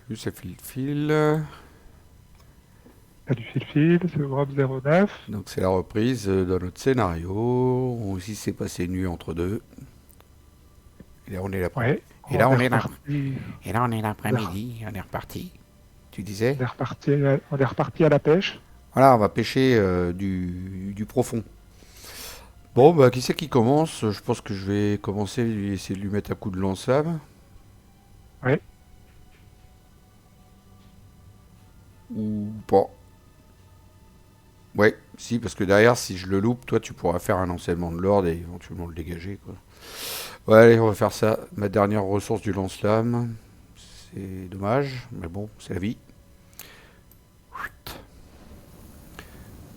Salut, c'est Fil. Salut Phil, c'est Europe 09. Donc c'est la reprise de notre scénario. Aussi s'est passé une nuit entre deux. Et là on est l'après. Ouais, Et là on est on est là. reparti, Et là on est on est, l'après-midi. On est reparti. Tu disais? on est reparti à la pêche. Voilà, on va pêcher du profond. Bon, bah qui c'est qui commence? Je pense que je vais commencer, essayer de lui mettre un coup de lance-flamme. Ouais, Ou pas. Ouais, si, parce que derrière, si je le loupe, toi tu pourras faire un enseignement de l'ordre et éventuellement le dégager, quoi. Ouais, allez, on va faire ça. Ma dernière ressource du lance-flamme. C'est dommage, mais bon, c'est la vie.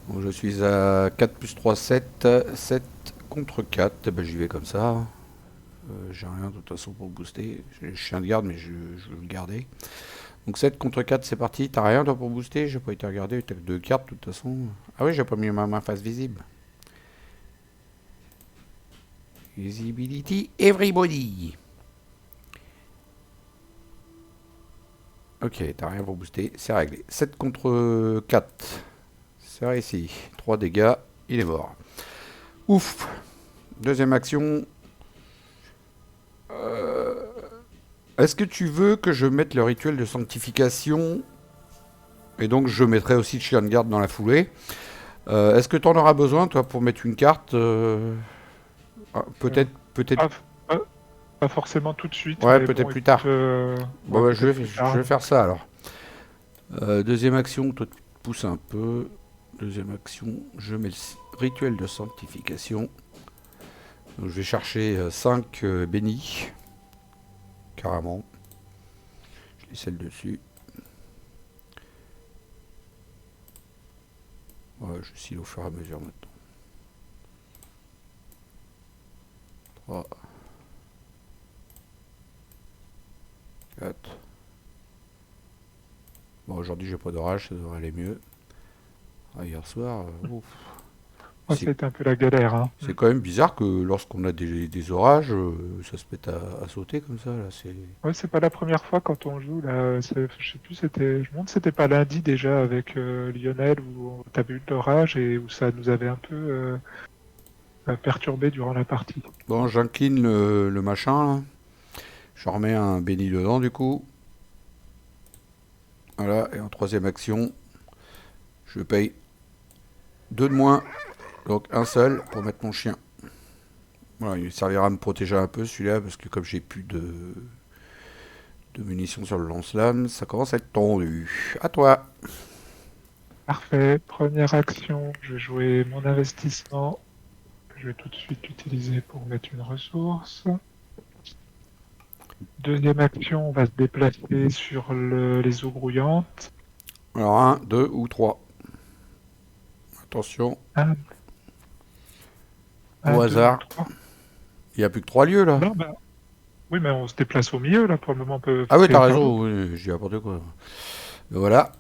Donc je suis à 4 plus 3, 7. 7 contre 4. Ben, j'y vais comme ça. J'ai rien de toute façon pour le booster. J'ai le chien de garde, mais je veux le garder. Donc 7 contre 4, c'est parti. T'as rien toi pour booster? J'ai pas été regardé. T'as que 2 cartes de toute façon. Ah oui, j'ai pas mis ma main face visible. Visibility everybody. Ok, t'as rien pour booster. C'est réglé. 7 contre 4. C'est réussi. 3 dégâts. Il est mort. Ouf. Deuxième action. Est-ce que tu veux que je mette le rituel de sanctification? Et donc je mettrai aussi le chien de garde dans la foulée. Est-ce que tu en auras besoin, toi, pour mettre une carte euh, Peut-être, peut-être, pas, pas- pas forcément tout de suite, ouais, mais peut-être bon, plus écoute, tard. Bon, ouais, bah, peut-être plus je tard. vais faire ça alors. Deuxième action, toi tu te pousses un peu. Deuxième action, je mets le rituel de sanctification. Donc, je vais chercher 5 bénis, carrément. Je les scelle dessus. Ouais, je scelle au fur et à mesure maintenant. 3, 4. Bon, aujourd'hui j'ai pas d'orage, ça devrait aller mieux. Ah, hier soir, ouf. Ouais, C'est ça a été un peu la galère, hein. c'est quand même bizarre que lorsqu'on a des orages, ça se mette à sauter comme ça. Là, c'est... Ouais, c'est pas la première fois quand on joue là. Je sais plus, je me demande si c'était pas lundi déjà avec Lionel où t'avais eu de l'orage et où ça nous avait un peu perturbé durant la partie. Bon, j'incline le machin. Là. Je remets un béni dedans du coup. Voilà, et en troisième action, je paye 2 de moins, donc un seul pour mettre mon chien. Voilà, il servira à me protéger un peu celui-là parce que comme j'ai plus de munitions sur le lance-flamme, ça commence à être tendu. À toi. Parfait. Première action, je vais jouer mon investissement que je vais tout de suite utiliser pour mettre une ressource. Deuxième action, on va se déplacer sur les eaux grouillantes. Alors un, deux ou trois. Attention, Un, au un, deux ou hasard. trois. Il n'y a plus que 3 lieux là. Non, bah, oui, mais on se déplace au milieu, là, pour le moment, on peut Ah oui, t'as faire raison, l'autre. oui, j'ai n'importe quoi. Mais voilà,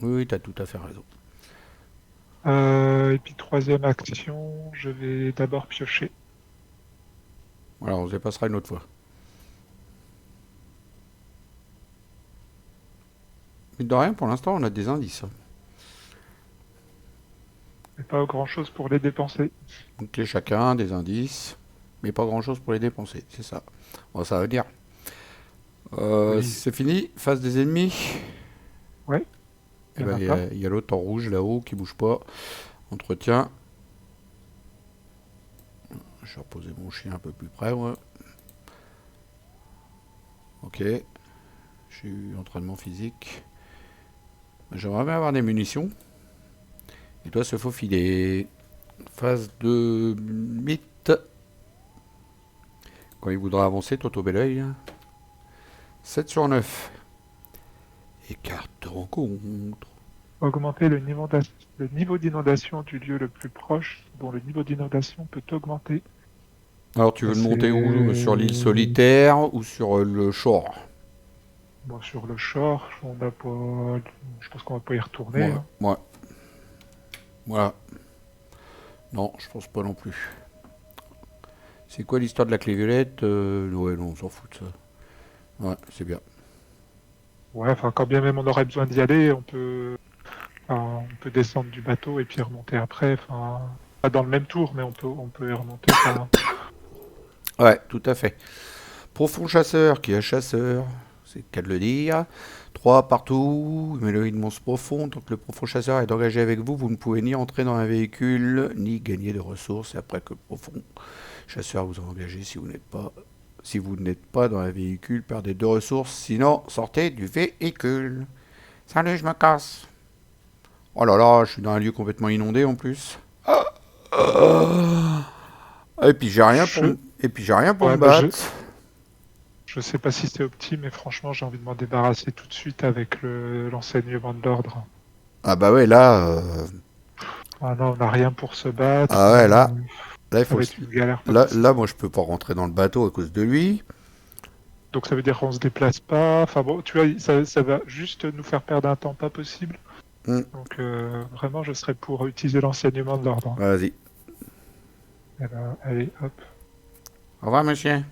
oui, oui, t'as tout à fait raison. Et puis troisième action, je vais d'abord piocher. Voilà, on se dépassera une autre fois. Mais de rien, pour l'instant, on a des indices. Mais pas grand-chose pour les dépenser. Une clé chacun, des indices, mais pas grand chose pour les dépenser, c'est ça. Bon, ça veut dire. Oui, C'est fini, face des ennemis. ouais, Et il n'y en ben, a pas. il y a l'autre en rouge là-haut qui bouge pas. Entretien. Je vais reposer mon chien un peu plus près, moi. Ok. J'ai eu entraînement physique. J'aimerais bien avoir des munitions. Il doit se faufiler. Phase de mythe. Quand il voudra avancer, Toto Belleuil. 7 sur 9. Et carte de rencontre. Augmenter le niveau d'inondation du lieu le plus proche, dont le niveau d'inondation peut augmenter. Alors, tu veux le C'est monter où? Sur l'île solitaire ou sur le shore? bon, sur le shore, je pense qu'on va pas y retourner, Moi, hein. moi, voilà. Non, je pense pas non plus. C'est quoi l'histoire de la clé violette? Ouais, non, on s'en fout de ça. Ouais, c'est bien. Ouais, enfin, quand bien même on aurait besoin d'y aller, on peut descendre du bateau et puis remonter après. Enfin, pas dans le même tour, mais on peut y remonter quand même. Ouais, tout à fait. Profond chasseur, qui est chasseur, c'est le cas de le dire. 3 partout, mélodie de monstre profond. Tant que le profond chasseur est engagé avec vous, vous ne pouvez ni entrer dans un véhicule, ni gagner de ressources. Et après que le profond chasseur vous a engagé, si vous n'êtes pas dans un véhicule, perdez 2 ressources. Sinon, sortez du véhicule. Salut, je me casse. Oh là là, je suis dans un lieu complètement inondé en plus. Et puis j'ai rien pour Je, me, et puis j'ai rien pour me ouais, battre. je sais pas si c'est opti, mais franchement, j'ai envie de m'en débarrasser tout de suite avec l'enseignement de l'ordre. Ah bah ouais, là, Ah non, on n'a rien pour se battre. ah ouais, là, Ça va être une galère pas là, possible. moi, je peux pas rentrer dans le bateau à cause de lui. Donc ça veut dire qu'on se déplace pas. Enfin bon, tu vois, ça va juste nous faire perdre un temps pas possible. Hmm, Donc vraiment, je serais pour utiliser l'enseignement de l'ordre. vas-y. Alors, allez, hop. Au revoir, monsieur.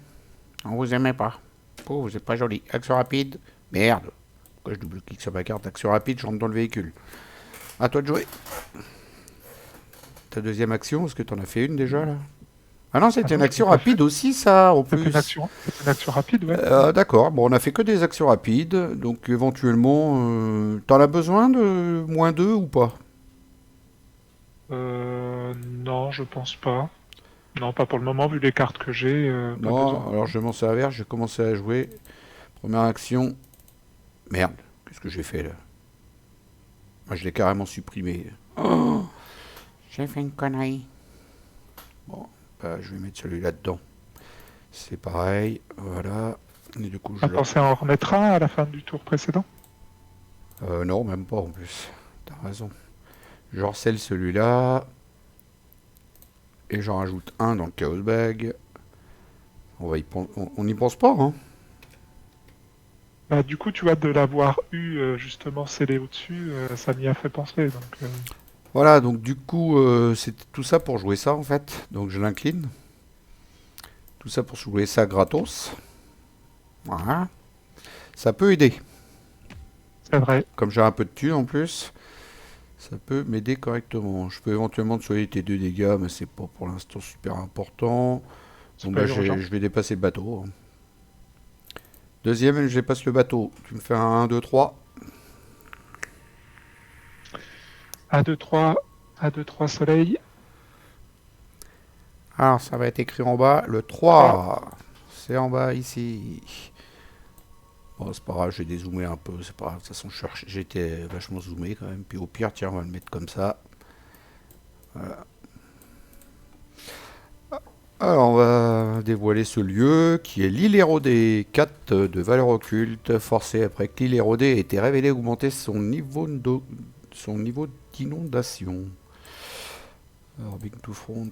On vous aimait pas. Oh, vous êtes pas joli. Action rapide. Merde. Pourquoi je double-clique sur ma carte? Action rapide, je rentre dans le véhicule. À toi de jouer. Ta deuxième action, est-ce que t'en as fait une déjà là? Ah non, Ah c'était une non, je l'ai action pas fait. rapide aussi, ça, en plus. C'est une action rapide, ouais. D'accord, bon, on a fait que des actions rapides, donc éventuellement, t'en as besoin de -2 ou pas? Non, je pense pas. Non, pas pour le moment, vu les cartes que j'ai, pas Non, besoin. alors je vais m'en servir, j'ai commencé à jouer. Première action. Merde, qu'est-ce que j'ai fait là? Moi, je l'ai carrément supprimé. Oh, j'ai fait une connerie. Bon, bah, je vais mettre celui-là dedans. C'est pareil, voilà. Et du coup, T'as pensé à en remettre un à la fin du tour précédent? non, même pas en plus. T'as raison. Je harcèle celui-là. Et j'en rajoute un dans le Chaos Bag. On n'y pense pas, hein. Bah, du coup, tu vois, de l'avoir eu justement scellé au-dessus, ça m'y a fait penser. Donc, Voilà, donc du coup, c'était tout ça pour jouer ça en fait. Donc je l'incline. Tout ça pour jouer ça gratos. Voilà. Ça peut aider. c'est vrai. Comme j'ai un peu de thunes en plus, ça peut m'aider correctement. Je peux éventuellement te soigner tes 2 dégâts, mais c'est pas pour l'instant super important. C'est Bon pas bah urgent. je vais dépasser le bateau, hein. Deuxième, je dépasse le bateau. Tu me fais un 1, 2, 3. 1, 2, 3. 1, 2, 3, soleil. Alors ça va être écrit en bas. Le 3. 3. C'est en bas ici. Bon, c'est pas grave, j'ai dézoomé un peu, c'est pas grave. De toute façon, j'étais vachement zoomé quand même. Puis au pire, tiens, on va le mettre comme ça. Voilà. Alors, on va dévoiler ce lieu qui est l'île érodée. 4 de valeur occulte, forcé après que l'île érodée ait été révélée augmenter son niveau d'inondation. Alors, Big to Front.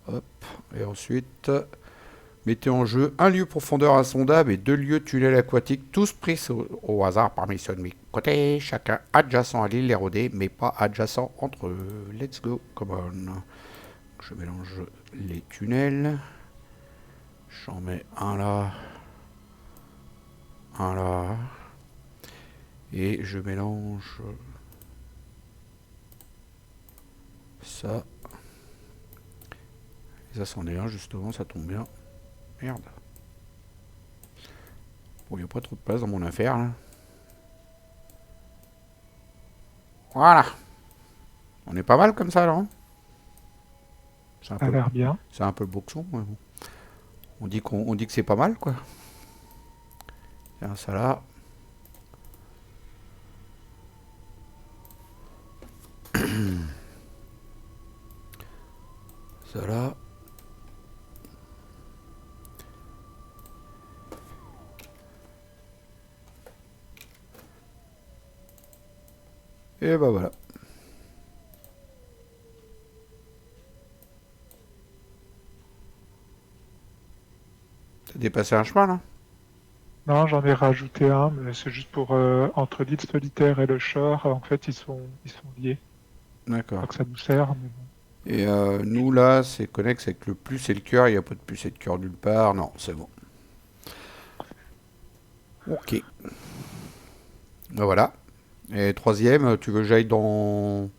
Hop. Et ensuite, mettez en jeu un lieu profondeur insondable et 2 lieux tunnels aquatiques, tous pris au hasard parmi ceux de mes côtés, chacun adjacent à l'île érodée, mais pas adjacent entre eux. Let's go, come on. Je mélange les tunnels. J'en mets un là, un là. Et je mélange ça. Et ça, c'en est un, justement, ça tombe bien. Merde. Bon, il n'y a pas trop de place dans mon affaire, là. Voilà. On est pas mal comme ça, là. C'est un Ça a peu, l'air bien. c'est un peu le boxon, mais bon. On dit que c'est pas mal, quoi. Tiens, ça là. Ça là. Et bah voilà. T'as dépassé un chemin, là? Non, j'en ai rajouté un, mais c'est juste pour entre l'île solitaire et le shore. En fait, ils sont liés. D'accord. Pas que ça nous sert, mais bon. Et nous, là, c'est connexe avec le plus et le cœur. Il n'y a pas de plus et de cœur nulle part. Non, c'est bon. Ok. Voilà. Et troisième, tu veux que j'aille dans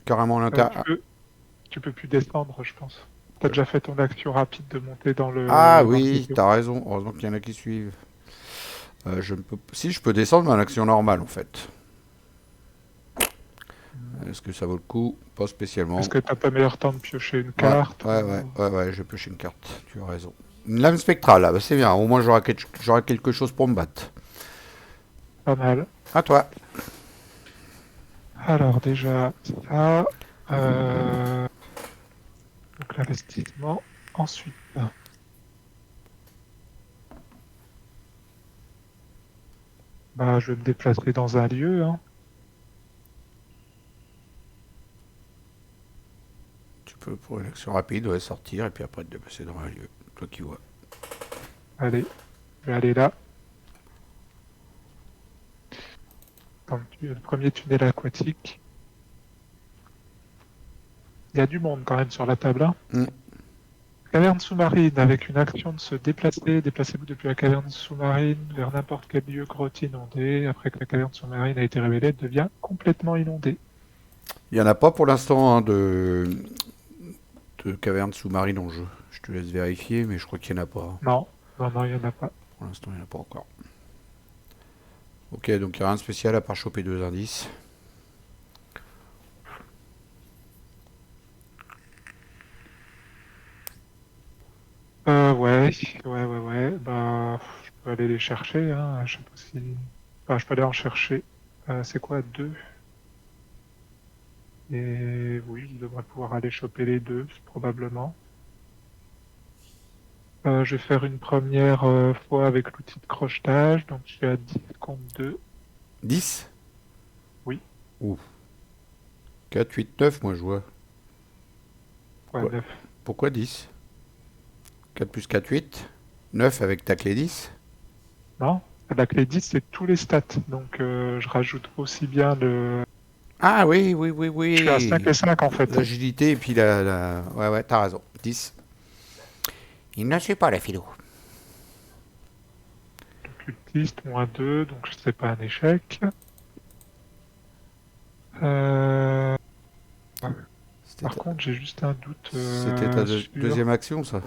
carrément Tu l'intérieur. tu peux plus descendre, je pense. T'as déjà fait ton action rapide de monter Ah dans le oui, vaisseau. t'as raison. Heureusement qu'il y en a qui suivent. Je ne peux... Si, je peux descendre, mais en action normale, en fait. Est-ce que ça vaut le coup? Pas Est-ce spécialement. que t'as pas meilleur temps de piocher une Ouais, carte ou... ouais, je pioche une carte. Tu as raison. Une lame spectrale, là, bah, c'est bien. Au moins, j'aurai quelque chose pour me battre. Pas mal. À toi. Alors déjà, ça... euh, donc l'investissement. Ensuite, bah, je vais me déplacer dans un lieu, hein. Tu peux, pour une action rapide, ouais, sortir et puis après te déplacer dans un lieu. Toi qui vois. Allez, je vais aller là. Le premier tunnel aquatique. Il y a du monde quand même sur la table, hein. Hmm. Caverne sous-marine, avec une action de se déplacer. Déplacez-vous depuis la caverne sous-marine vers n'importe quel lieu grotte inondé. Après que la caverne sous-marine a été révélée, elle devient complètement inondée. Il n'y en a pas pour l'instant hein, de caverne sous-marine en jeu. Je te laisse vérifier, mais je crois qu'il n'y en a pas. Non, non, non, il n'y en a pas. Pour l'instant, il n'y en a pas encore. Ok, donc il n'y a rien de spécial à part choper deux indices. Ouais, ouais. Bah, je peux aller les chercher, hein. Je sais pas si... Enfin, je peux aller en chercher. C'est quoi, deux? Et oui, je devrais pouvoir aller choper les deux, probablement. Je vais faire une première fois avec l'outil de crochetage. Donc, je suis à 10 contre 2. 10. Oui, Ouh. 4, 8, 9, moi je vois. ouais, Pourquoi, 9. pourquoi 10? 4 plus 4, 8. 9 avec ta clé 10. Non? La clé 10, c'est tous les stats. Donc, je rajoute aussi bien le... Ah oui, Je suis à 5 oui. et 5 en fait. L'agilité et puis Ouais, t'as raison. 10. Il ne suit pas la philo. Cultiste, moins 2, donc c'est pas un échec. Euh, C'était Par ta, contre, j'ai juste un doute c'était ta sur... deuxième action, ça.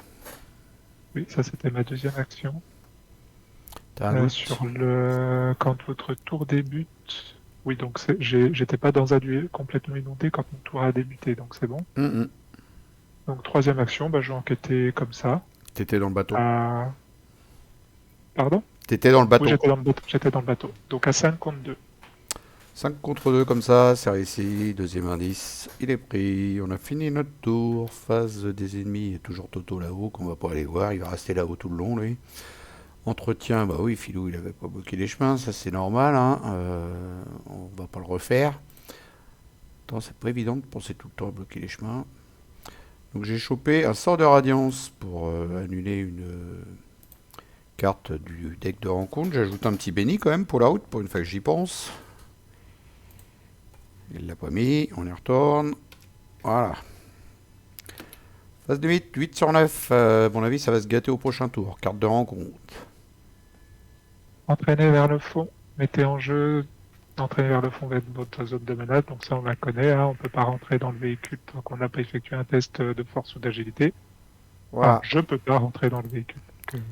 Oui, ça c'était ma deuxième action. T'as un doute? Sur le... Quand votre tour débute... Oui, donc j'étais pas dans un lieu complètement inondé quand mon tour a débuté, donc c'est bon. Hum, hum. Donc troisième action, bah, je vais enquêter comme ça. T'étais dans le bateau. À... Pardon? T'étais dans le Oui, bateau. j'étais dans le bateau. J'étais dans le bateau. Donc à 5 contre 2. 5 contre 2 comme ça, c'est réussi. Deuxième indice, il est pris. On a fini notre tour. Phase des ennemis, il y a toujours Toto là-haut qu'on va pas aller voir. Il va rester là-haut tout le long, lui. Entretien, bah oui, Filou, il avait pas bloqué les chemins, ça c'est normal. Hein. On va pas le refaire. Attends, c'est pas évident de penser tout le temps à bloquer les chemins. Donc j'ai chopé un sort de radiance pour annuler une carte du deck de rencontre. J'ajoute un petit béni quand même pour la route, pour une fois que j'y pense. Il l'a pas mis, on y retourne. Voilà. Phase de 8, 8 sur 9. À mon avis, ça va se gâter au prochain tour. Carte de rencontre. Entraîner vers le fond. Mettez en jeu. Entraîner vers le fond vers votre zone de menace. Donc ça, on la connaît. Hein. On peut pas rentrer dans le véhicule tant qu'on n'a pas effectué un test de force ou d'agilité. Enfin, Voilà, je peux pas rentrer dans le véhicule. Donc,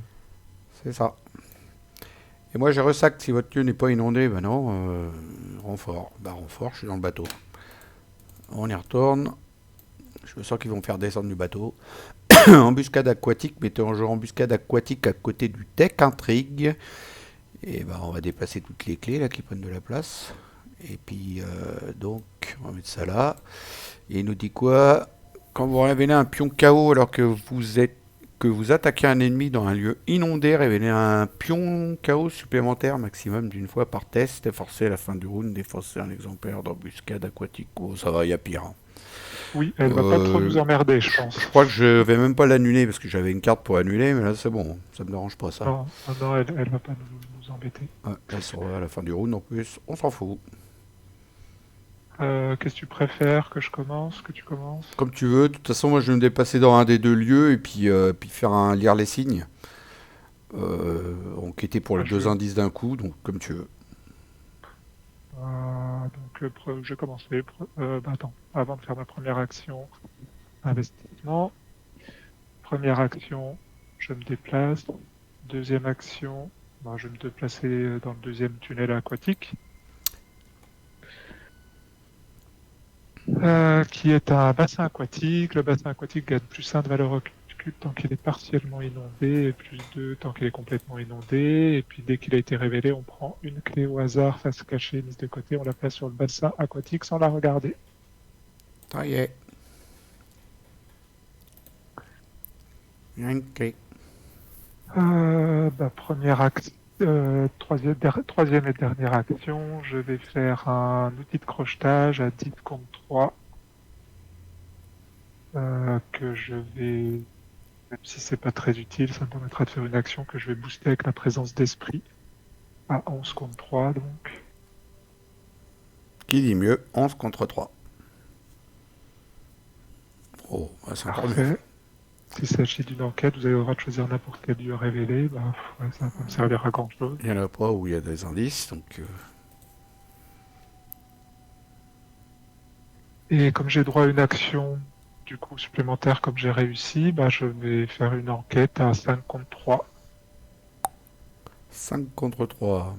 c'est ça. Et moi, j'ai ressac si votre lieu n'est pas inondé. Ben non, renfort. Bah, renfort, je suis dans le bateau. On y retourne. Je me sens qu'ils vont me faire descendre du bateau. Embuscade aquatique. Mettez en jeu embuscade aquatique à côté du deck intrigue. Et ben, on va déplacer toutes les clés là qui prennent de la place. Et puis, donc, on va mettre ça là. Et il nous dit quoi? Quand vous révélez un pion KO alors que vous attaquez un ennemi dans un lieu inondé, révélez un pion KO supplémentaire maximum d'une fois par test. Et forcez à la fin du round, défoncer un exemplaire d'embuscade aquatique. Oh, ça va, il y a pire. Hein. oui, elle va pas trop nous emmerder, je pense. Je crois que je vais même pas l'annuler parce que j'avais une carte pour annuler, mais là c'est bon, ça me dérange pas ça. Non, non, elle va pas nous embêter. Ouais, là, ça va, à la fin du round en plus, on s'en fout. Qu'est-ce que tu préfères que je commence, que tu commences? Comme tu veux, de toute façon, moi je vais me dépasser dans un des deux lieux et puis faire un lire les signes. Enquêter pour Moi, les deux indices d'un coup, donc comme tu veux. je vais commencer. Attends, avant de faire ma première action, investissement. Première action, je me déplace. Deuxième action, je vais me déplacer dans le deuxième tunnel aquatique. Qui est un bassin aquatique. Le bassin aquatique gagne +1 de valeur occulte tant qu'il est partiellement inondé, et +2 tant qu'il est complètement inondé. Et puis dès qu'il a été révélé, on prend une clé au hasard, face cachée, mise de côté, on la place sur le bassin aquatique sans la regarder. Ça y est. Il y a une clé. Première action. Troisième et dernière action, je vais faire un outil de crochetage à 10 contre 3 que je vais, même si c'est pas très utile, ça me permettra de faire une action que je vais booster avec la présence d'esprit à 11 contre 3 donc. Qui dit mieux? 11 contre 3. Oh, c'est encore mieux. Parfait. S'il s'agit d'une enquête, vous avez le droit de choisir n'importe quel lieu révélé. Ça va pas me servir à grand chose. Il n'y en a pas où il y a des indices, donc... Et comme j'ai droit à une action du coup supplémentaire comme j'ai réussi, je vais faire une enquête à 5 contre 3. 5 contre 3.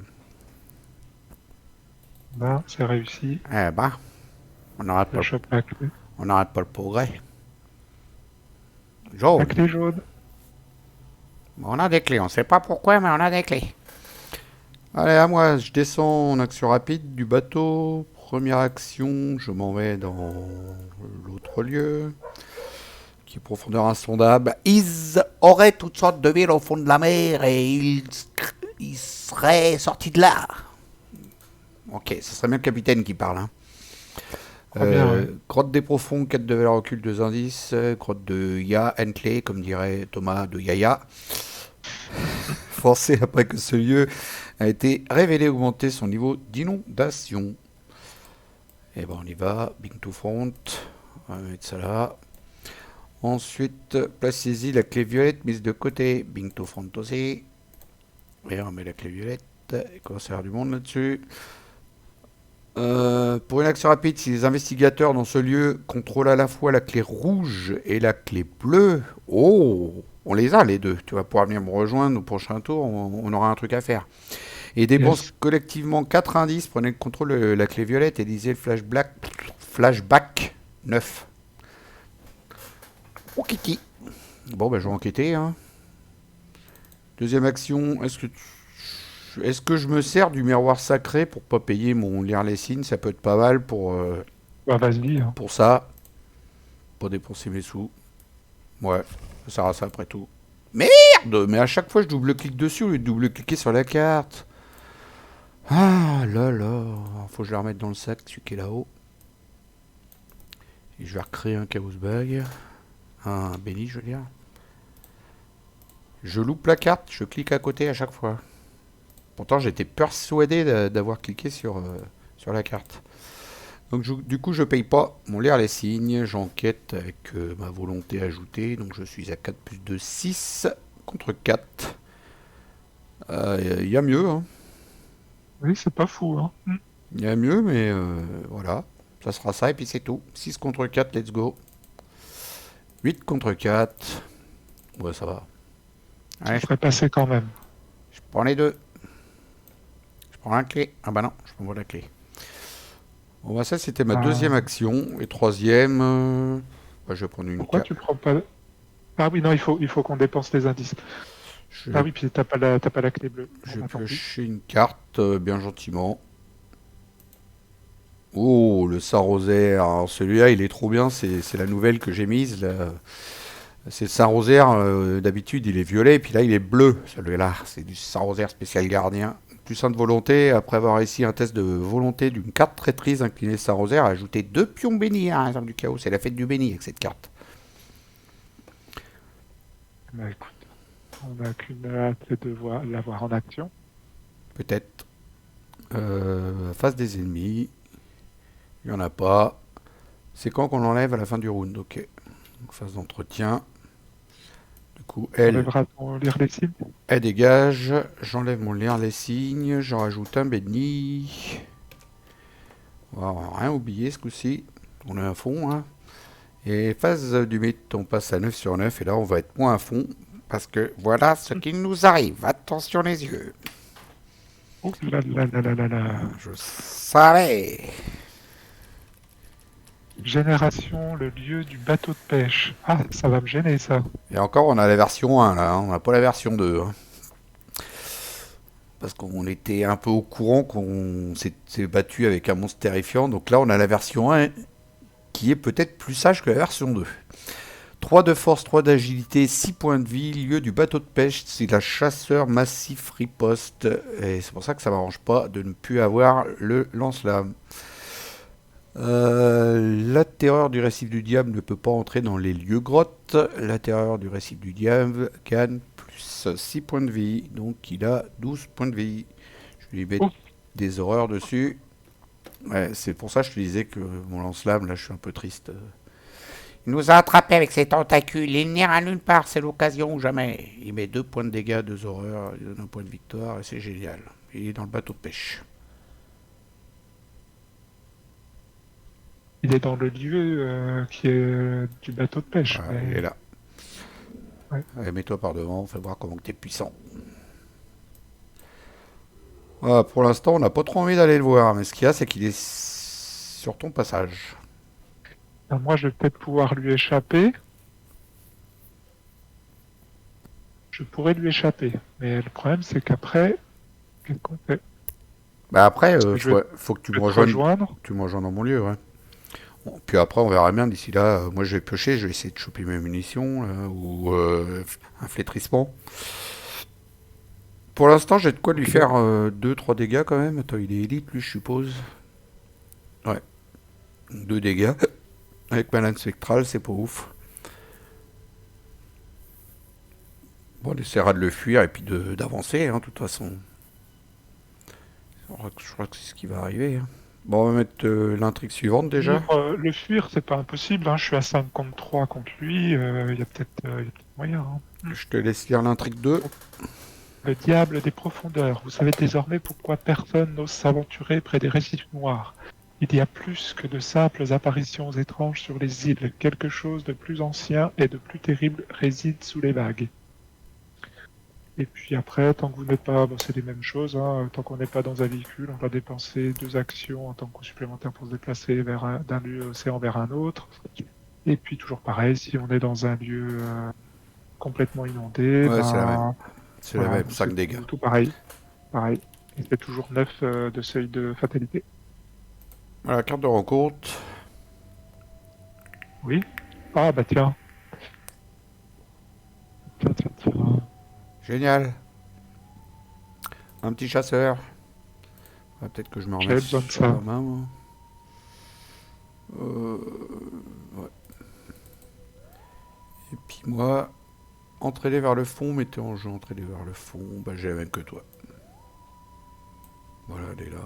C'est réussi. Eh ben, on n'arrête Je pas, chope la clé. on n'arrête pas le progrès. La Jaune. clé jaune. On a des clés, on sait pas pourquoi, mais on a des clés. Allez, à moi, je descends en action rapide du bateau. Première action, je m'en vais dans l'autre lieu, qui est profondeur insondable. Ils auraient toutes sortes de villes au fond de la mer et ils seraient sortis de là. Ok, ce serait bien le capitaine qui parle. Hein. Bien, ouais. Grotte des profonds, 4 de valeur occulte, 2 indices. Grotte de Ya, Hentley, comme dirait Thomas de Yaya. Forcé après que ce lieu a été révélé augmenter son niveau d'inondation. Et ben on y va, Bing to front. On va mettre ça là. Ensuite, placez-y la clé violette mise de côté. Bing to front aussi. Et on met la clé violette. Il commence à y avoir du monde là-dessus. Pour une action rapide, si les investigateurs dans ce lieu contrôlent à la fois la clé rouge et la clé bleue, on les a les deux. Tu vas pouvoir venir me rejoindre au prochain tour, on aura un truc à faire. Et dépense collectivement 4 indices, prenez le contrôle de la clé violette et lisez le flashback 9. Ok. Bon, je vais enquêter. Hein. Deuxième action, est-ce que je me sers du miroir sacré pour pas payer mon lire les signes? Ça peut être pas mal pour, Vas-y. Hein. pour ça. Pas dépenser mes sous. Ouais, ça sert à ça après tout. Merde! Mais à chaque fois je double-clique dessus au lieu de double-cliquer sur la carte. Ah là là. Faut que je la remette dans le sac, celui qui est là-haut. Et je vais recréer un chaos bag. Un béni, je veux dire. Je loupe la carte, je clique à côté à chaque fois. Pourtant, j'étais persuadé d'avoir cliqué sur la carte. Donc, du coup, je paye pas mon lire les signes. J'enquête avec ma volonté ajoutée. Donc, je suis à 4 plus 2, 6 contre 4. Il y a mieux. Hein. Oui, c'est pas fou. Hein. Il y a mieux, mais voilà. Ça sera ça et puis c'est tout. 6 contre 4, let's go. 8 contre 4. Ouais, ça va. Allez, je ferais passer quand même. Je prends les deux. Je prends la clé. Ah bah non, je prends la clé. Bon bah ça c'était ma deuxième action. Et troisième, je vais prendre une carte. Pourquoi tu prends pas... Ah oui, non, il faut qu'on dépense les indices. Ah oui, puis t'as pas la clé bleue. Je vais piocher une carte bien gentiment. Oh, le Saint-Rosaire. Alors celui-là, il est trop bien. C'est la nouvelle que j'ai mise. Là. C'est le Saint-Rosaire. D'habitude, il est violet. Et puis là, il est bleu. Celui-là, c'est du Saint-Rosaire spécial gardien. Plus 1 de volonté. Après avoir réussi un test de volonté d'une carte traîtrise inclinée Saint-Rosaire, a ajouté 2 pions bénis à un du chaos. C'est la fête du béni avec cette carte. Bah écoute, on n'a qu'une hâte de l'avoir en action. Peut-être. Face des ennemis. Il n'y en a pas. C'est quand qu'on l'enlève à la fin du round? Ok. Phase d'entretien. Du coup, elle lire les signes. Elle dégage. J'enlève mon lire les signes. J'en rajoute un béni. On va rien oublier ce coup-ci. On est à fond, hein. Et phase du mythe, on passe à 9 sur 9. Et là, on va être moins à fond. Parce que voilà ce qui nous arrive. Attention les yeux. Oh là là là là là là. Je savais. Génération, le lieu du bateau de pêche. Ah, ça va me gêner ça. Et encore, on a la version 1 là. On n'a pas la version 2, hein. Parce qu'on était un peu au courant qu'on s'est battu avec un monstre terrifiant. Donc là, on a la version 1 qui est peut-être plus sage que la version 2. 3 de force, 3 d'agilité, 6 points de vie. Lieu du bateau de pêche, c'est la chasseur massif riposte. Et c'est pour ça que ça m'arrange pas de ne plus avoir le lance-flamme. La terreur du récif du diable ne peut pas entrer dans les lieux grottes. La terreur du récif du diable gagne plus 6 points de vie. Donc il a 12 points de vie. Je lui mets Oh, des horreurs dessus. Ouais, c'est pour ça que je te disais que mon lance-flamme, là je suis un peu triste. Il nous a attrapés avec ses tentacules. Il n'ira nulle part, c'est l'occasion ou jamais. Il met 2 points de dégâts, 2 horreurs, il donne un point de victoire et c'est génial. Il est dans le bateau de pêche. il est dans le lieu qui est du bateau de pêche. Voilà, il est là. Ouais. Allez, mets-toi par devant, fais voir comment tu es puissant. Voilà, pour l'instant, on n'a pas trop envie d'aller le voir, mais ce qu'il y a, c'est qu'il est sur ton passage. Alors, moi, je vais peut-être pouvoir lui échapper. Je pourrais lui échapper. Mais le problème, c'est qu'après, qu'est-ce qu'on fait? Bah après, Je vais faut que te rejoindre. tu me rejoignes dans mon lieu, ouais. Bon, puis après, on verra bien. D'ici là, moi, je vais piocher, je vais essayer de choper mes munitions là, ou un flétrissement. Pour l'instant, j'ai de quoi lui Ok. faire 2-3 dégâts quand même. Attends, il est élite, lui, je suppose. Ouais, 2 dégâts. Avec ma lance spectrale, c'est pas ouf. Bon, on essaiera de le fuir et puis d'avancer, hein, de toute façon. Je crois que c'est ce qui va arriver, hein. Bon, on va mettre l'intrigue suivante déjà. Le fuir, c'est pas impossible. Hein. Je suis à 5 contre 3 contre lui. Il y a peut-être moyen. Hein. Je te laisse lire l'intrigue 2. Le diable des profondeurs. Vous savez désormais pourquoi personne n'ose s'aventurer près des récifs noirs. Il y a plus que de simples apparitions étranges sur les îles. Quelque chose de plus ancien et de plus terrible réside sous les vagues. Et puis après, tant que vous n'êtes pas, bon, c'est les mêmes choses, hein, tant qu'on n'est pas dans un véhicule, on va dépenser 2 actions en tant que supplémentaire pour se déplacer d'un lieu océan vers un autre. Et puis toujours pareil, si on est dans un lieu complètement inondé, Ouais, c'est la même. ben C'est la voilà, même, 5 c'est dégâts. tout pareil. Pareil. Et c'est toujours 9 de seuil de fatalité. Voilà, carte de rencontre. Oui. Ah bah tiens. Tiens, tiens, tiens. Génial. Un petit chasseur. Ah, peut-être que je me remette J'avais besoin de sur la ça. main, moi. Ouais. Et puis moi, entraîner vers le fond, mettez en jeu, entraîner vers le fond. Bah, j'ai la même que toi. Voilà, elle est là.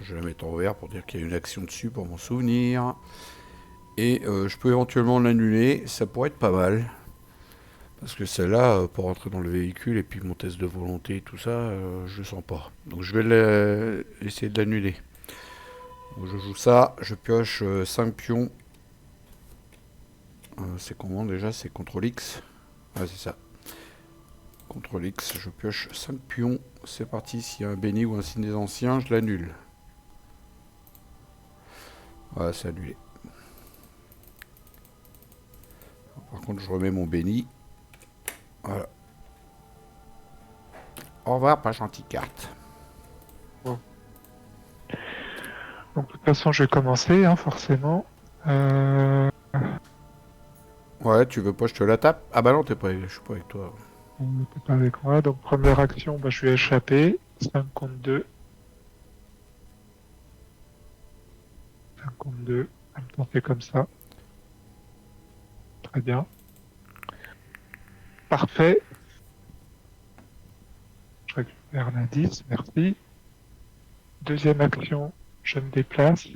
Je vais la mettre en vert pour dire qu'il y a une action dessus pour m'en souvenir. Et je peux éventuellement l'annuler. Ça pourrait être pas mal. Parce que celle-là, pour rentrer dans le véhicule et puis mon test de volonté et tout ça, je le sens pas. Donc je vais essayer de l'annuler. Donc je joue ça, je pioche 5 pions. C'est comment déjà? C'est CTRL X. Ah, c'est ça. CTRL X, je pioche 5 pions. C'est parti, s'il y a un béni ou un signe des anciens, je l'annule. Voilà, c'est annulé. Par contre, je remets mon béni. Voilà. Au revoir, pas gentille carte. Bon. Donc de toute façon, je vais commencer, hein, forcément. Ouais, tu veux pas, je te la tape? Ah bah non, je suis pas avec toi. On n'était pas avec moi. Donc première action, bah, je vais échapper. 5 contre 2. 5 contre 2. En même temps, c'est comme ça. Très bien. Parfait. Je récupère l'indice, merci. Deuxième action, je me déplace.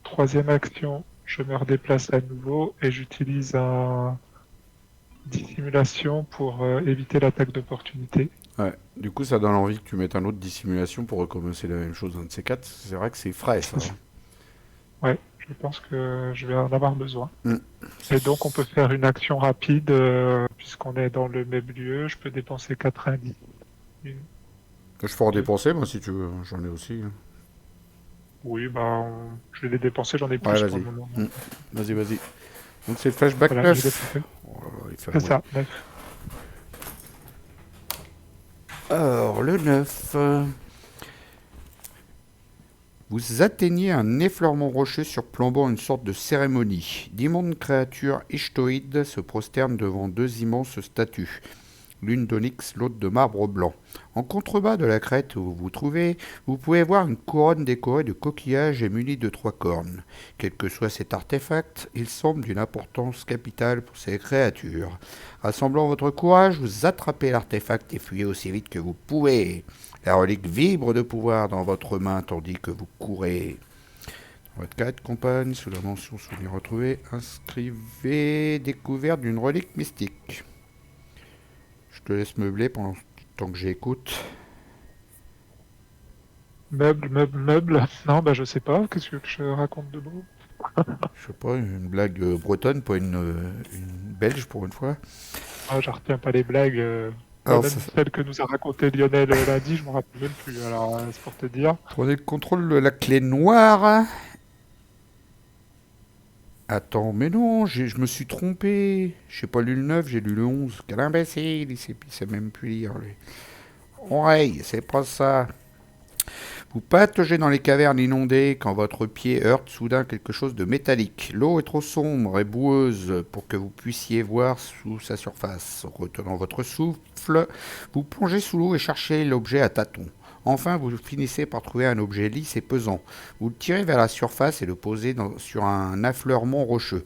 Troisième action, je me redéplace à nouveau et j'utilise dissimulation pour éviter l'attaque d'opportunité. Ouais. Du coup, ça donne envie que tu mettes un autre dissimulation pour recommencer la même chose, un de ces quatre. C'est vrai que c'est frais, ça. Ouais, je pense que je vais en avoir besoin. Hmm. Et donc, on peut faire une action rapide, puisqu'on est dans le même lieu. Je peux dépenser 4 indices. Une, Je peux en deux. dépenser, moi, si tu veux. J'en ai aussi. Oui, bah, je vais les dépenser, j'en ai Ouais, plus pour vas-y. le moment. Hmm. Donc, Vas-y, vas-y. Donc, c'est le flashback voilà, je l'ai 9. fait. Oh là là, il fait un C'est bruit. ça, 9. Alors, le 9. Vous atteignez un effleurement rocheux surplombant une sorte de cérémonie. D'immondes créatures ichtoïdes se prosternent devant deux immenses statues, l'une d'onyx, l'autre de marbre blanc. En contrebas de la crête où vous vous trouvez, vous pouvez voir une couronne décorée de coquillages et munie de trois cornes. Quel que soit cet artefact, il semble d'une importance capitale pour ces créatures. Rassemblant votre courage, vous attrapez l'artefact et fuyez aussi vite que vous pouvez. La relique vibre de pouvoir dans votre main tandis que vous courez. Dans votre carte compagne, sous la mention souvenir retrouvé, inscrivez découverte d'une relique mystique. Je te laisse meubler pendant le temps que j'écoute. Meuble, meuble, meuble. Non, bah, je sais pas. Qu'est-ce que je raconte de beau? Je sais pas, une blague bretonne, pas une belge pour une fois. Ah, je retiens pas les blagues. Alors, Même celle que nous a raconté Lionel lundi, je m'en rappelle même plus. Alors, c'est pour te dire. prenez le contrôle de la clé noire. Attends, mais non, je me suis trompé. J'ai pas lu le 9, j'ai lu le 11. Quel imbécile, il sait même plus lire, lui. Oreille, c'est pas ça. Vous pataugez dans les cavernes inondées quand votre pied heurte soudain quelque chose de métallique. L'eau est trop sombre et boueuse pour que vous puissiez voir sous sa surface. Retenant votre souffle, vous plongez sous l'eau et cherchez l'objet à tâtons. Enfin, vous finissez par trouver un objet lisse et pesant. Vous le tirez vers la surface et le posez sur un affleurement rocheux.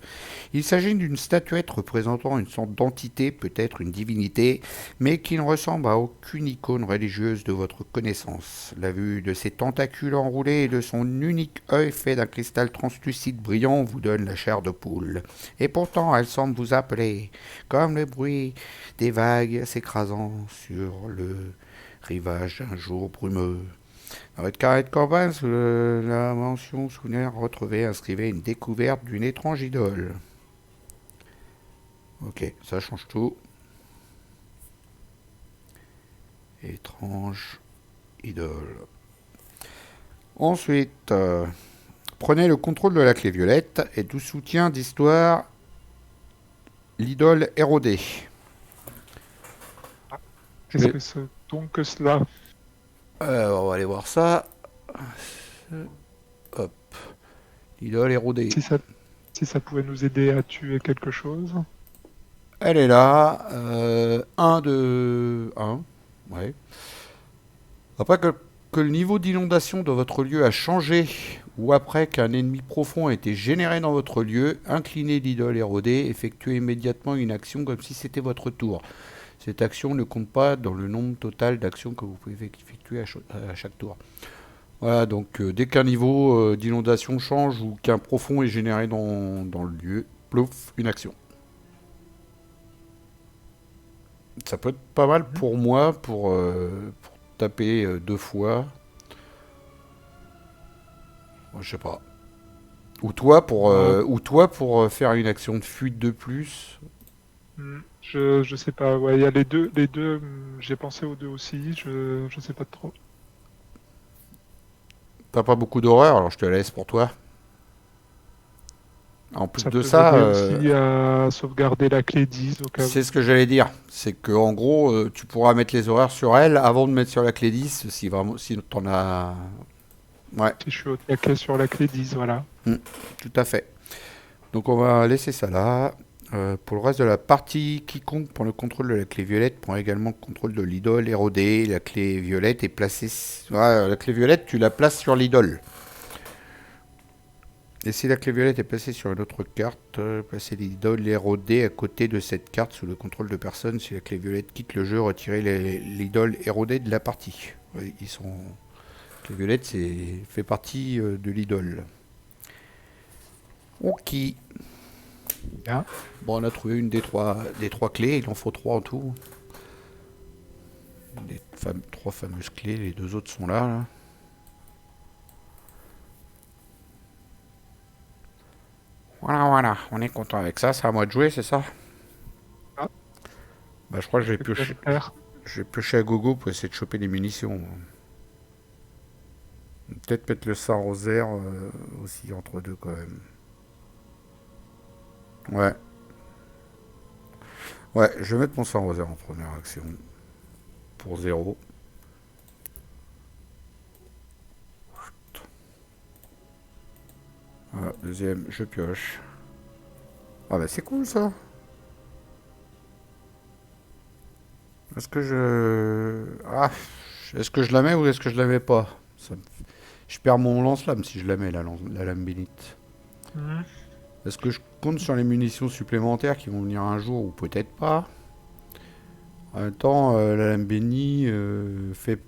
Il s'agit d'une statuette représentant une sorte d'entité, peut-être une divinité, mais qui ne ressemble à aucune icône religieuse de votre connaissance. La vue de ses tentacules enroulés et de son unique œil fait d'un cristal translucide brillant vous donne la chair de poule. Et pourtant, elle semble vous appeler, comme le bruit des vagues s'écrasant sur le rivage d'un jour brumeux. Dans votre carré de campagne, sous la mention souvenir retrouvée, inscrivez une découverte d'une étrange idole. Ok, ça change tout. Étrange idole. Ensuite, prenez le contrôle de la clé violette et tout soutien d'histoire l'idole érodée. Qu'est-ce que c'est donc que cela? On va aller voir ça. Hop. L'idole érodée. Si ça pouvait nous aider à tuer quelque chose. Elle est là. 1 de 1. Ouais. Après que le niveau d'inondation de votre lieu a changé, ou après qu'un ennemi profond a été généré dans votre lieu, inclinez l'idole érodée, effectuez immédiatement une action comme si c'était votre tour. Cette action ne compte pas dans le nombre total d'actions que vous pouvez effectuer à chaque tour. Voilà, donc dès qu'un niveau d'inondation change ou qu'un profond est généré dans le lieu, plouf, une action. Ça peut être pas mal pour moi, pour taper 2 fois. Moi, je sais pas. Ou toi pour faire une action de fuite de plus. Je sais pas. Ouais, il y a les deux. J'ai pensé aux deux aussi. Je sais pas trop. T'as pas beaucoup d'horreur, alors je te laisse pour toi. En plus Ça de peut ça, m'aider aussi à sauvegarder la clé 10 au cas où. c'est ce que j'allais dire. C'est que en gros, tu pourras mettre les horreurs sur elle avant de mettre sur la clé 10 si vraiment si t'en as. Ouais, Si je suis au taquet sur la clé 10, voilà. tout à fait. Donc on va laisser ça là. Pour le reste de la partie, quiconque prend le contrôle de la clé violette prend également le contrôle de l'idole érodée. La clé violette est placée. Ouais, la clé violette, tu la places sur l'idole. Et si la clé violette est placée sur une autre carte, placez l'idole érodée à côté de cette carte sous le contrôle de personne. Si la clé violette quitte le jeu, retirez l'idole érodée de la partie. Oui, ils sont. La clé violette fait partie de l'idole. Ok. Bien. Bon, on a trouvé une des trois clés, il en faut trois en tout. Les trois fameuses clés, les deux autres sont là, là. Voilà, voilà, on est content avec ça, c'est à moi de jouer, c'est ça? Ah, Bah, je crois que qu'est-ce que tu vas faire? je vais piocher à gogo pour essayer de choper des munitions. Peut-être mettre le sang rosaire aussi entre deux quand même. Ouais, ouais, je vais mettre mon sang rosaire en première action. Pour zéro. Voilà, deuxième, je pioche. Ah bah c'est cool ça. Est-ce que je... Ah, est-ce que je la mets ou est-ce que je la mets pas? Je perds mon lance-flamme si je la mets, la lame bénite. Hmm. Est-ce que je compte sur les munitions supplémentaires qui vont venir un jour ou peut-être pas? En même temps, la lame bénie fait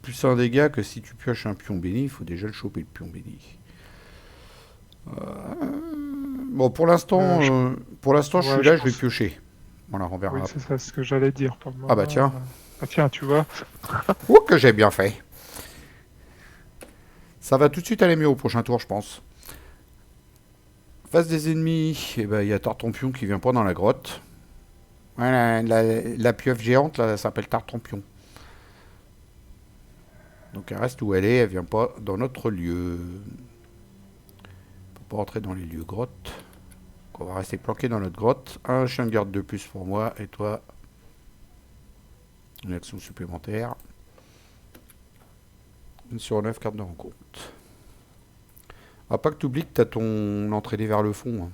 plus un dégât que si tu pioches un pion béni. Il faut déjà le choper, le pion béni. Bon, Euh, je... pour l'instant, je suis Ouais, je là, je vais pense. piocher. Voilà, on Oui, verra. c'est ça ce que j'allais dire pour le Ah bah moment. tiens. Ah tiens, tu vois. Oh, que j'ai bien fait. Ça va tout de suite aller mieux au prochain tour, je pense. Face des ennemis, eh ben, il y a Tartampion qui vient pas dans la grotte. Voilà, la pieuvre géante, là, elle s'appelle Tartampion. Donc elle reste où elle est, elle vient pas dans notre lieu. On peut pas rentrer dans les lieux grottes. Donc on va rester planqué dans notre grotte. Un chien de garde de plus pour moi, et toi, une action supplémentaire. Une sur 9 cartes de rencontre. Ah, pas que tu oublies que t'as ton entraîné vers le fond, hein.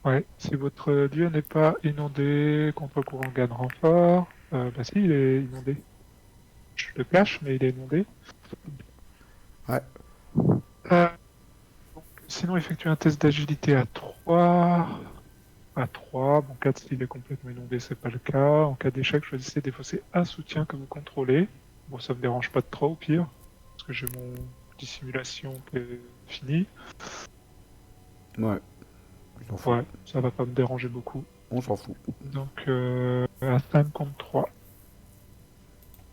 Ouais, si votre lieu n'est pas inondé, contre-courant gagne renfort. Bah si, il est inondé. Je le cache, mais il est inondé. Ouais, Euh, Sinon, effectuez un test d'agilité à 3. À 3. Bon, 4, s'il est complètement inondé, c'est pas le cas. En cas d'échec, choisissez défausser un soutien que vous contrôlez. Bon, ça me dérange pas de trop, au pire, parce que j'ai mon dissimulation qui est fini. ouais, je m'en fous. Ouais, ça va pas me déranger beaucoup. On s'en fout. Donc, à 5 contre 3.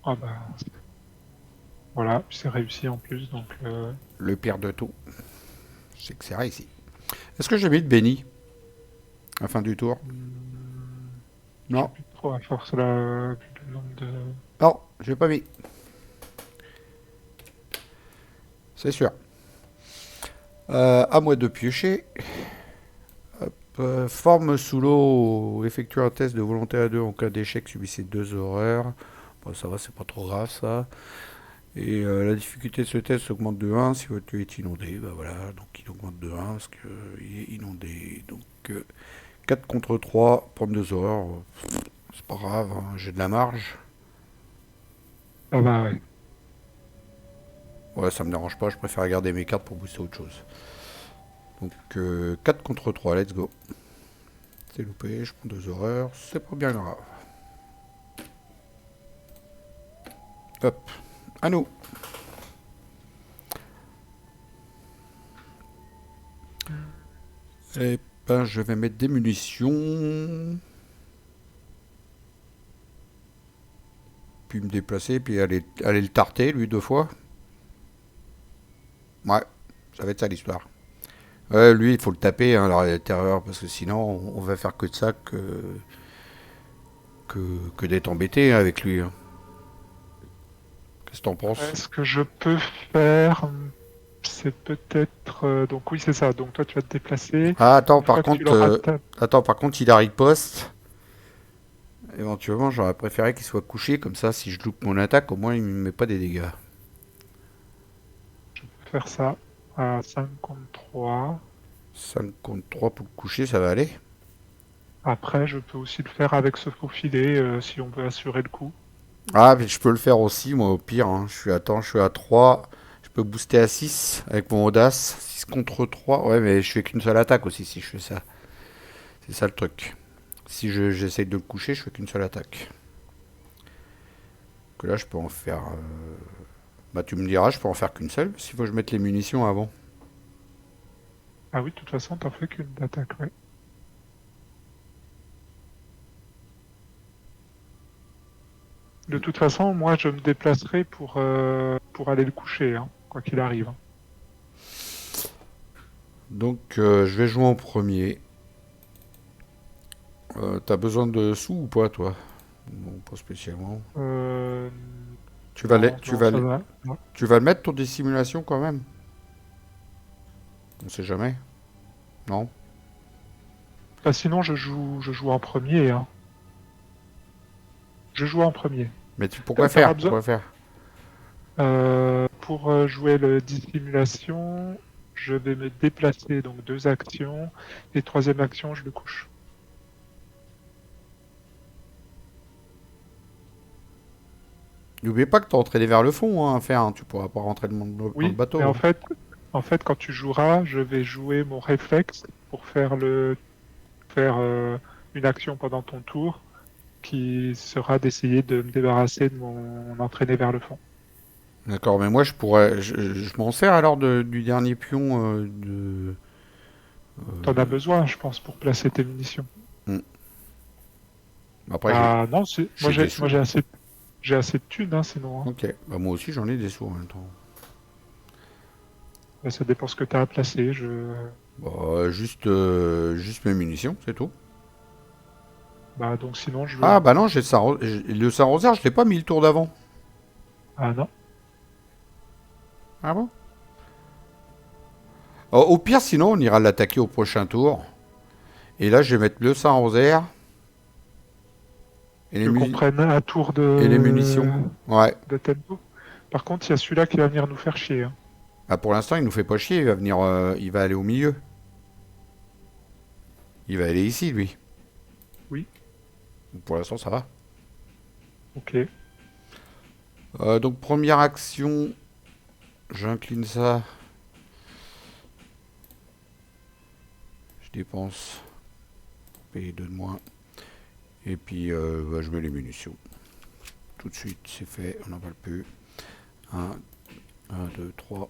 Ah bah, voilà, puis c'est réussi en plus, donc... Le pire de tout, c'est que c'est réussi. Est-ce que j'ai mis de béni à la fin du tour? Je sais Non. plus trop à force là, vu le nombre de... Non, j'ai pas mis. C'est sûr. À moi de piocher. Forme sous l'eau. Effectuer un test de volonté à deux en cas d'échec. Subissez deux horreurs. Bon, ça va, c'est pas trop grave ça. Et la difficulté de ce test augmente de 1 si votre lieu est inondé. Bah voilà, donc il augmente de 1 parce qu'il est inondé. Donc 4 contre 3, prendre deux horreurs. C'est pas grave, hein, j'ai de la marge. Ah bah ouais. Ouais, ça me dérange pas, je préfère garder mes cartes pour booster autre chose. Donc 4 contre 3, let's go. C'est loupé, je prends deux horreurs, c'est pas bien grave. Hop, à nous. Et ben je vais mettre des munitions. Puis me déplacer, puis aller le tarter, lui, deux fois. Ouais, ça va être ça l'histoire. Ouais, lui, il faut le taper, hein, à l'intérieur, parce que sinon, on va faire que de ça que d'être embêté hein, avec lui, hein. Qu'est-ce que t'en penses? Ce que je peux faire, c'est peut-être... donc oui, c'est ça. Donc toi, tu vas te déplacer. Ah, attends, Une fois que tu l'auras tapé... par contre, il a riposte. Éventuellement, j'aurais préféré qu'il soit couché, comme ça, si je loupe mon attaque, au moins, il me met pas des dégâts. Je peux faire ça à 5 contre 3. 5 contre 3 pour le coucher, ça va aller. Après, je peux aussi le faire avec ce faux filet, si on veut assurer le coup. Ah, mais je peux le faire aussi, moi, au pire, hein. Je suis à 3. Je peux booster à 6 avec mon audace. 6 contre 3. Ouais, mais je fais qu'une seule attaque aussi si je fais ça. C'est ça le truc. Si j'essaye de le coucher, je fais qu'une seule attaque. Que là, je peux en faire. Bah, tu me diras, je peux en faire qu'une seule. S'il faut que je mette les munitions avant. Ah oui, de toute façon, t'en fais qu'une d'attaque, ouais. De toute façon, moi, je me déplacerai pour aller le coucher, hein, quoi qu'il arrive. Donc, je vais jouer en premier. T'as besoin de sous ou pas, toi? Non, pas spécialement. Euh, Tu vas, non, tu non, vas, ça va. Non. tu vas le mettre ton dissimulation quand même? On sait jamais. Non? Bah, sinon, je joue en premier, hein. Je joue en premier. Mais pourquoi T'auras faire? besoin. Pourquoi faire? Pour jouer le dissimulation, je vais me déplacer, donc 2 actions. Et troisième action, je le couche. N'oublie pas que t'es entraîné vers le fond, hein, à faire, hein. Tu pourras pas rentrer dans le Oui, mais bateau, hein. en fait, quand tu joueras, je vais jouer mon réflexe pour faire une action pendant ton tour, qui sera d'essayer de me débarrasser de mon entraîné vers le fond. D'accord, mais moi je pourrais. Je m'en sers alors du dernier pion de. T'en as besoin, je pense, pour placer tes munitions. Hmm. Après, Ah non, j'ai des moi sous. j'ai assez de thunes, hein, sinon, hein. Ok, bah moi aussi j'en ai des sous en même temps. Bah, ça dépend ce que tu as à placer. Bah, juste mes munitions, c'est tout. Bah, donc sinon, je Ah veux. bah non, le Saint-Rosaire, je l'ai pas mis le tour d'avant. Ah non. Ah bon? Au pire, sinon, on ira l'attaquer au prochain tour. Et là, je vais mettre le Saint-Rosaire et Tu veux qu'on prenne un tour et les munitions. Ouais. de tempo? Par contre, il y a celui-là qui va venir nous faire chier, hein. Ah, pour l'instant, il nous fait pas chier. Il va venir, il va aller au milieu. Il va aller ici, lui. Oui, Pour l'instant, ça va. ok. Donc, première action, j'incline ça. Je dépense pour payer 2 de moins. Et puis, bah, je mets les munitions. Tout de suite, c'est fait. On n'en parle plus. 1, 2, 3.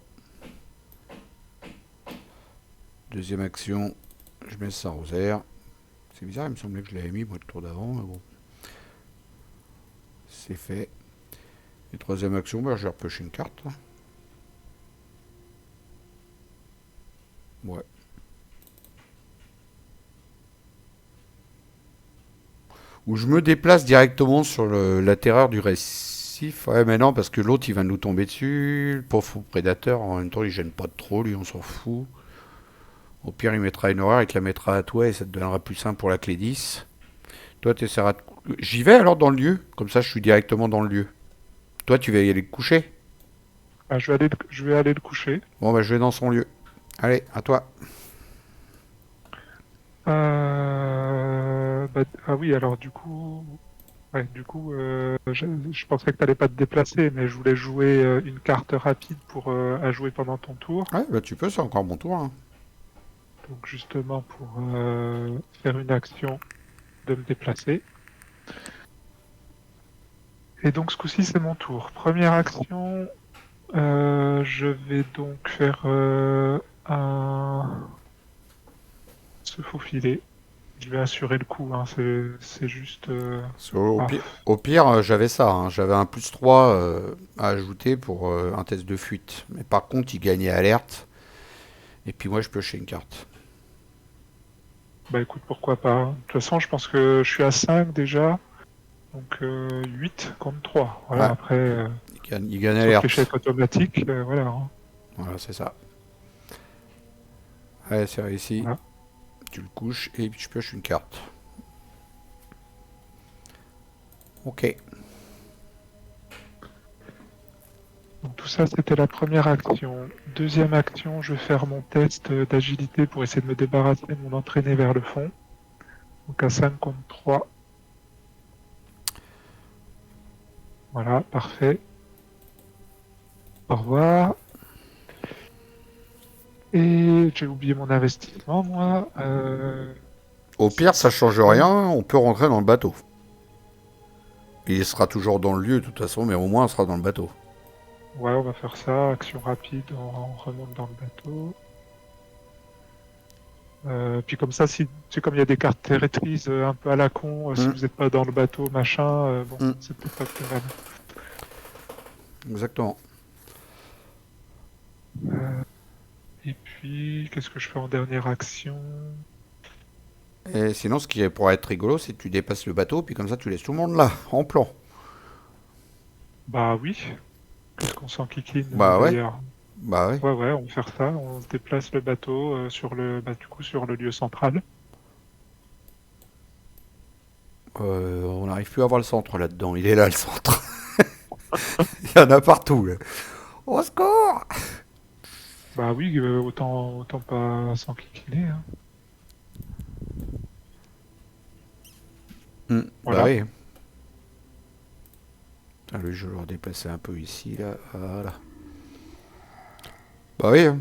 Deuxième action, je mets ça rosaire. C'est bizarre, il me semblait que je l'avais mis moi le tour d'avant, mais bon. C'est fait. Et troisième action, bah, je vais repêcher une carte. Ouais. Ou je me déplace directement sur la terreur du récif. Ouais, mais non, parce que l'autre, il va nous tomber dessus. Le pauvre prédateur, en même temps, il gêne pas trop, lui, on s'en fout. Au pire, il mettra une horreur, il te la mettra à toi et ça te donnera plus simple pour la clé 10. Toi, tu essaieras de. J'y vais alors dans le lieu. Comme ça, je suis directement dans le lieu. Toi, tu vas y aller te coucher. Ah, je vais aller le coucher. Bon, bah, je vais dans son lieu. Allez, à toi. Ah oui, alors je pensais que tu n'allais pas te déplacer, mais je voulais jouer une carte rapide à jouer pendant ton tour. Ouais, bah, tu peux, c'est encore mon tour, hein. Donc justement pour faire une action de me déplacer. Et donc ce coup-ci c'est mon tour. Première action, je vais donc faire se faufiler. Je vais assurer le coup, hein. C'est juste. Au Ah, pire, au pire, j'avais ça, hein. J'avais un plus 3 à ajouter pour un test de fuite. Mais par contre, il gagnait alerte. Et puis moi, je piochais une carte. bah écoute, pourquoi pas, hein. De toute façon, je pense que je suis à 5 déjà. Donc 8 contre 3. Voilà, Ouais, après, il gagne sauf alerte. l'échec automatique, voilà, hein. Voilà, c'est ça. Allez, c'est réussi. Voilà. Tu le couches et puis tu pioches une carte. Ok. Donc tout ça, c'était la première action. Deuxième action, je vais faire mon test d'agilité pour essayer de me débarrasser de mon entraîné vers le fond. Donc à 5 contre 3. Voilà, parfait. Au revoir. Et j'ai oublié mon investissement, moi. Au pire, ça change rien. On peut rentrer dans le bateau. Il sera toujours dans le lieu, de toute façon, mais au moins, on sera dans le bateau. Ouais, on va faire ça. Action rapide, on remonte dans le bateau. Puis comme ça, si c'est comme il y a des cartes terrestrices un peu à la con, si Hmm, vous n'êtes pas dans le bateau, machin, bon, hmm, c'est peut-être pas plus mal. exactement. Euh, et puis, qu'est-ce que je fais en dernière action? Et sinon, ce qui pourrait être rigolo, c'est que tu dépasses le bateau, puis comme ça, tu laisses tout le monde là, en plan. Bah oui, puisqu'on s'enquiquine Bah ouais, d'ailleurs. bah ouais. Ouais, ouais, on va faire ça. On se déplace le bateau sur du coup, sur le lieu central. On n'arrive plus à voir le centre là-dedans. Il est là, le centre. Il y en a partout, là. Au secours! Bah oui, autant pas s'enquiquiner, hein. Bah Voilà. oui. Putain, lui, je vais le redéplacer un peu ici, là. Voilà. Bah oui, hein.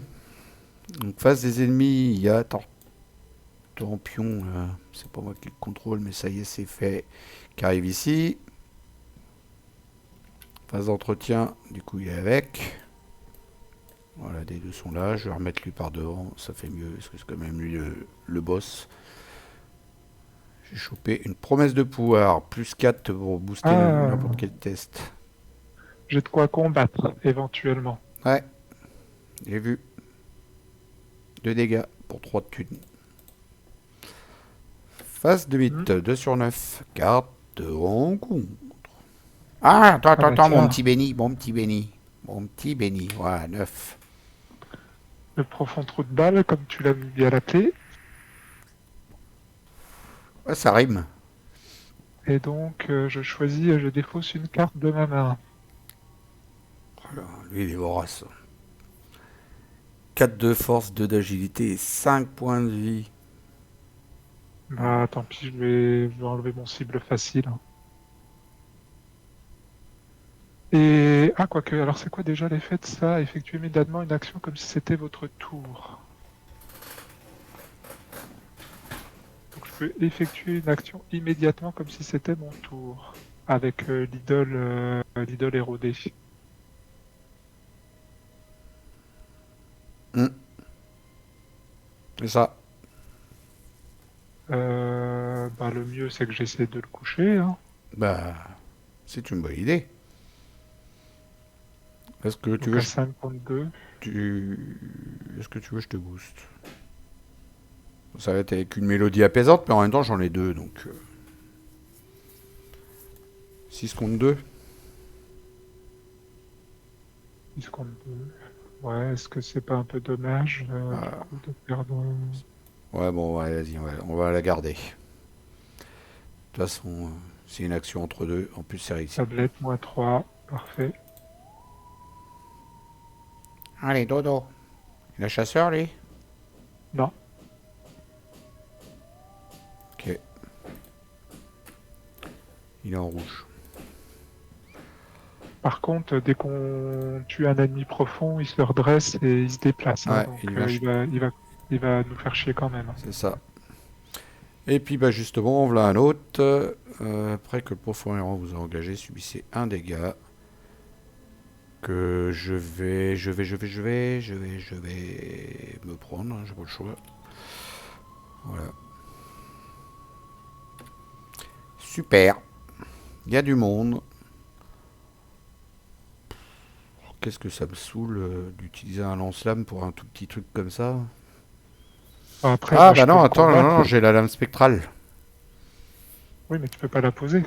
Donc, face des ennemis, il y a Torpion, là. C'est pas moi qui le contrôle, mais ça y est, c'est fait. Qui arrive ici. Phase d'entretien, du coup, il est avec. Voilà, les deux sont là. Je vais remettre lui par devant. Ça fait mieux, parce que c'est quand même lui le boss. J'ai chopé une promesse de pouvoir. Plus 4 pour booster n'importe Ah, quel test. j'ai de quoi combattre, éventuellement. Ouais, j'ai vu. 2 dégâts pour 3 de thunes. Phase de Hmm. mythe, 2 sur 9. Carte de rencontre. Ah, attends, Ah attends, bah attends, mon tiens, petit béni, mon petit béni. Mon petit béni, voilà, 9. le profond trou de balle, comme tu l'as bien appelé. Ouais, ça rime. Et donc, je choisis, je défausse une carte de ma main. Voilà, lui, il est vorace. 4 de force, 2 d'agilité et 5 points de vie. Bah tant pis, je vais enlever mon cible facile, hein. Et, ah, quoique, alors c'est quoi déjà l'effet de ça? Effectuer immédiatement une action comme si c'était votre tour. Donc je peux effectuer une action immédiatement comme si c'était mon tour. Avec l'idole érodée. C'est ça. Bah le mieux c'est que j'essaie de le coucher, hein. Bah, c'est une bonne idée. Est-ce que tu Donc veux, à 52. est-ce que tu veux, je te booste. Ça va être avec une mélodie apaisante, mais en même temps, j'en ai deux, donc 6 contre 2. 52. Ouais, est-ce que c'est pas un peu dommage du Ah, coup de perdre ouais, bon, ouais, vas-y, on va la garder. De toute façon, c'est une action entre deux. En plus, c'est réussi. tablette -3? Parfait. Allez, dodo. Il a chasseur, lui. Non. Ok. Il est en rouge. Par contre, dès qu'on tue un ennemi profond, il se redresse et il se déplace, hein. Ouais, Donc il vient. il va nous faire chier quand même, hein. C'est ça. Et puis, bah, justement, voilà un autre. Après que le profond errant vous a engagé, subissez un dégât. Que je vais me prendre. Hein, j'ai pas le choix. Voilà. Super. Il y a du monde. Qu'est-ce que ça me saoule d'utiliser un lance-flamme pour un tout petit truc comme ça. Bon, après, Ah moi, je bah peux non, le attends, non, combattre. non, j'ai la lame spectrale. Oui, mais tu peux pas la poser.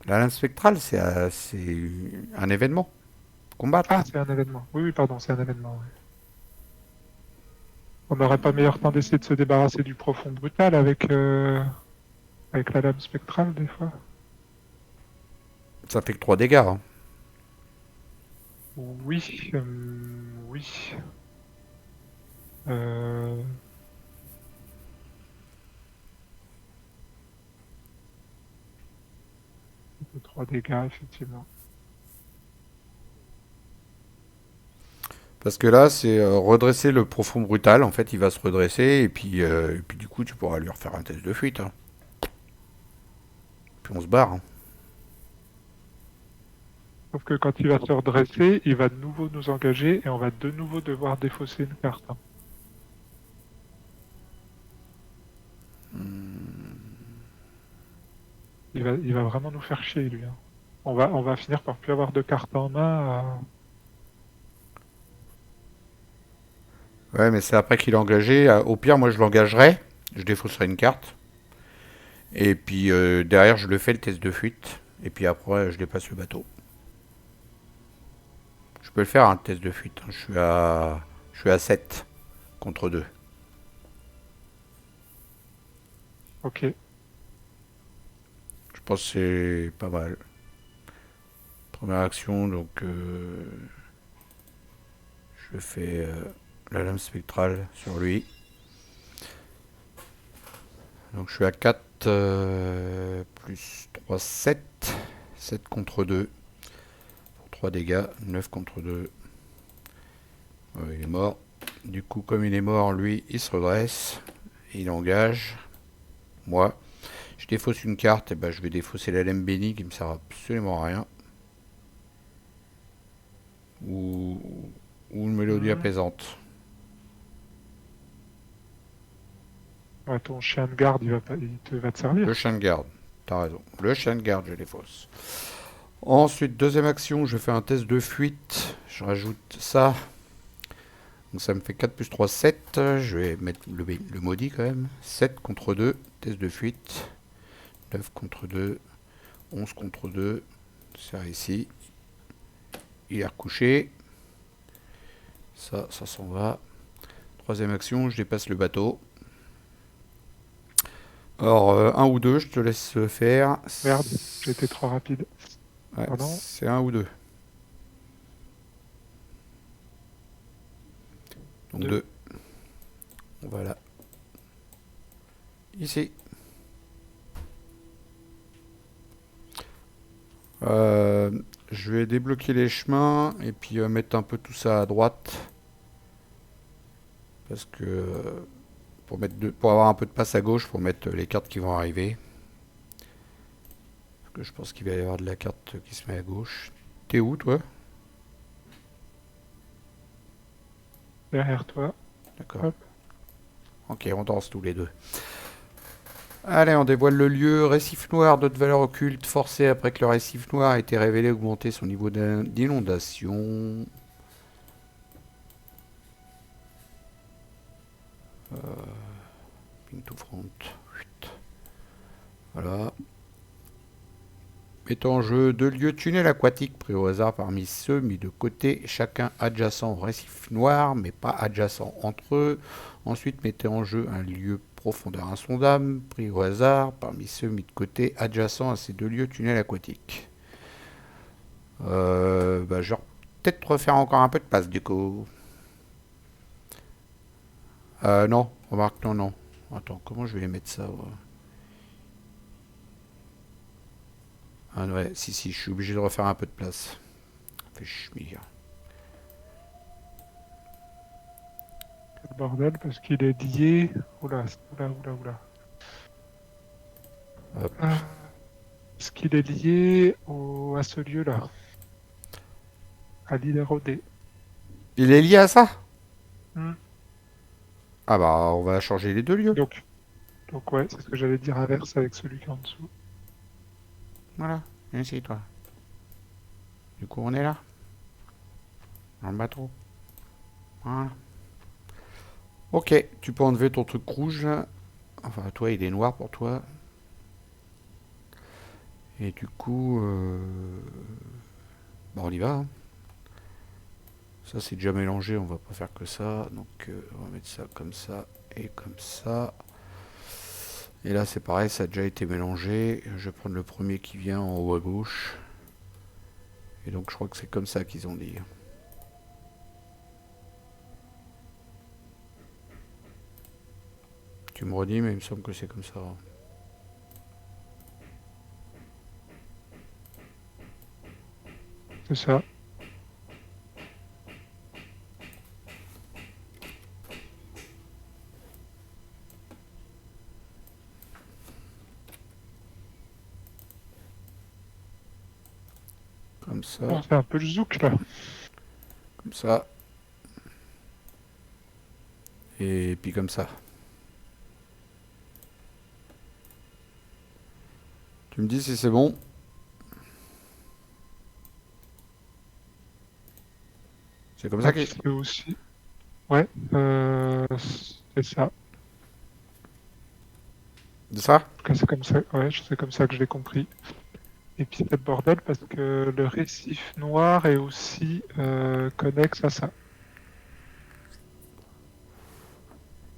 La lame spectrale, c'est un événement. Ah, Combattre. c'est un événement. Oui, oui, pardon, c'est un événement, oui. On n'aurait pas meilleur temps d'essayer de se débarrasser du profond brutal avec la lame spectrale, des fois. Ça fait que 3 dégâts. Hein. Oui, oui. Euh, 3 dégâts, effectivement. Parce que là, c'est redresser le profond brutal. En fait, il va se redresser et puis du coup, tu pourras lui refaire un test de fuite. Hein. Puis on se barre. Hein. Sauf que quand il va se redresser, il va de nouveau nous engager et on va de nouveau devoir défausser une carte, hein. Il va vraiment nous faire chier, lui, hein. On va finir par plus avoir de cartes en main. Ouais, mais c'est après qu'il est engagé. Au pire, moi, je l'engagerai. Je défausserai une carte. Et puis derrière, je le fais le test de fuite. Et puis après, je dépasse le bateau. Je peux le faire, un test de fuite. Je suis à 7 contre 2. Ok. Je pense que c'est pas mal. Première action, donc je fais la lame spectrale sur lui. Donc je suis à 4 plus 3, 7. 7 contre 2. Pour 3 dégâts. 9 contre 2. Il est mort. Du coup, comme il est mort, lui, il se redresse. Il engage. Moi, je défausse une carte. Et ben, je vais défausser la lame bénie qui me sert absolument à rien. Ou une mélodie Hmm. apaisante. Ouais, ton chien de garde, il va te Le servir. chien de garde. T'as raison. Le chien de garde, je défausse. Ensuite, deuxième action, je fais un test de fuite. Je rajoute ça. Donc ça me fait 4 plus 3, 7. Je vais mettre le maudit quand même. 7 contre 2. Test de fuite. 9 contre 2. 11 contre 2. C'est réussi. Il est recouché. Ça s'en va. Troisième action, je dépasse le bateau. Alors, un ou deux, je te laisse faire. Merde, j'ai été trop rapide. Ouais, Pardon. c'est un ou deux. Donc 2. deux. Voilà. Ici. Euh, je vais débloquer les chemins et puis mettre un peu tout ça à droite. Parce que pour avoir un peu de place à gauche pour mettre les cartes qui vont arriver. Parce que je pense qu'il va y avoir de la carte qui se met à gauche. T'es où toi? Derrière toi. D'accord. Hop. Ok, on danse tous les deux. Allez, on dévoile le lieu. Récif noir, d'autres valeurs occultes forcées après que le récif noir a été révélé augmenter son niveau d'inondation. Ping to front. Voilà. Met en jeu deux lieux tunnels aquatiques pris au hasard parmi ceux mis de côté, chacun adjacent au récif noir, mais pas adjacent entre eux. Ensuite, mettez en jeu un lieu profondeur insondable pris au hasard parmi ceux mis de côté, adjacent à ces deux lieux tunnels aquatiques. Je vais peut-être refaire encore un peu de place du coup. Non, remarque, non, non. Attends, comment je vais mettre ça ouais. Ah ouais, si, je suis obligé de refaire un peu de place. Fait chmire. Quel bordel, parce qu'il est lié. Oula, oula, oula, oula. Hop. Ah, est-ce qu'il est lié à ce lieu-là, à l'île érodée? Il est lié à ça? Hmm. Ah bah, on va changer les deux lieux. Donc, donc ouais, c'est ce que j'allais dire inverse avec celui qui est en dessous. Voilà, viens ici, toi. Du coup, on est là, dans le bateau. Voilà. Ok, tu peux enlever ton truc rouge. Enfin, toi, il est noir pour toi. Et du coup, bah, on y va. Hein. Ça, c'est déjà mélangé, on va pas faire que ça. Donc, on va mettre ça comme ça et comme ça. Et là, c'est pareil, ça a déjà été mélangé. Je vais prendre le premier qui vient en haut à gauche. Et donc, je crois que c'est comme ça qu'ils ont dit. Tu me redis, mais il me semble que c'est comme ça. C'est ça. Comme ça, On fait un peu le zouk là. comme ça. Et puis comme ça. Tu me dis si c'est bon. C'est comme ça qu'il... Axe aussi. Ouais, c'est ça. C'est ça? En tout cas, c'est comme ça. Ouais, c'est comme ça que je l'ai compris. Et puis c'est le bordel parce que le récif noir est aussi connexe à ça.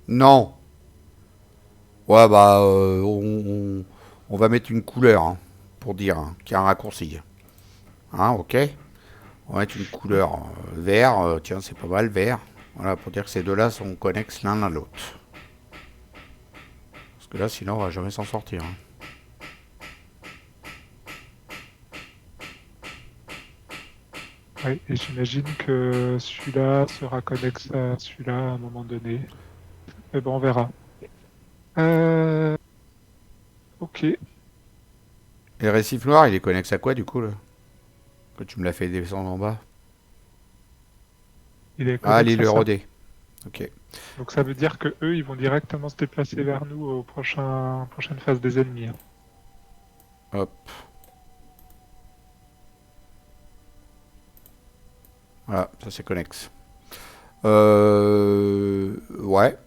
Non. Ouais, bah, on va mettre une couleur hein, pour dire qu'il y a un raccourci. Hein, ok? On va mettre une couleur vert. Tiens, c'est pas mal, vert. Voilà, pour dire que ces deux-là sont connexes l'un à l'autre. Parce que là, sinon, on va jamais s'en sortir. Hein. Ouais, et j'imagine que celui-là sera connexe à celui-là à un moment donné. Mais bon, on verra. Euh, ok, Et le récif noir, il est connexe à quoi, du coup, là? Que tu me l'as fait descendre en bas. il est Ah, connexe l'île à ça. érodée. Ok. Donc ça veut dire que eux, ils vont directement se déplacer vers nous au prochaine phase des ennemis, hein. Hop. Voilà, ça c'est connexe. Ouais.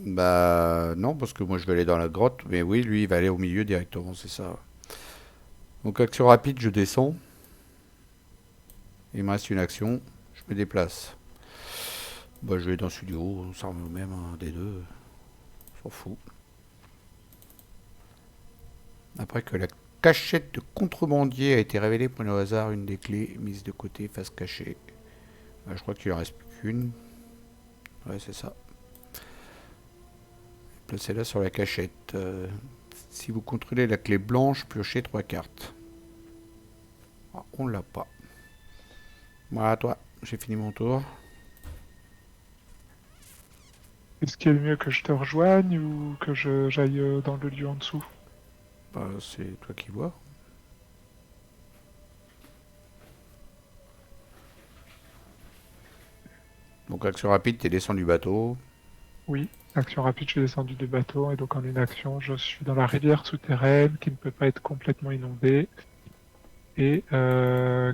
Bah non, parce que moi je vais aller dans la grotte, mais oui, lui il va aller au milieu directement, c'est ça. Donc action rapide, je descends. Il me reste une action, je me déplace. Bah je vais dans le studio, ça revient au même, un des deux, on s'en fout. Après que la cachette de contrebandier a été révélée pour le hasard, une des clés mise de côté, face cachée. Bah, je crois qu'il en reste plus qu'une. Ouais, c'est ça. Placez-la sur la cachette. Si vous contrôlez la clé blanche, piochez 3 cartes. Ah, on l'a pas. Voilà, toi, j'ai fini mon tour. Est-ce qu'il est mieux que je te rejoigne ou que j'aille dans le lieu en dessous? Bah, c'est toi qui vois. Donc, action rapide, t'es descendu du bateau. Oui, action rapide, je suis descendu du bateau et donc en une action, je suis dans la rivière souterraine qui ne peut pas être complètement inondée et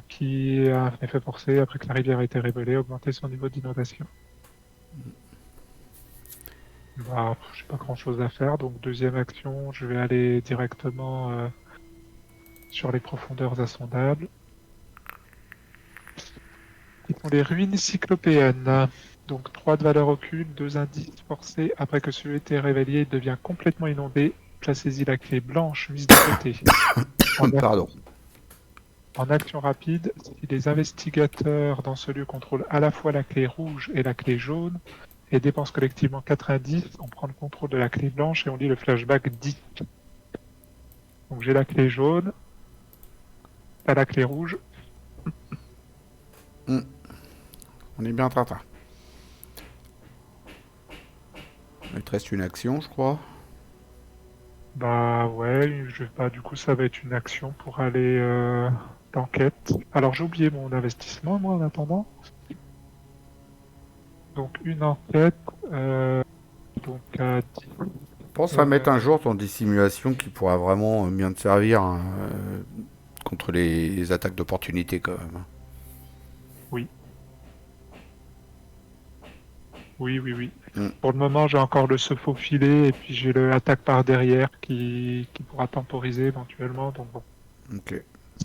qui a un effet forcé après que la rivière a été révélée, augmenter son niveau d'inondation. Bah, j'ai pas grand-chose à faire, donc deuxième action, je vais aller directement sur les profondeurs insondables, qui sont les ruines cyclopéennes. Donc 3 de valeur occulte, 2 indices forcés. Après que celui été révélé, il devient complètement inondé. Placez-y la clé blanche mise de côté. En, Pardon. en action rapide, si les investigateurs dans ce lieu contrôlent à la fois la clé rouge et la clé jaune, et dépensent collectivement 4 indices, on prend le contrôle de la clé blanche et on lit le flashback 10. Donc j'ai la clé jaune, t'as la clé rouge. On est bien en train. Il te reste une action, je crois. Bah ouais, du coup ça va être une action pour aller d'enquête. Alors j'ai oublié mon investissement moi en attendant. Donc une enquête, donc à 10. Pense à mettre un Euh, jour ton dissimulation qui pourra vraiment bien te servir hein, contre les attaques d'opportunité quand même. oui, oui. Hmm, Pour le moment j'ai encore le se faufiler et puis j'ai le attaque par derrière qui pourra temporiser éventuellement. Donc bon, ok.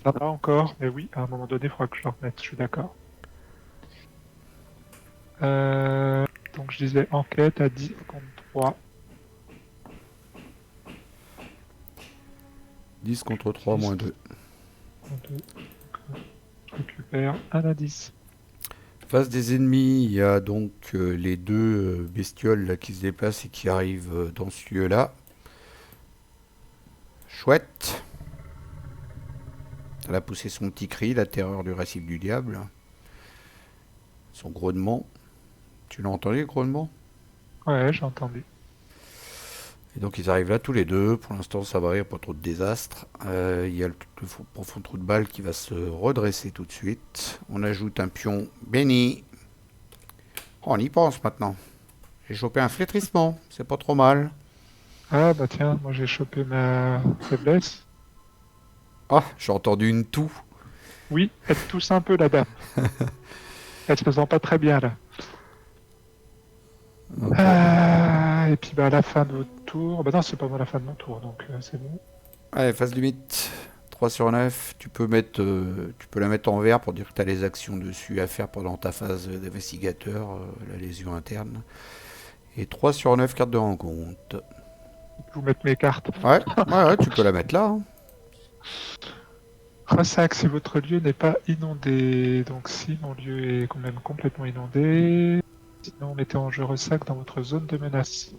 ça va encore, mais oui, à un moment donné il faudra que je le remette, je suis d'accord. Donc je disais enquête à 10 contre 3. 10 contre 3 moins 2. Je récupère un indice. Face des ennemis, il y a donc les deux bestioles là, qui se déplacent et qui arrivent dans ce lieu-là. Chouette. Elle a poussé son petit cri, la terreur du récif du diable. Son grognement. Tu l'as entendu, le grognement? Ouais, j'ai entendu. Et donc ils arrivent là tous les deux. Pour l'instant, ça va, il n'y a pas trop de désastre. Il y a le profond trou de balle qui va se redresser tout de suite. On ajoute un pion béni. Oh, on y pense maintenant. J'ai chopé un flétrissement. C'est pas trop mal. Ah bah tiens, moi j'ai chopé ma faiblesse. Ah, j'ai entendu une toux. Oui, elle tousse un peu la dame. Elle se sent pas très bien là. Ok. Et puis bah, à la fin de votre tour, bah non, c'est pas moi la fin de mon tour, donc c'est bon. Allez, phase limite. 3 sur 9. Tu peux la mettre en vert pour dire que tu as les actions dessus à faire pendant ta phase d'investigateur, la lésion interne. Et 3 sur 9 cartes de rencontre. Je vais vous mettre mes cartes. Ouais, tu peux la mettre là, hein. Ressac si votre lieu n'est pas inondé. Donc si mon lieu est quand même complètement inondé, sinon mettez en jeu Ressac dans votre zone de menace.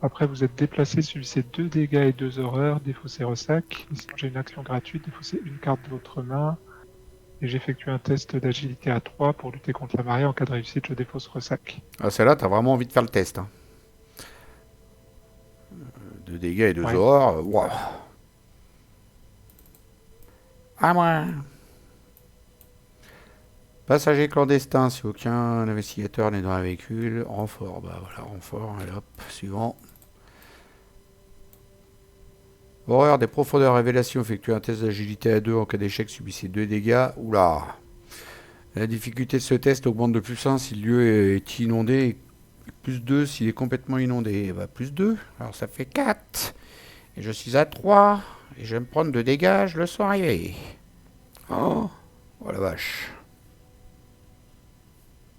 Après vous êtes déplacé, subissez 2 dégâts et 2 horreurs, défaussez Ressac. Et sinon j'ai une action gratuite, défaussez une carte de votre main. Et j'effectue un test d'agilité à 3 pour lutter contre la marée. En cas de réussite, je défausse Ressac. Ah, celle-là, t'as vraiment envie de faire le test, hein. 2 dégâts et 2 Ouais. horreurs. Waouh. À moi. Passager clandestin, si aucun investigateur n'est dans un véhicule. Renfort, bah voilà, renfort. Allez hop, suivant. Horreur des profondeurs, révélation, effectuez un test d'agilité à 2 en cas d'échec, subissez 2 dégâts. Oula. La difficulté de ce test augmente de plus 1 si le lieu est inondé et plus 2 s'il est complètement inondé. Bah, plus 2, alors ça fait 4. Et je suis à 3. Et je vais me prendre 2 dégâts, je le sens arriver. Oh, oh la vache.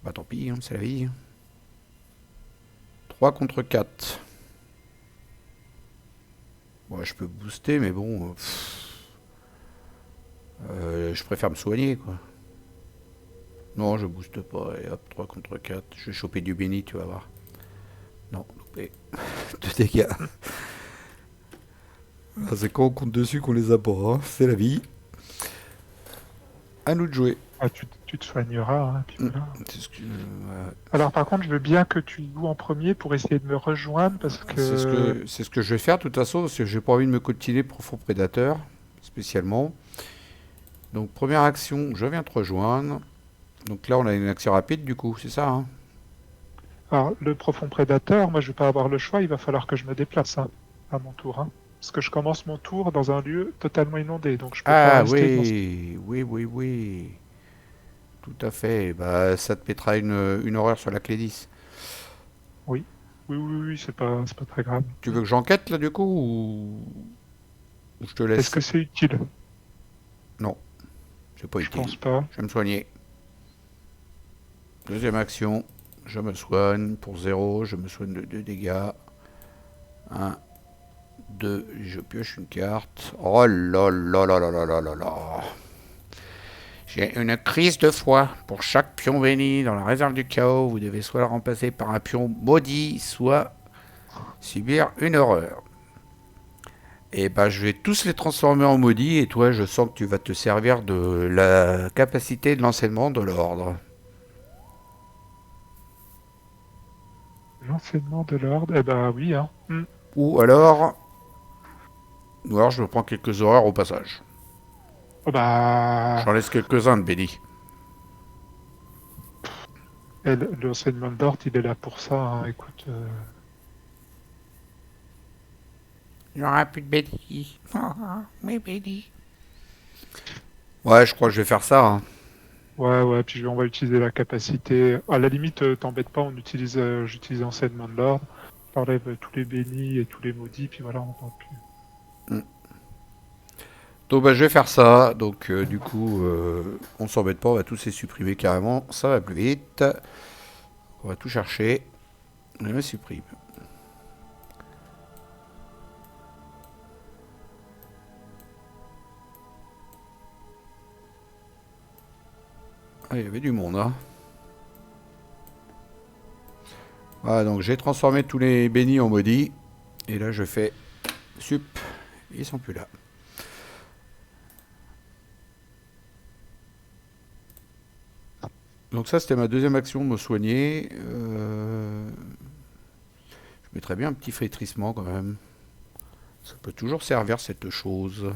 Bah tant pis, hein, c'est la vie. 3 contre 4. Bon, je peux booster, mais bon. Je préfère me soigner, quoi. Non, je booste pas. Et hop, 3 contre 4. Je vais choper du béni, tu vas voir. Non, loupé. 2 dégâts. Ah, c'est quand on compte dessus qu'on les a pas, hein. C'est la vie. À nous de jouer. Ah, tu te soigneras, hein, puis Hmm. voilà. C'est ce que, ouais. Alors par contre, je veux bien que tu joues en premier pour essayer de me rejoindre parce que... C'est ce que je vais faire de toute façon, parce que j'ai pas envie de me coltiner profond prédateur, spécialement. Donc première action, je viens te rejoindre. Donc là on a une action rapide du coup, c'est ça, hein. Alors, le profond prédateur, moi je vais pas avoir le choix, il va falloir que je me déplace hein, à mon tour. Hein. Parce que je commence mon tour dans un lieu totalement inondé, donc je peux pas Ah rester dans ce... oui. Tout à fait. Bah ça te mettra une horreur sur la clé 10. Oui, oui, c'est pas très grave. Tu veux que j'enquête là du coup ou je te Est-ce laisse? que c'est utile? Non, c'est pas Je utile. pense pas. Je vais me soigner. Deuxième action, je me soigne pour 0, je me soigne de 2 dégâts. 1, 2, je pioche une carte. Oh là là là là là là là là. J'ai une crise de foi. Pour chaque pion béni dans la réserve du chaos, vous devez soit le remplacer par un pion maudit, soit subir une horreur. Et bah je vais tous les transformer en maudits et toi je sens que tu vas te servir de la capacité de l'enseignement de l'ordre. L'enseignement de l'ordre, eh ben oui, hein. Ou alors je me prends quelques horreurs au passage. Oh, bah, J'en laisse quelques-uns de bénis. l'enseignement de l'ordre, il est là pour ça, hein. Écoute, Il n'y aura plus de bénis. Mais bénis. Ouais, je crois que je vais faire ça, hein. ouais, puis on va utiliser la capacité. À la limite, t'embête pas, j'utilise l'enseignement de l'ordre. J'enlève tous les bénis et tous les maudits, puis voilà, on n'entend plus. Donc bah, je vais faire ça. Donc du coup, on s'embête pas, on va tous les supprimer carrément. Ça va plus vite. On va tout chercher. On les supprime. Ah, il y avait du monde, hein. Voilà, donc j'ai transformé tous les bénis en maudits. Et là, je fais sup. Ils sont plus là. Donc ça, c'était ma deuxième action de me soigner. Je mettrais bien un petit flétrissement quand même. Ça peut toujours servir cette chose.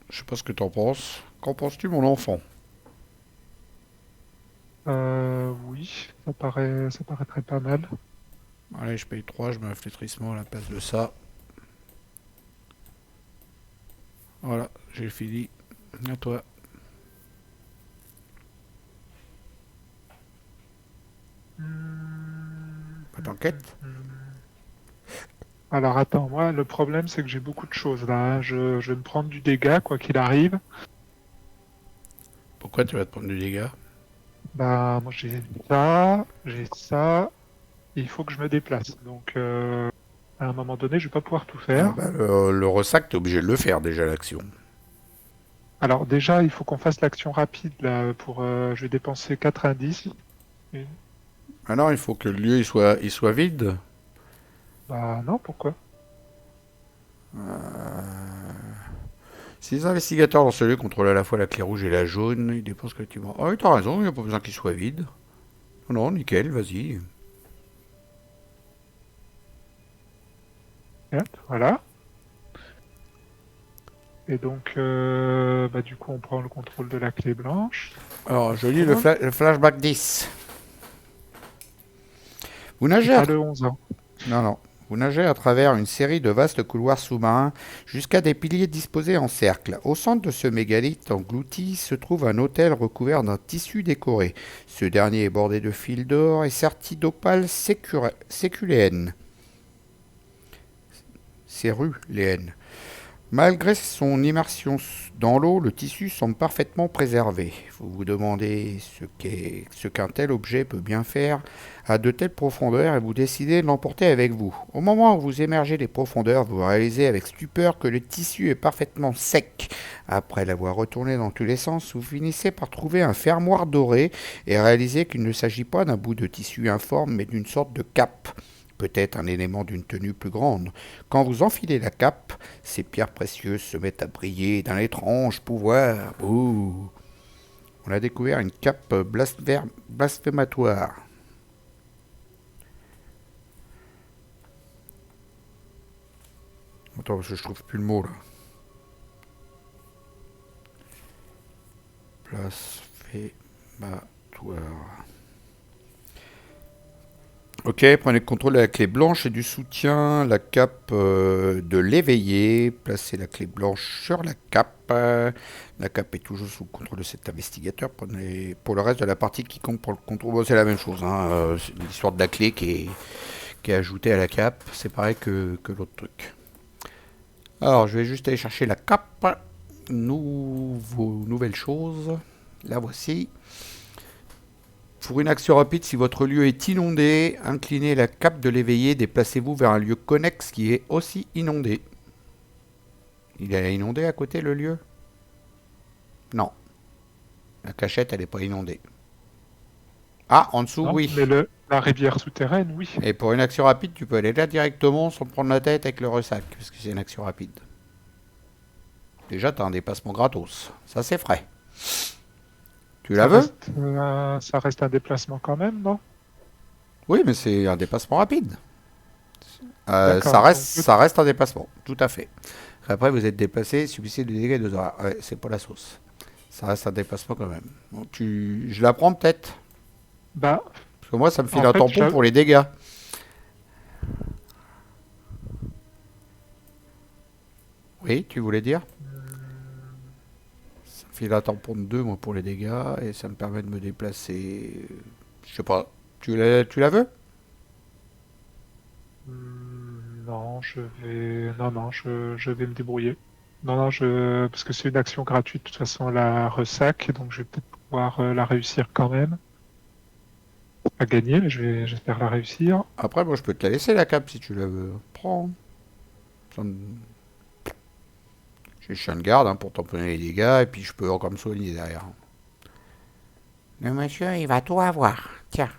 Je sais pas ce que t'en penses. Qu'en penses-tu, mon enfant? Oui, ça paraîtrait pas mal. Allez, je paye 3, je mets un flétrissement à la place de ça. Voilà, j'ai fini. À toi. Pas d'enquête? Alors attends, moi le problème c'est que j'ai beaucoup de choses là, hein. Je vais me prendre du dégât quoi qu'il arrive. Pourquoi tu vas te prendre du dégât? Bah moi j'ai ça, et il faut que je me déplace. Donc à un moment donné je vais pas pouvoir tout Ah faire. bah le ressac, t'es obligé de le faire déjà l'action. Alors déjà il faut qu'on fasse l'action rapide là pour je vais dépenser 4 indices. Et- Ah non, il faut que le lieu il soit vide. Bah non, pourquoi? Si les investigateurs dans ce lieu contrôlent à la fois la clé rouge et la jaune, ils dépensent collectivement. Ah oui, t'as raison, il n'y a pas besoin qu'il soit vide. Non, nickel, vas-y. Hop, voilà. Et donc bah du coup on prend le contrôle de la clé blanche. Alors, je lis D'accord. le flashback 10. Vous Et nagez à pas le 11 ans. Non, non. Vous nagez à travers une série de vastes couloirs sous-marins jusqu'à des piliers disposés en cercle. Au centre de ce mégalithe englouti se trouve un autel recouvert d'un tissu décoré. Ce dernier est bordé de fils d'or et serti d'opales séculéennes. Céruléennes. Malgré son immersion dans l'eau, le tissu semble parfaitement préservé. Vous vous demandez ce qu'un tel objet peut bien faire à de telles profondeurs et vous décidez de l'emporter avec vous. Au moment où vous émergez des profondeurs, vous réalisez avec stupeur que le tissu est parfaitement sec. Après l'avoir retourné dans tous les sens, vous finissez par trouver un fermoir doré et réalisez qu'il ne s'agit pas d'un bout de tissu informe mais d'une sorte de cape. Peut-être un élément d'une tenue plus grande. Quand vous enfilez la cape, ces pierres précieuses se mettent à briller d'un étrange pouvoir. Ouh. On a découvert une cape blasphématoire. Attends, parce que je trouve plus le mot là. Blasphématoire. Ok, prenez le contrôle de la clé blanche et du soutien, la cape de l'éveillé. Placez la clé blanche sur la cape. La cape est toujours sous le contrôle de cet investigateur. Prenez pour le reste de la partie qui compte pour le contrôle. Bon, c'est la même chose. C'est l'histoire de la clé qui est ajoutée à la cape. C'est pareil que l'autre truc. Alors, je vais juste aller chercher la cape. Nouvelle chose. La voici. Pour une action rapide, si votre lieu est inondé, inclinez la cape de l'éveillé, déplacez-vous vers un lieu connexe qui est aussi inondé. Il est inondé à côté le lieu? Non. La cachette, elle n'est pas inondée. Ah, en dessous, Non, oui. mais la rivière souterraine, oui. Et pour une action rapide, tu peux aller là directement sans prendre la tête avec le ressac, parce que c'est une action rapide. Déjà, t'as un dépassement gratos. Ça, c'est frais. Tu la veux? Ça reste un déplacement quand même, non? Oui, mais c'est un dépassement rapide. D'accord. Donc, Ça reste un déplacement, tout à fait. Après, vous êtes déplacé, subissez des dégâts de doigts. Ouais, c'est pas la sauce. Ça reste un déplacement quand même. Bon, je la prends peut-être. bah, Parce que moi, ça me file en un fait, tampon pour les dégâts. Oui, tu voulais dire? Ça me file un tampon de 2 moi, pour les dégâts. Et ça me permet de me déplacer. Je sais pas. Tu la veux? non, je vais me débrouiller. Non, non, parce que c'est une action gratuite, de toute façon, la ressac, donc je vais peut-être pouvoir la réussir quand même. Pas gagner, mais j'espère la réussir. Après, moi, je peux te la laisser la cape si tu la veux. Prends. Ça me- J'ai le chien de garde pour tamponner les dégâts. Et puis, je peux encore me soigner derrière. Le monsieur, il va tout avoir. Tiens,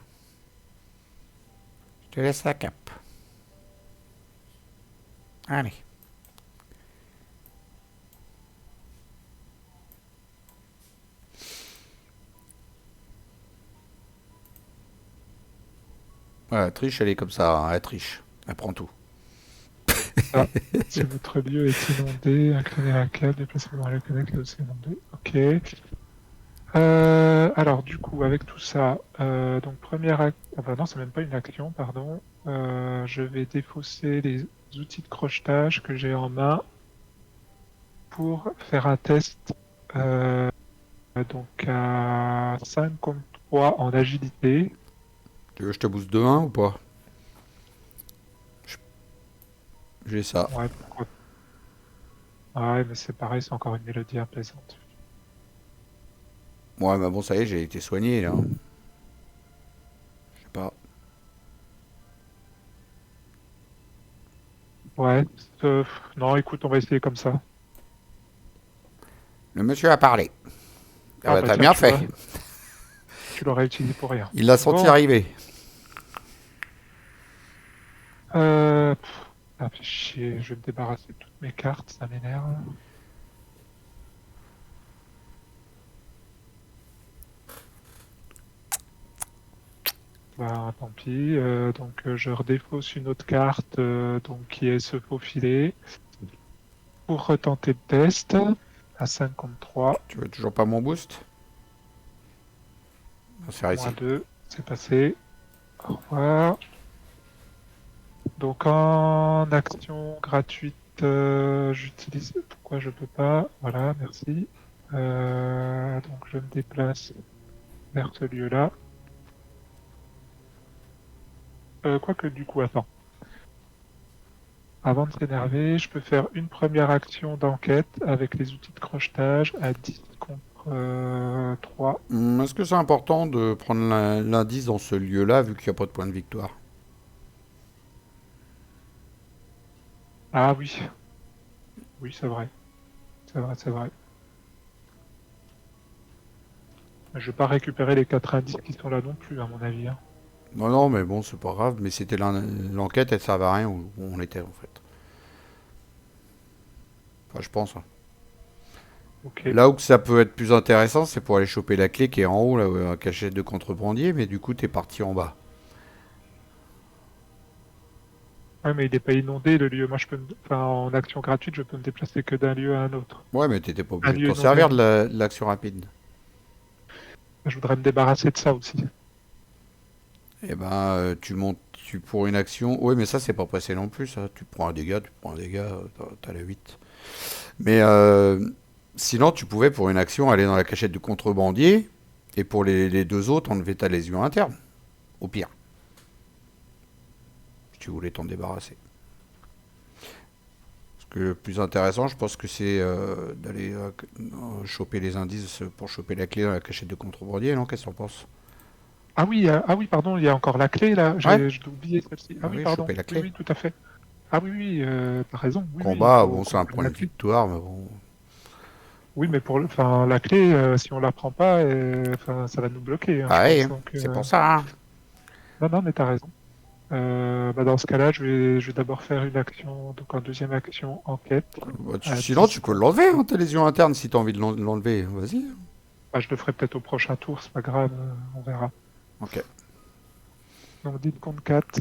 je te laisse la cape. Allez. Voilà, triche, elle est comme ça, hein, elle triche. Elle prend tout. Ah, si votre lieu est inondé, inclinez la câble, déplacez-vous dans le connect, le c'est inondé. Ok. Alors, du coup, avec tout ça, donc première action. Ah bah non, c'est même pas une action, pardon. Je vais défausser les outils de crochetage que j'ai en main pour faire un test donc à 53 en agilité. Tu veux que je te booste de 1 ou pas? J'ai ça. Ouais, pourquoi? Ouais, mais c'est pareil, c'est encore une mélodie apaisante. Ouais, mais bon, ça y est, j'ai été soigné là, hein. Je sais pas. Ouais, non, écoute, on va essayer comme ça. Le monsieur a parlé. Ah Ah bah bah t'as tiens, bien fait. tu l'aurais utilisé pour rien. Il l'a senti Bon, arriver. ah, fait chier, je vais me débarrasser de toutes mes cartes, ça m'énerve. Bah, tant pis. Donc, je redéfausse une autre carte donc, qui est se faufiler pour retenter le test à 53, Tu veux toujours pas mon boost? On va se faire moins ici. 2, c'est passé. Au revoir. Donc, en action gratuite, j'utilise. Pourquoi je peux pas? Voilà, merci. Donc, je me déplace vers ce lieu-là. Quoique, du coup, attends. Avant de s'énerver, je peux faire une première action d'enquête avec les outils de crochetage à 10 contre 3. Est-ce que c'est important de prendre l'indice dans ce lieu-là vu qu'il n'y a pas de point de victoire? Ah oui, oui, c'est vrai. C'est vrai, c'est vrai. Je vais pas récupérer les 4 indices qui sont là non plus, à mon avis, hein. Non, non, mais bon, c'est pas grave. Mais c'était l'enquête, elle servait à rien où on était en fait. Enfin, je pense, hein. Ok. Là où ça peut être plus intéressant, c'est pour aller choper la clé qui est en haut, là, où cachette de contrebandier, mais du coup, t'es parti en bas. Ouais, mais il n'est pas inondé, le lieu. Moi, enfin, en action gratuite, je peux me déplacer que d'un lieu à un autre. Ouais, mais t'étais pas Un obligé de lieu t'en inondé. servir de l'action rapide. Je voudrais me débarrasser de ça aussi. Eh ben, tu montes pour une action. Ouais, mais ça, c'est pas pressé non plus, ça. Tu prends un dégât, t'as la 8. Mais sinon, tu pouvais pour une action aller dans la cachette du contrebandier, et pour les deux autres, enlever ta lésion interne. Au pire, si tu voulais t'en débarrasser. Parce que le plus intéressant, je pense que c'est d'aller choper les indices pour choper la clé dans la cachette de contrebandier, non? Qu'est-ce que t'en penses? Ah oui, pardon, il y a encore la clé là. Ouais, J'ai oublié celle-ci. Ah bah oui, oui, pardon. choper la Oui, clé. oui, tout à fait. Ah oui, oui, t'as raison. Oui, oui, il Combat, faut bon, c'est qu'on un prenne point la de clé. victoire, mais bon. Oui, mais enfin, la clé, si on la prend pas, enfin, ça va nous bloquer, hein, je Ah ouais, pense. hein, Donc, c'est pour ça, hein. non, non, mais t'as raison. Bah, dans ce cas-là, je vais d'abord faire une action, donc en deuxième action, enquête Bah, à sinon, 10 tu peux contre. l'enlever, hein, ta lésion interne, si t'as envie de l'enlever. Vas-y. Bah, je le ferai peut-être au prochain tour, c'est pas grave, on verra. Ok. Donc 10 contre 4.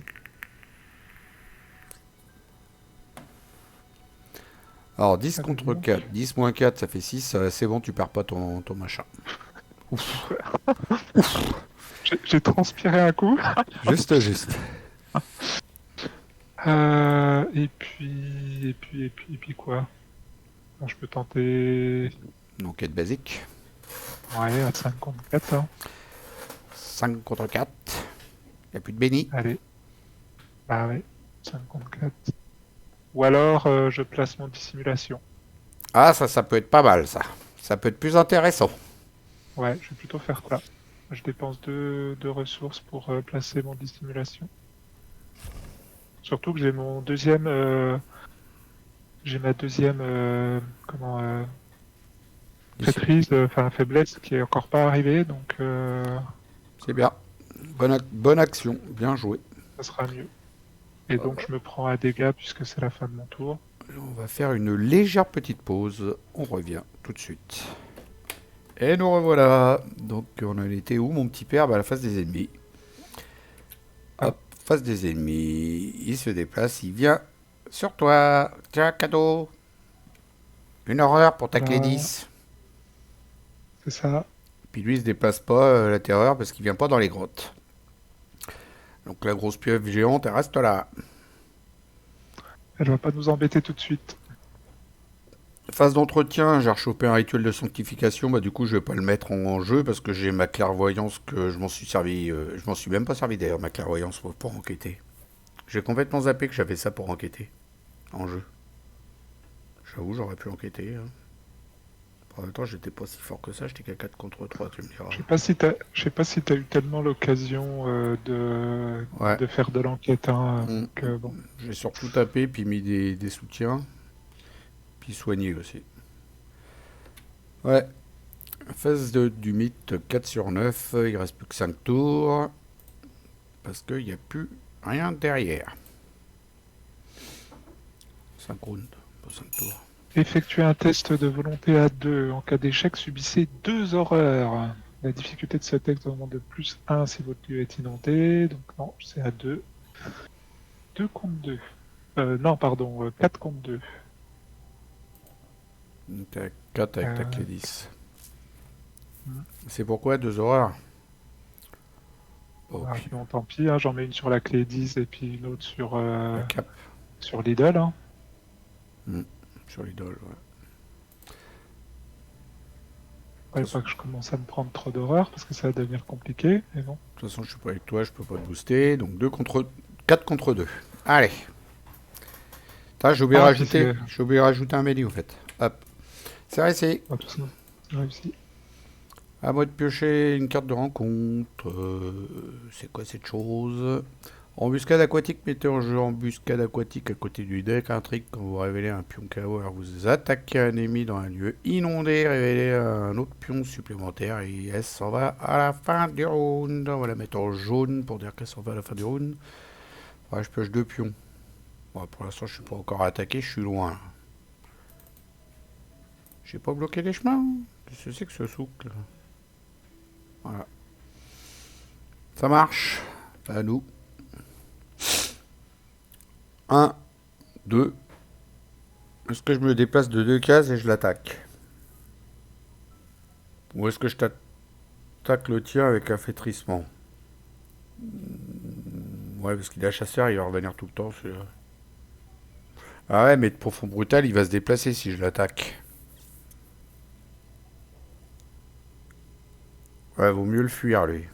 Alors, 10 Allez, contre donc. 4. 10 moins 4, ça fait 6. C'est bon, tu perds pas ton machin. Ouf. Super. J'ai transpiré un coup. Juste, juste. Et puis quoi? Bon, je peux tenter. Une enquête basique. Ouais, à 5 contre 4, hein. 5 contre 4. Y a plus de béni. Allez, bah ouais, 5 contre 4. Ou alors, je place mon dissimulation. Ah, ça peut être pas mal, ça. Ça peut être plus intéressant. Ouais, je vais plutôt faire ça. Je dépense deux ressources pour placer mon dissimulation. Surtout que j'ai mon deuxième. J'ai ma deuxième. Comment. Traîtrise, enfin faiblesse qui est encore pas arrivée, donc C'est bien. Bonne action. Bien joué. ça sera mieux. Et donc je me prends un dégât puisque c'est la fin de mon tour. On va faire une légère petite pause. On revient tout de suite. Et nous revoilà. Donc, on en était où, mon petit père? Bah, à la face des ennemis. Ah. Hop, face des ennemis. Il se déplace, il vient sur toi. Tiens, cadeau. Une horreur pour ta clé Voilà, 10. c'est ça. Puis lui, il se déplace pas, la terreur, parce qu'il vient pas dans les grottes. Donc la grosse pieuvre géante, elle reste là. Elle va pas nous embêter tout de suite. phase d'entretien, j'ai rechopé un rituel de sanctification. Bah, du coup, je vais pas le mettre en jeu parce que j'ai ma clairvoyance que je m'en suis servi. Je m'en suis même pas servi d'ailleurs, ma clairvoyance pour enquêter. J'ai complètement zappé que j'avais ça pour enquêter en jeu. J'avoue, j'aurais pu enquêter, hein. En même temps, j'étais pas si fort que ça, j'étais qu'à 4 contre 3, tu me diras. Je sais pas si t'as eu tellement l'occasion Ouais. de faire de l'enquête, hein, Mm. donc, bon. J'ai surtout tapé, puis mis des soutiens, puis soigné aussi. Ouais. Phase du mythe 4 sur 9, il reste plus que 5 tours, parce qu'il n'y a plus rien derrière. 5 rounds, pas 5 tours. Effectuer un test de volonté à 2. En cas d'échec, subissez 2 horreurs. La difficulté de ce texte augmente de +1 si votre lieu est inondé. Donc non, c'est à 2. 2 contre 2. Non, pardon, 4 contre 2. T'es à 4 avec ta Euh, clé 10. hmm. C'est pourquoi 2 horreurs? Oh, Ah, puis non, tant pis, hein, j'en mets une sur la clé 10 et puis une autre la cape. sur Lidl. Hein. Sur l'idole, ouais. Faudrait pas que je commence à me prendre trop d'horreur parce que ça va devenir compliqué. Mais non. De toute façon, je suis pas avec toi, je peux pas te booster. Donc 4 contre 2. Allez. J'ai oublié de Ah, puis c'est. rajouter. J'ai oublié de rajouter un méli, en fait. Hop. C'est réussi. Ah, tout ça, c'est réussi. À moi de piocher une carte de rencontre. C'est quoi cette chose? Embuscade aquatique, mettez en jeu embuscade aquatique à côté du deck. Un trick quand vous révélez un pion KO alors vous attaquez un ennemi dans un lieu inondé, révélez un autre pion supplémentaire et elle s'en va à la fin du round. On va la mettre en jaune pour dire qu'elle s'en va à la fin du round. Ouais, je pioche 2 pions. Bon, pour l'instant, je suis pas encore attaqué, je suis loin. J'ai pas bloqué les chemins. Qu'est-ce que c'est que ce souk là? Voilà. Ça marche. À nous. 1, 2. Est-ce que je me déplace de 2 cases et je l'attaque? Ou est-ce que je t'attaque le tien avec un flétrissement? Ouais, parce qu'il est chasseur, il va revenir tout le temps. Ah ouais, mais de profond brutal, il va se déplacer si je l'attaque. Ouais, vaut mieux le fuir, lui.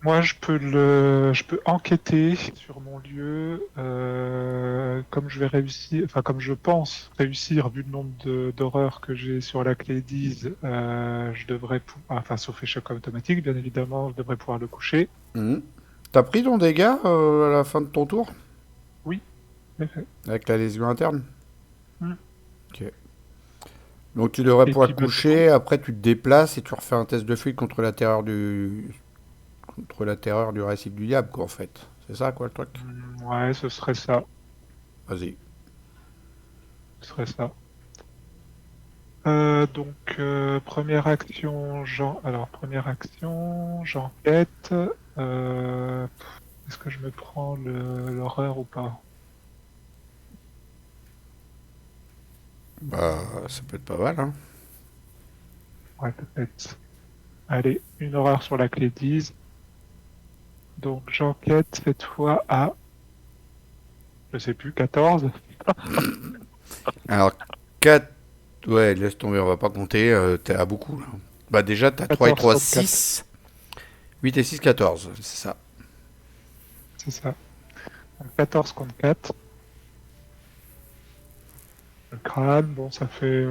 Moi, je peux enquêter sur mon lieu, comme je vais réussir, enfin comme je pense réussir vu le nombre d'horreurs que j'ai sur la clé 10, je devrais pouvoir, enfin sauf échec automatique, bien évidemment, je devrais pouvoir le coucher. Mhm. T'as pris ton dégât à la fin de ton tour? Oui, en effet. Avec la lésion interne? Mm. Ok. Donc tu devrais Et pouvoir puis te bah, du coup, coucher, après tu te déplaces et tu refais un test de fuite contre la terreur du récif du diable, quoi, en fait. C'est ça, quoi, le truc? ouais, ce serait ça, Vas-y. ce serait ça. Donc première action, j'enquête. Euh, Est-ce que je me prends l'horreur ou pas? Bah, ça peut être pas mal, hein. Ouais, peut-être. Allez, une horreur sur la clé 10. Donc j'enquête cette fois à, je sais plus, 14. Alors, 4. Ouais, laisse tomber, on va pas compter. T'es à beaucoup, là. Bah, déjà, t'as 3 et 14 3, contre 4, 6. 8 et 6, 14. C'est ça. c'est ça. Donc 14 contre 4. Le crâne, bon, ça fait.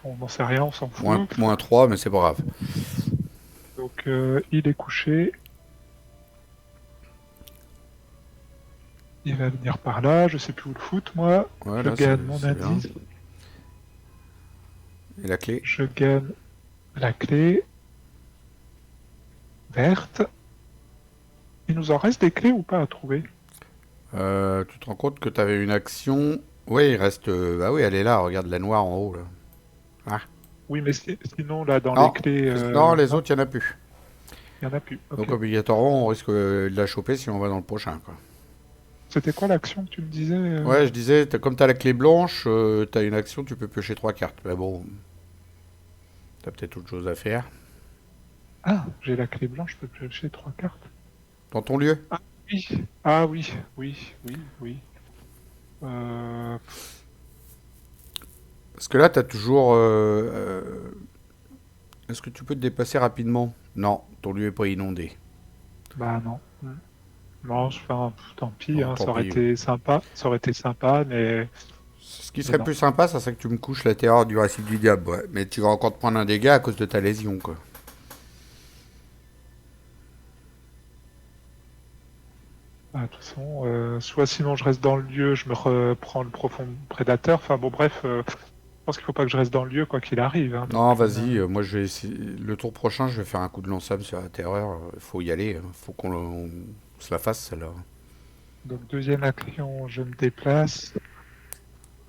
On n'en sait rien, on s'en fout. Moins 3, mais c'est pas grave. Donc il est couché. Il va venir par là, je sais plus où le foutre, moi. Ouais, Je là, c'est gagne mon c'est bien. indice. Et la clé? Je gagne la clé verte. Il nous en reste des clés ou pas à trouver? Tu te rends compte que t'avais une action. Ouais, il reste. Bah oui, elle est là, regarde la noire en haut, là. Ah. Oui, mais sinon, là, dans les Non, clés, non, les non, autres, il n'y en a plus. il n'y en a plus. Donc, Ok. obligatoirement, on risque de la choper si on va dans le prochain, quoi. C'était quoi l'action que tu me disais Ouais, je disais, comme t'as la clé blanche, t'as une action, tu peux piocher 3 cartes. Mais bon, t'as peut-être autre chose à faire. Ah, j'ai la clé blanche, je peux piocher 3 cartes. Dans ton lieu? Ah oui, ah oui. Euh, Parce que là, t'as toujours... est-ce que tu peux te déplacer rapidement? Non, ton lieu est pas inondé. Bah non. Non, enfin, tant pis, Bon, hein, tant ça aurait pis. été sympa. Ça aurait été sympa, Ce qui mais serait non. plus sympa, ça serait que tu me couches la terreur du récif du diable, ouais. Mais tu vas encore te prendre un dégât à cause de ta lésion, quoi. Bah, de toute façon, soit sinon je reste dans le lieu, je me reprends le profond prédateur. Enfin bon, bref, je pense qu'il faut pas que je reste dans le lieu quoi qu'il arrive, hein, Non, donc, vas-y, moi je vais essayer. Le tour prochain, je vais faire un coup de lance-flamme sur la terreur. Il faut y aller, hein. Faut qu'on se la fasse, celle-là. donc deuxième action, je me déplace.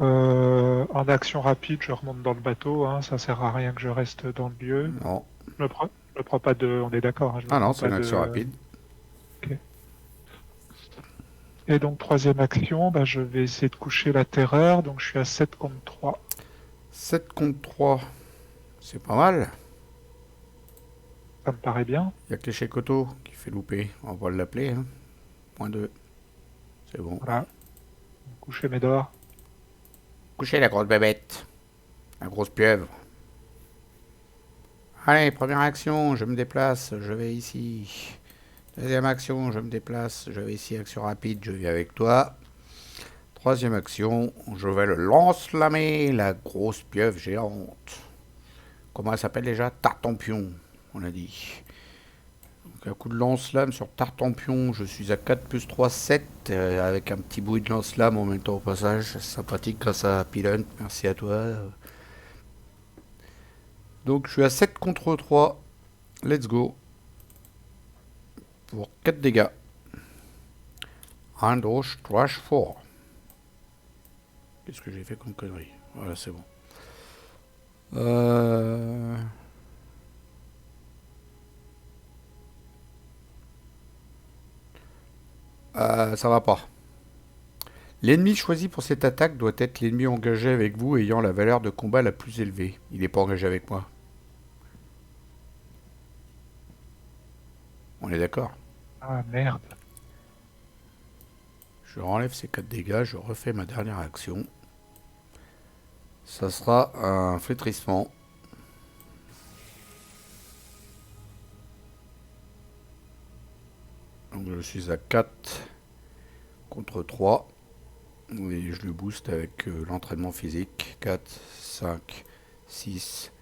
En action rapide, je remonte dans le bateau. Hein, ça sert à rien que je reste dans le lieu. Non. Je me prends pas de. On est d'accord, hein, je me Ah non, prends c'est pas une action de. rapide. Ok. Et donc troisième action, bah, je vais essayer de coucher la terreur. Donc je suis à 7 contre 3. 7 contre 3, c'est pas mal. Ça me paraît bien. Il y a que l'échec auto qui fait louper. On va l'appeler, hein. -2. C'est bon. Voilà. Coucher mes dehors. Couchez la grosse bébête. La grosse pieuvre. Allez, première action, je me déplace, je vais ici. Deuxième action, je me déplace, je vais ici, action rapide, je viens avec toi. Troisième action, je vais le lance-flammer, la grosse pieuvre géante. Comment elle s'appelle déjà? Tartampion, on a dit. Donc un coup de lance-flamme sur Tartampion, je suis à 4 plus 3, 7, avec un petit bruit de lance-flamme en même temps au passage. C'est sympathique grâce à Pilon, merci à toi. Donc je suis à 7 contre 3, let's go. Pour 4 dégâts. Androsh Trash 4. Qu'est-ce que j'ai fait comme connerie? Voilà, c'est bon. Ça va pas. L'ennemi choisi pour cette attaque doit être l'ennemi engagé avec vous ayant la valeur de combat la plus élevée. Il n'est pas engagé avec moi. On est d'accord. Ah merde. Je renlève ces 4 dégâts, je refais ma dernière action. Ça sera un flétrissement. Donc je suis à 4 contre 3. Et je le booste avec l'entraînement physique. 4, 5, 6,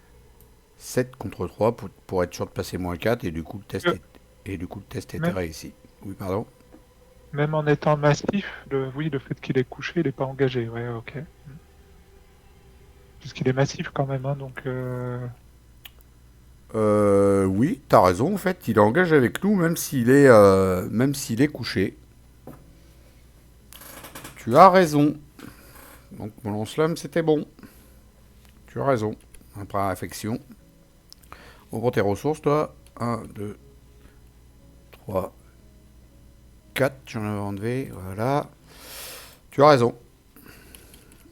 7 contre 3 pour être sûr de passer -4 et du coup Euh, le test était Même, réussi. Oui, pardon. même en étant massif, oui, le fait qu'il est couché, il n'est pas engagé. Ouais, ok. Parce qu'il est massif quand même, hein, donc. Oui, t'as raison en fait, il est engagé avec nous même s'il est couché. Tu as raison. Donc mon lance-flamme c'était bon. Tu as raison. Après affection. On prend tes ressources toi. 1, 2, 3, 4. J'en ai enlevé. Voilà. Tu as raison.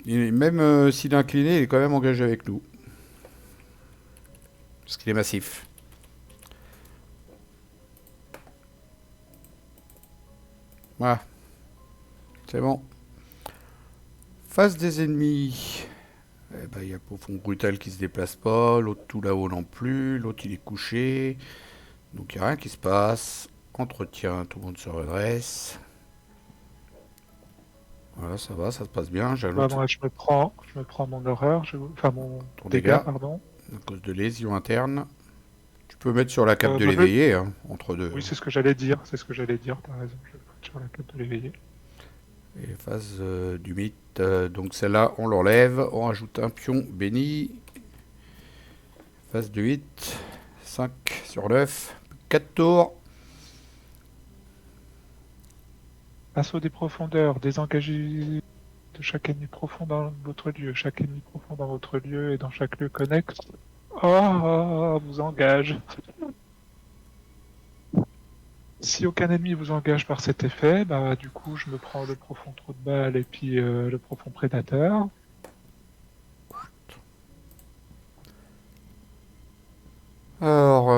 Même s'il est incliné, il est quand même engagé avec nous. Parce qu'il est massif. Voilà. C'est bon. Face des ennemis. Eh ben, il y a Profond Brutal qui se déplace pas. L'autre tout là-haut non plus. L'autre il est couché. Donc il n'y a rien qui se passe. Entretien, tout le monde se redresse. Voilà, ça va, ça se passe bien. J'ai un Bah, autre moi, je me prends mon horreur, enfin mon ton dégât, dégât pardon. à cause de lésions internes. Tu peux mettre sur la cape de Bah, l'éveillé, hein, entre deux. oui, c'est ce que j'allais dire, c'est ce que j'allais dire, t'as raison, je vais le foutre sur la cape de l'éveillé. Et phase du mythe. Donc celle-là, on l'enlève. On rajoute un pion béni. Phase du 8. 5 sur 9. 4 tours. Assaut des profondeurs, désengagez de chaque ennemi profond dans votre lieu. Chaque ennemi profond dans votre lieu et dans chaque lieu connexe. Oh, vous engage. Si aucun ennemi vous engage par cet effet, bah du coup je me prends le profond trou de balle et puis le profond prédateur. Alors,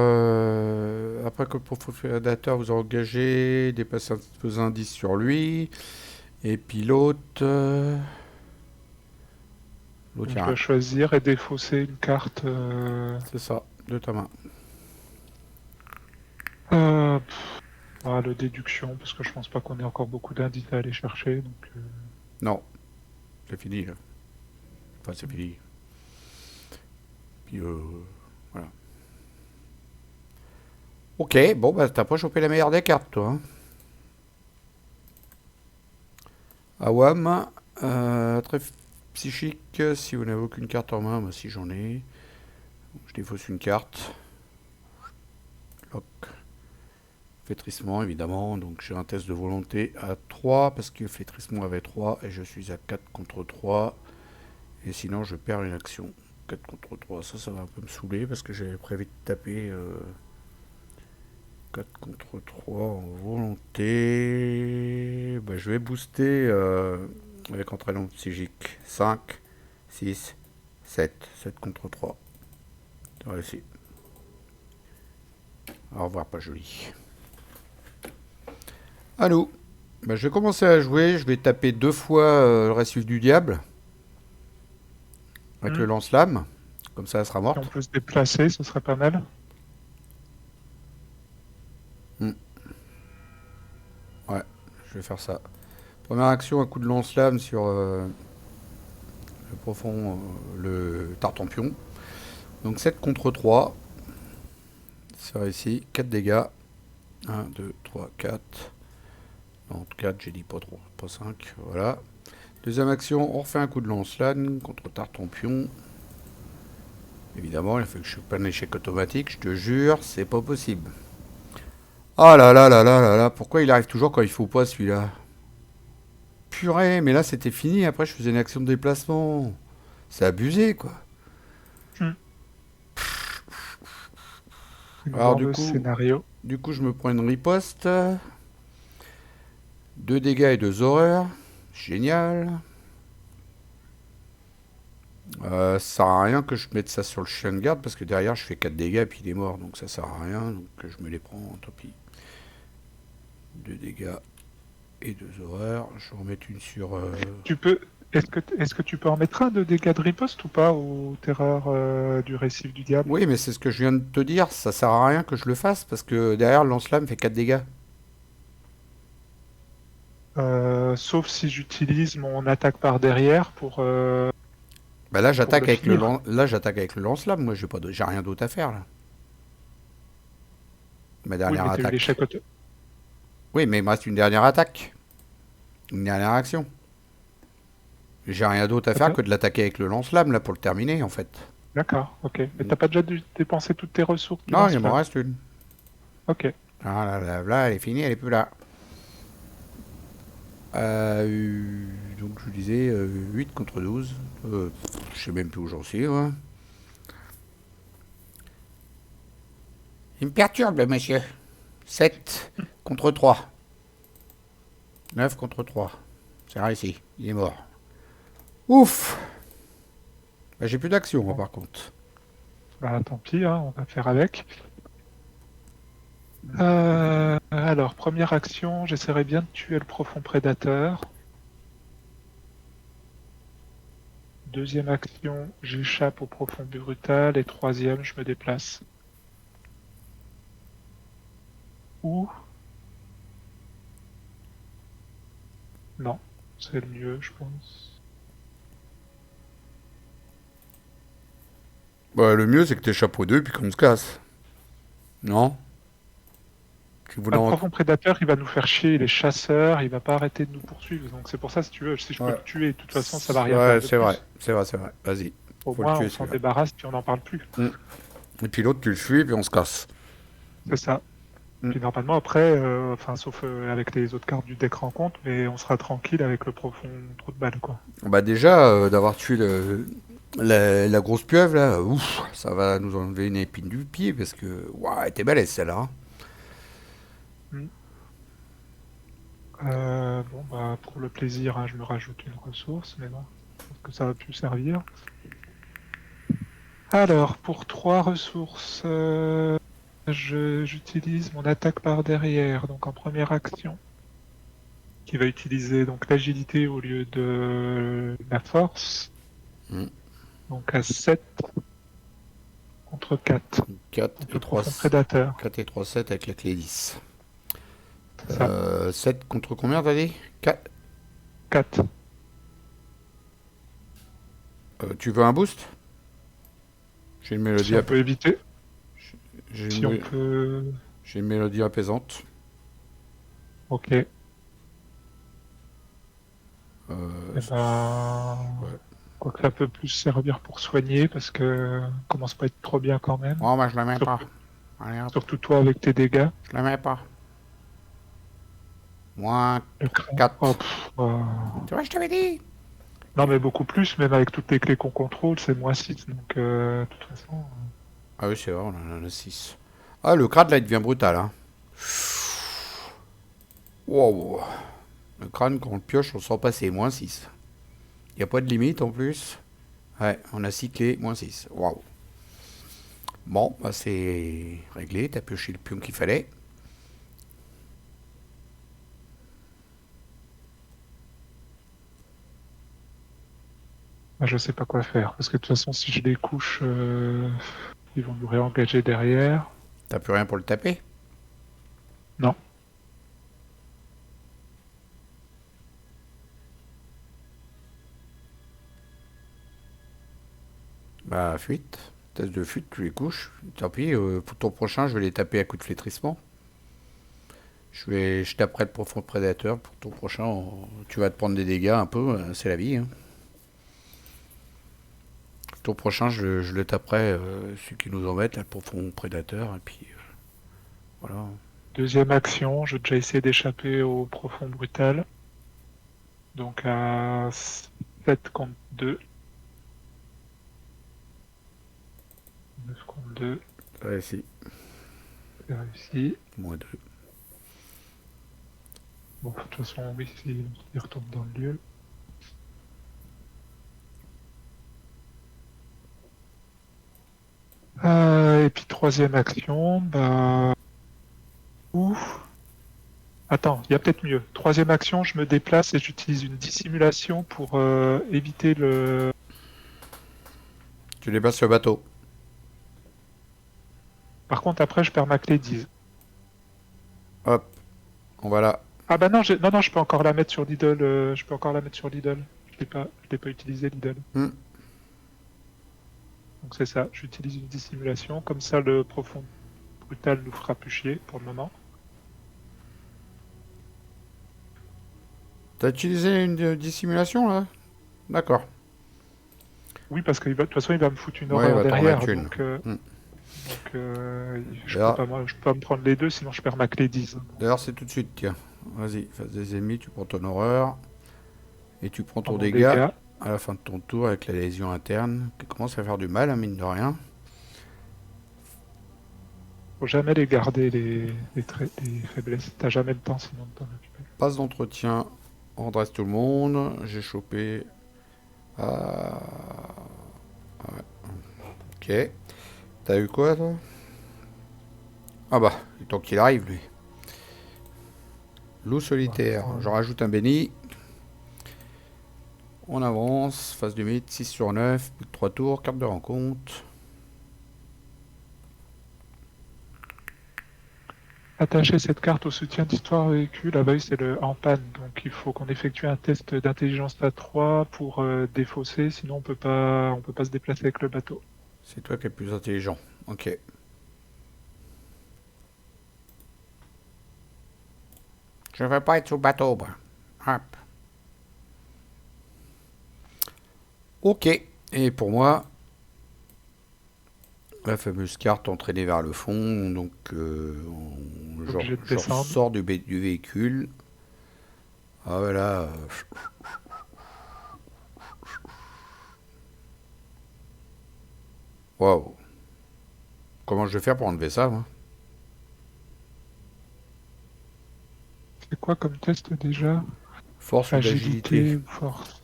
après que le prédateur vous a engagé, dépassez vos indices sur lui. Et puis l'autre... L'autre, Donc il y je a dois un. choisir et défausser une carte. C'est ça, de ta main. Le déduction, parce que je pense pas qu'on ait encore beaucoup d'indices à aller chercher. Donc, Non, c'est fini, là. Enfin, c'est fini. Puis, voilà. Ok, bon, bah, t'as pas chopé la meilleure des cartes, toi. Hein. Awam, très psychique. Si vous n'avez aucune carte en main, moi, si j'en ai. Je défausse une carte. Lock. Flétrissement, évidemment. Donc, j'ai un test de volonté à 3, parce que flétrissement avait 3, et je suis à 4 contre 3. Et sinon, je perds une action. 4 contre 3, ça va un peu me saouler, parce que j'avais prévu de taper 4 contre 3 en volonté. Bah, je vais booster avec entraînement psychique. 5, 6, 7. 7 contre 3. C'est réussi. Au revoir, pas joli. À nous. Bah, je vais commencer à jouer. Je vais taper 2 fois le récif du diable. Avec le lance-flamme. Comme ça, elle sera si on morte. peut se déplacer, ce serait pas mal. Hmm. Ouais, je vais faire ça. Première action, un coup de lance-flamme sur le profond, le tartampion. Donc 7 contre 3. C'est réussi. 4 dégâts. 1, 2, 3, 4. Non, 4, j'ai dit pas trop. Pas 5. Voilà. Deuxième action, on refait un coup de lance-flamme contre tartampion. Évidemment, il faut que je fasse pas un échec automatique. Je te jure, c'est pas possible. Ah là là là là là là. Pourquoi il arrive toujours quand il faut pas celui-là? Purée, mais là c'était fini. Après, je faisais une action de déplacement. C'est abusé, quoi. Hmm. Une Alors dans du le coup, scénario. je me prends une riposte. 2 dégâts et 2 horreurs. Génial. Ça sert à rien que je mette ça sur le chien de garde parce que derrière je fais 4 dégâts et puis il est mort. Donc ça sert à rien. Donc je me les prends, tant pis. 2 dégâts et 2 horreurs. Je vais en mettre une sur... Tu peux. Est-ce que tu peux en mettre un de dégâts de riposte ou pas aux terreurs du récif du diable? Oui, mais c'est ce que je viens de te dire. Ça sert à rien que je le fasse parce que derrière le lance-flamme fait 4 dégâts. Sauf si j'utilise mon attaque par derrière Bah là pour j'attaque le avec le finir. j'attaque avec le lance-flamme. Moi j'ai rien d'autre à faire là. Ma Oui, dernière mais t'as eu attaque. l'échec auto. Oui, mais il me reste une dernière attaque. Une dernière action. J'ai rien d'autre à faire que de l'attaquer avec le lance-flamme là pour le terminer en fait. D'accord, ok. Mais t'as pas déjà dû dépenser toutes tes ressources du Non, il m'en lance-flamme? reste une. Ok. Ah là, elle est finie, elle est plus là. Donc je disais 8 contre 12. Je sais même plus où j'en suis. Moi. Il me perturbe, le monsieur. 7 contre 3. 9 contre 3. C'est réussi, il est mort. Ouf. Bah, j'ai plus d'action, moi, Bon, par contre. bah tant pis, hein, on va faire avec. Alors, première action, j'essaierai bien de tuer le profond prédateur. Deuxième action, j'échappe au profond brutal. Et troisième, je me déplace. Ou... Non, c'est le mieux, je pense. Bah, le mieux, c'est que t'échappes aux deux et puis qu'on se casse. Non. Tu voulais Le en... profond prédateur, il va nous faire chier, les chasseurs, il va pas arrêter de nous poursuivre. Donc c'est pour ça, si tu veux, si je peux Ouais. le tuer, de toute façon, ça va rien faire Ouais, de c'est vrai. plus. C'est vrai, c'est vrai. Vas-y. Au Faut le moins, tuer, on s'en celui-là. débarrasse, puis on n'en parle plus. Mm. Et puis l'autre, tu le suis et puis on se casse. C'est ça. Mm. Puis normalement, après, enfin, sauf avec les autres cartes du deck rencontre, mais on sera tranquille avec le profond trou de balle, quoi. Bah déjà, d'avoir tué la grosse pieuvre, là, ouf, ça va nous enlever une épine du pied parce que... Ouah, elle était balèze, celle-là. Hein. Mm. Bon, bah, pour le plaisir, hein, je me rajoute une ressource, mais bon, je pense que ça va plus servir. Alors, pour 3 ressources, j'utilise mon attaque par derrière, donc en première action, qui va utiliser donc l'agilité au lieu de la force. Mm. Donc à 7 contre 4. 4 Donc et le 3, profond prédateur. 4 et 3, 7 avec la clé 10. C'est ça. 7 contre combien t'as dit? 4. 4. Tu veux un boost? J'ai une mélodie Si on peut éviter. j'ai Si on une... peut. j'ai une mélodie apaisante. Ok. Eh Euh, ben. ouais. Quoique ça peut plus servir pour soigner parce que ça commence pas à être trop bien quand même. Oh, bah je la mets pas. Surtout, Allez hop, surtout toi avec tes dégâts. je la mets pas. Moins Le cran. Oh, 4. pff, Tu vois, je t'avais dit. non, mais beaucoup plus, même avec toutes les clés qu'on contrôle, c'est moins 6. Donc, de toute façon. Ah oui, c'est vrai, on en a 6. Ah, le crâne là, il devient brutal. Hein. Wow. Le crâne, quand on le pioche, on sent passer. Moins 6. Il n'y a pas de limite en plus. Ouais, on a 6 clés, moins 6. Waouh. Bon, bah c'est réglé. T'as pioché le pion qu'il fallait. Je sais pas quoi faire. Parce que de toute façon, si je les couche, ils vont nous réengager derrière. T'as plus rien pour le taper? Non. Bah, fuite. Test de fuite, tu les couches. Tant pis, pour ton prochain, je vais les taper à coups de flétrissement. Je taperai le profond prédateur. Pour ton prochain, tu vas te prendre des dégâts un peu, c'est la vie. Hein. Ton prochain, je le taperai, celui qui nous embête, là, le profond prédateur. Et puis, voilà. Deuxième action, j'ai déjà essayé d'échapper au profond brutal. Donc à 7 contre 2. 9 contre 2. Ouais, si. C'est réussi. Moins 2. Bon, de toute façon, oui, il retourne dans le lieu. Et puis troisième action, bah. Ouf. Attends, il y a peut-être mieux. Troisième action, je me déplace et j'utilise une dissimulation pour éviter le. Tu dépasses le bateau. Par contre, après, je perds ma clé 10. Hop, on va là. Ah bah non, non, non, je peux encore la mettre sur l'idole. Je peux encore la mettre sur l'idole. Je l'ai pas utilisé l'idole. Hmm. Donc c'est ça, j'utilise une dissimulation. Comme ça, le profond brutal nous fera plus chier pour le moment. T'as utilisé une dissimulation là? D'accord. Oui, parce que de toute façon, il va me foutre une Ouais, il horreur va t'en derrière. mettre une. Hmm. Je peux D'ailleurs, pas, je peux pas me prendre les deux, sinon je perds ma clé 10. d'ailleurs, c'est tout de suite, tiens. Vas-y, face des ennemis, tu prends ton horreur. Et tu prends Prends ton mon dégât dégât. à la fin de ton tour avec la lésion interne. Qui commence à faire du mal, hein, mine de rien. Faut jamais les garder, les faiblesses. T'as jamais le temps sinon de t'en occuper. Passe d'entretien. On redresse tout le monde. J'ai chopé. Ah. Ouais. Ok. T'as eu quoi, toi? Ah bah, il est temps qu'il arrive, lui. Loup solitaire. Ouais. J'en rajoute un béni. On avance. Phase du mythe. 6 sur 9. Plus de 3 tours. Carte de rencontre. Attacher cette carte au soutien d'histoire véhicule. Ah bah oui, c'est le en panne. Donc il faut qu'on effectue un test d'intelligence à 3 pour défausser. Sinon on peut pas se déplacer avec le bateau. C'est toi qui es le plus intelligent. Ok. Je veux pas être sous bateau, moi. Hop. Ok. Et pour moi, la fameuse carte entraînée vers le fond. Donc, Obligé de je descendre. ressors du véhicule. Ah voilà. Waouh. Comment je vais faire pour enlever ça, moi? C'est quoi comme test déjà? Force ou d'agilité? Agilité ou force?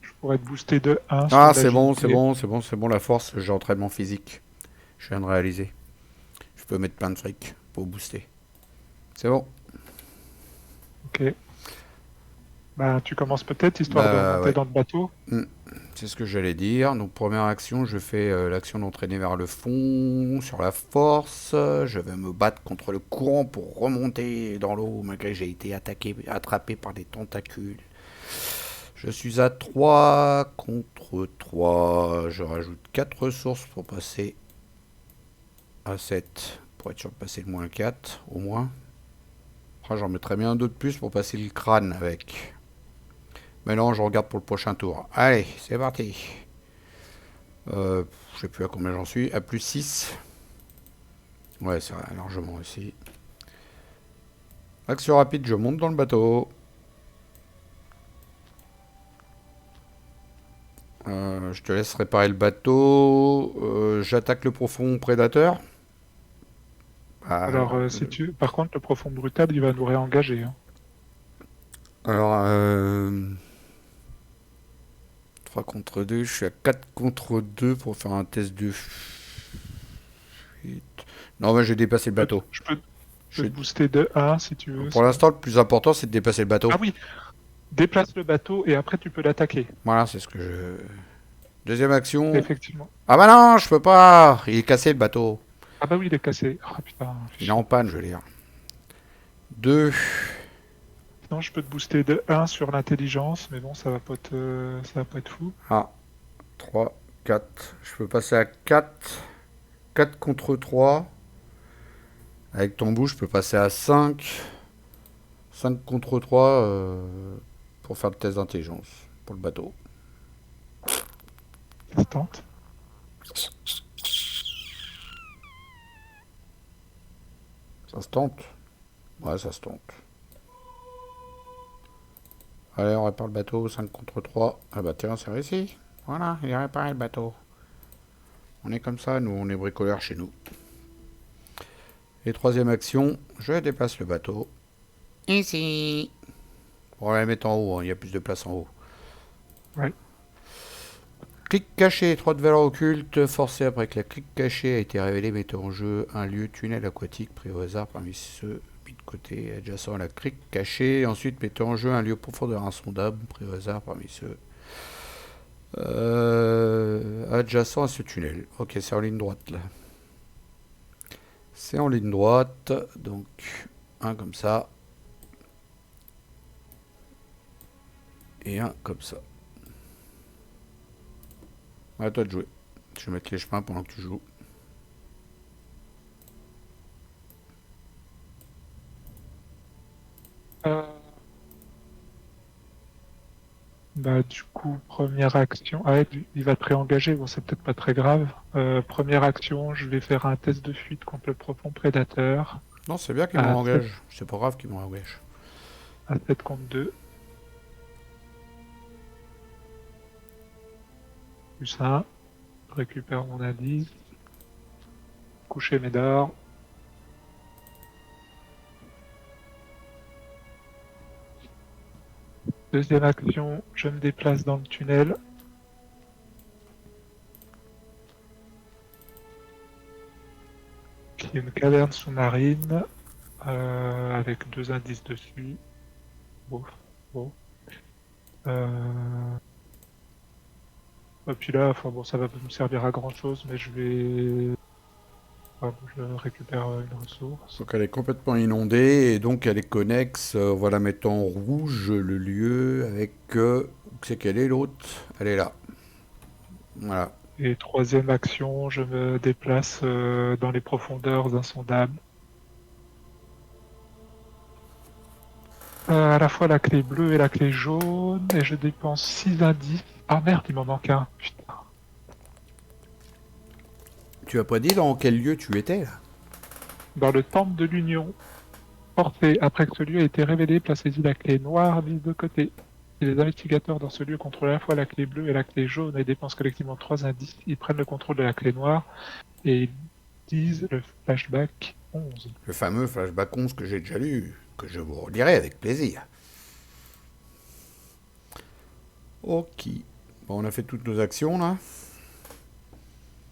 Je pourrais te booster de 1 sur Ah, c'est bon, c'est l'agilité. bon, c'est bon, c'est bon. La force, j'ai entraînement physique. Je viens de réaliser. Je peux mettre plein de fric pour booster. C'est bon. Ok. Bah tu commences peut-être histoire de Bah remonter ouais. dans le bateau. Hmm. C'est ce que j'allais dire. Donc première action, je fais l'action d'entraîner vers le fond, sur la force. Je vais me battre contre le courant pour remonter dans l'eau, malgré que j'ai été attaqué, attrapé par des tentacules. Je suis à 3 contre 3. Je rajoute 4 ressources pour passer à 7. Pour être sûr de passer le moins 4, au moins. Après, j'en mettrais bien 2 de plus pour passer le crâne avec. Mais non, je regarde pour le prochain tour. Allez, c'est parti. Je sais plus à combien j'en suis. À plus 6. Ouais, c'est largement aussi. Action rapide, je monte dans le bateau. Je te laisse réparer le bateau. J'attaque le profond prédateur. Alors, Alors, si tu... Par contre, le profond brutal, il va nous réengager, hein. alors 3 contre 2, je suis à 4 contre 2 pour faire un test de fuite. Non, mais j'ai dépassé le bateau. Je peux Je- te booster de 1 si tu veux. Pour l'instant, le plus important, c'est de dépasser le bateau. Ah oui, déplace le bateau et après tu peux l'attaquer. Voilà, c'est ce que je... Deuxième action. Effectivement. Ah bah non, je peux pas. Il est cassé le bateau. Ah bah oui, il est cassé. Ah putain, Il est en panne, je veux dire. 2. sinon, je peux te booster de 1 sur l'intelligence, mais bon, ça va pas être fou. Ah, 3, 4. Je peux passer à 4. 4 contre 3. Avec ton bout, je peux passer à 5. 5 contre 3 pour faire le test d'intelligence pour le bateau. Ça se tente. Ça se tente. Ouais, ça se tente. Allez, on répare le bateau. 5 contre 3. Ah bah tiens, c'est réussi. Voilà, il a réparé le bateau. On est comme ça, nous, on est bricoleurs chez nous. Et troisième action, je déplace le bateau. Ici. On va la mettre en haut, hein, il y a plus de place en haut. Ouais. Clic caché, 3 de valeur occulte, forcé après que la clic caché a été révélée, mettez en jeu un lieu tunnel aquatique pris au hasard parmi ceux mis de côté adjacent à la clic cachée. Ensuite, mettez en jeu un lieu profondeur insondable pris au hasard parmi ceux adjacent à ce tunnel. Ok, c'est en ligne droite là. C'est en ligne droite, donc un comme ça et un comme ça. À toi de jouer. Je vais mettre les chemins pendant que tu joues. Euh, Bah, du coup, première action. Ah, ouais, il va te réengager. Bon, c'est peut-être pas très grave. Première action, je vais faire un test de fuite contre le profond prédateur Non, c'est bien qu'il me à 7, réengage. C'est pas grave qu'il me réengage. à 7 contre 2. Plus 1. Je récupère mon indice. Coucher Médor. Deuxième action, je me déplace dans le tunnel. Qui est une caverne sous-marine avec 2 indices dessus. Bon, bon. Et puis là, enfin bon, ça va pas me servir à grand chose, mais je vais. Enfin, je récupère une ressource. Donc elle est complètement inondée et donc elle est connexe. On va la mettre en rouge, le lieu, avec... où c'est qu'elle est l'autre? Elle est là. Voilà. Et troisième action, je me déplace dans les profondeurs insondables. À la fois la clé bleue et la clé jaune, et je dépense 6 indices. Ah merde, il m'en manque un. Putain. Tu as pas dit dans quel lieu tu étais là? Dans le temple de l'Union, porté après que ce lieu ait été révélé, placez-y la clé noire mise de côté. Si les investigateurs dans ce lieu contrôlent à la fois la clé bleue et la clé jaune et dépensent collectivement 3 indices, ils prennent le contrôle de la clé noire et ils disent le flashback 11. Le fameux flashback 11 que j'ai déjà lu, que je vous relirai avec plaisir. Ok. Bon, on a fait toutes nos actions là.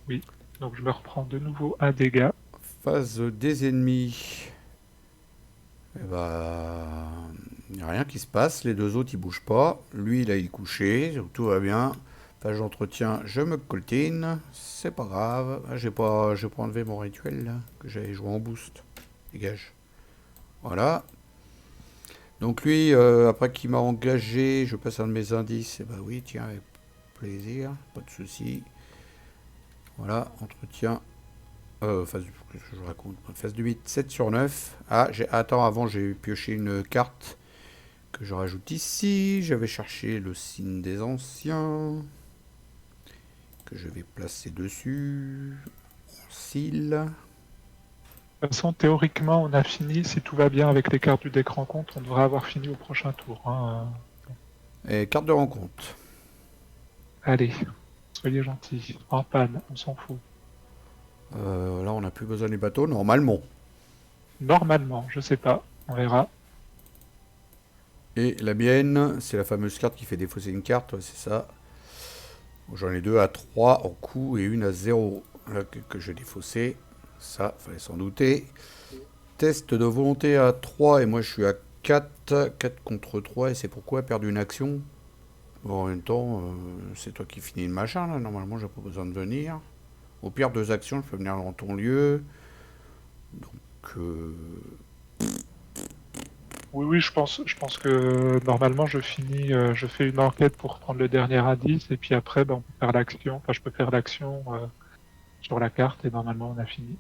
Oui, donc je me reprends de nouveau un dégât. Phase des ennemis. Eh bah, il n'y a rien qui se passe. Les deux autres ils bougent pas. Lui là il est couché, tout va bien. Phase d'entretien, je me coltine. C'est pas grave. Ah, j'ai pas enlevé mon rituel là, que j'avais joué en boost. Dégage. Voilà. Donc lui, après qu'il m'a engagé, je passe un de mes indices. Et bah oui, tiens, avec plaisir, pas de souci. Voilà, entretien. Phase du, qu'est-ce que je raconte? Phase du 8, 7 sur 9. Ah, attends, avant j'ai pioché une carte que je rajoute ici. J'avais cherché le signe des anciens, que je vais placer dessus. Cils. De toute façon, théoriquement, on a fini. Si tout va bien avec les cartes du deck rencontre, on devrait avoir fini au prochain tour. Hein. Et carte de rencontre. Allez, soyez gentils. En panne, on s'en fout. Là, on n'a plus besoin des bateaux, normalement. Normalement, je sais pas. On verra. Et la mienne, c'est la fameuse carte qui fait défausser une carte, ouais, c'est ça. Bon, j'en ai deux à 3 en coup et une à 0 là, que j'ai défaussé. Ça, fallait s'en douter. Test de volonté à 3 et moi je suis à 4. 4 contre 3 et c'est pourquoi perdre une action. Bon, en même temps, c'est toi qui finis le machin là. Normalement, j'ai pas besoin de venir. Au pire, 2 actions, je peux venir dans ton lieu. Donc, Oui, je pense que normalement je finis, je fais une enquête pour prendre le dernier indice et puis après, ben, on peut faire l'action. Enfin, je peux faire l'action sur la carte et normalement on a fini.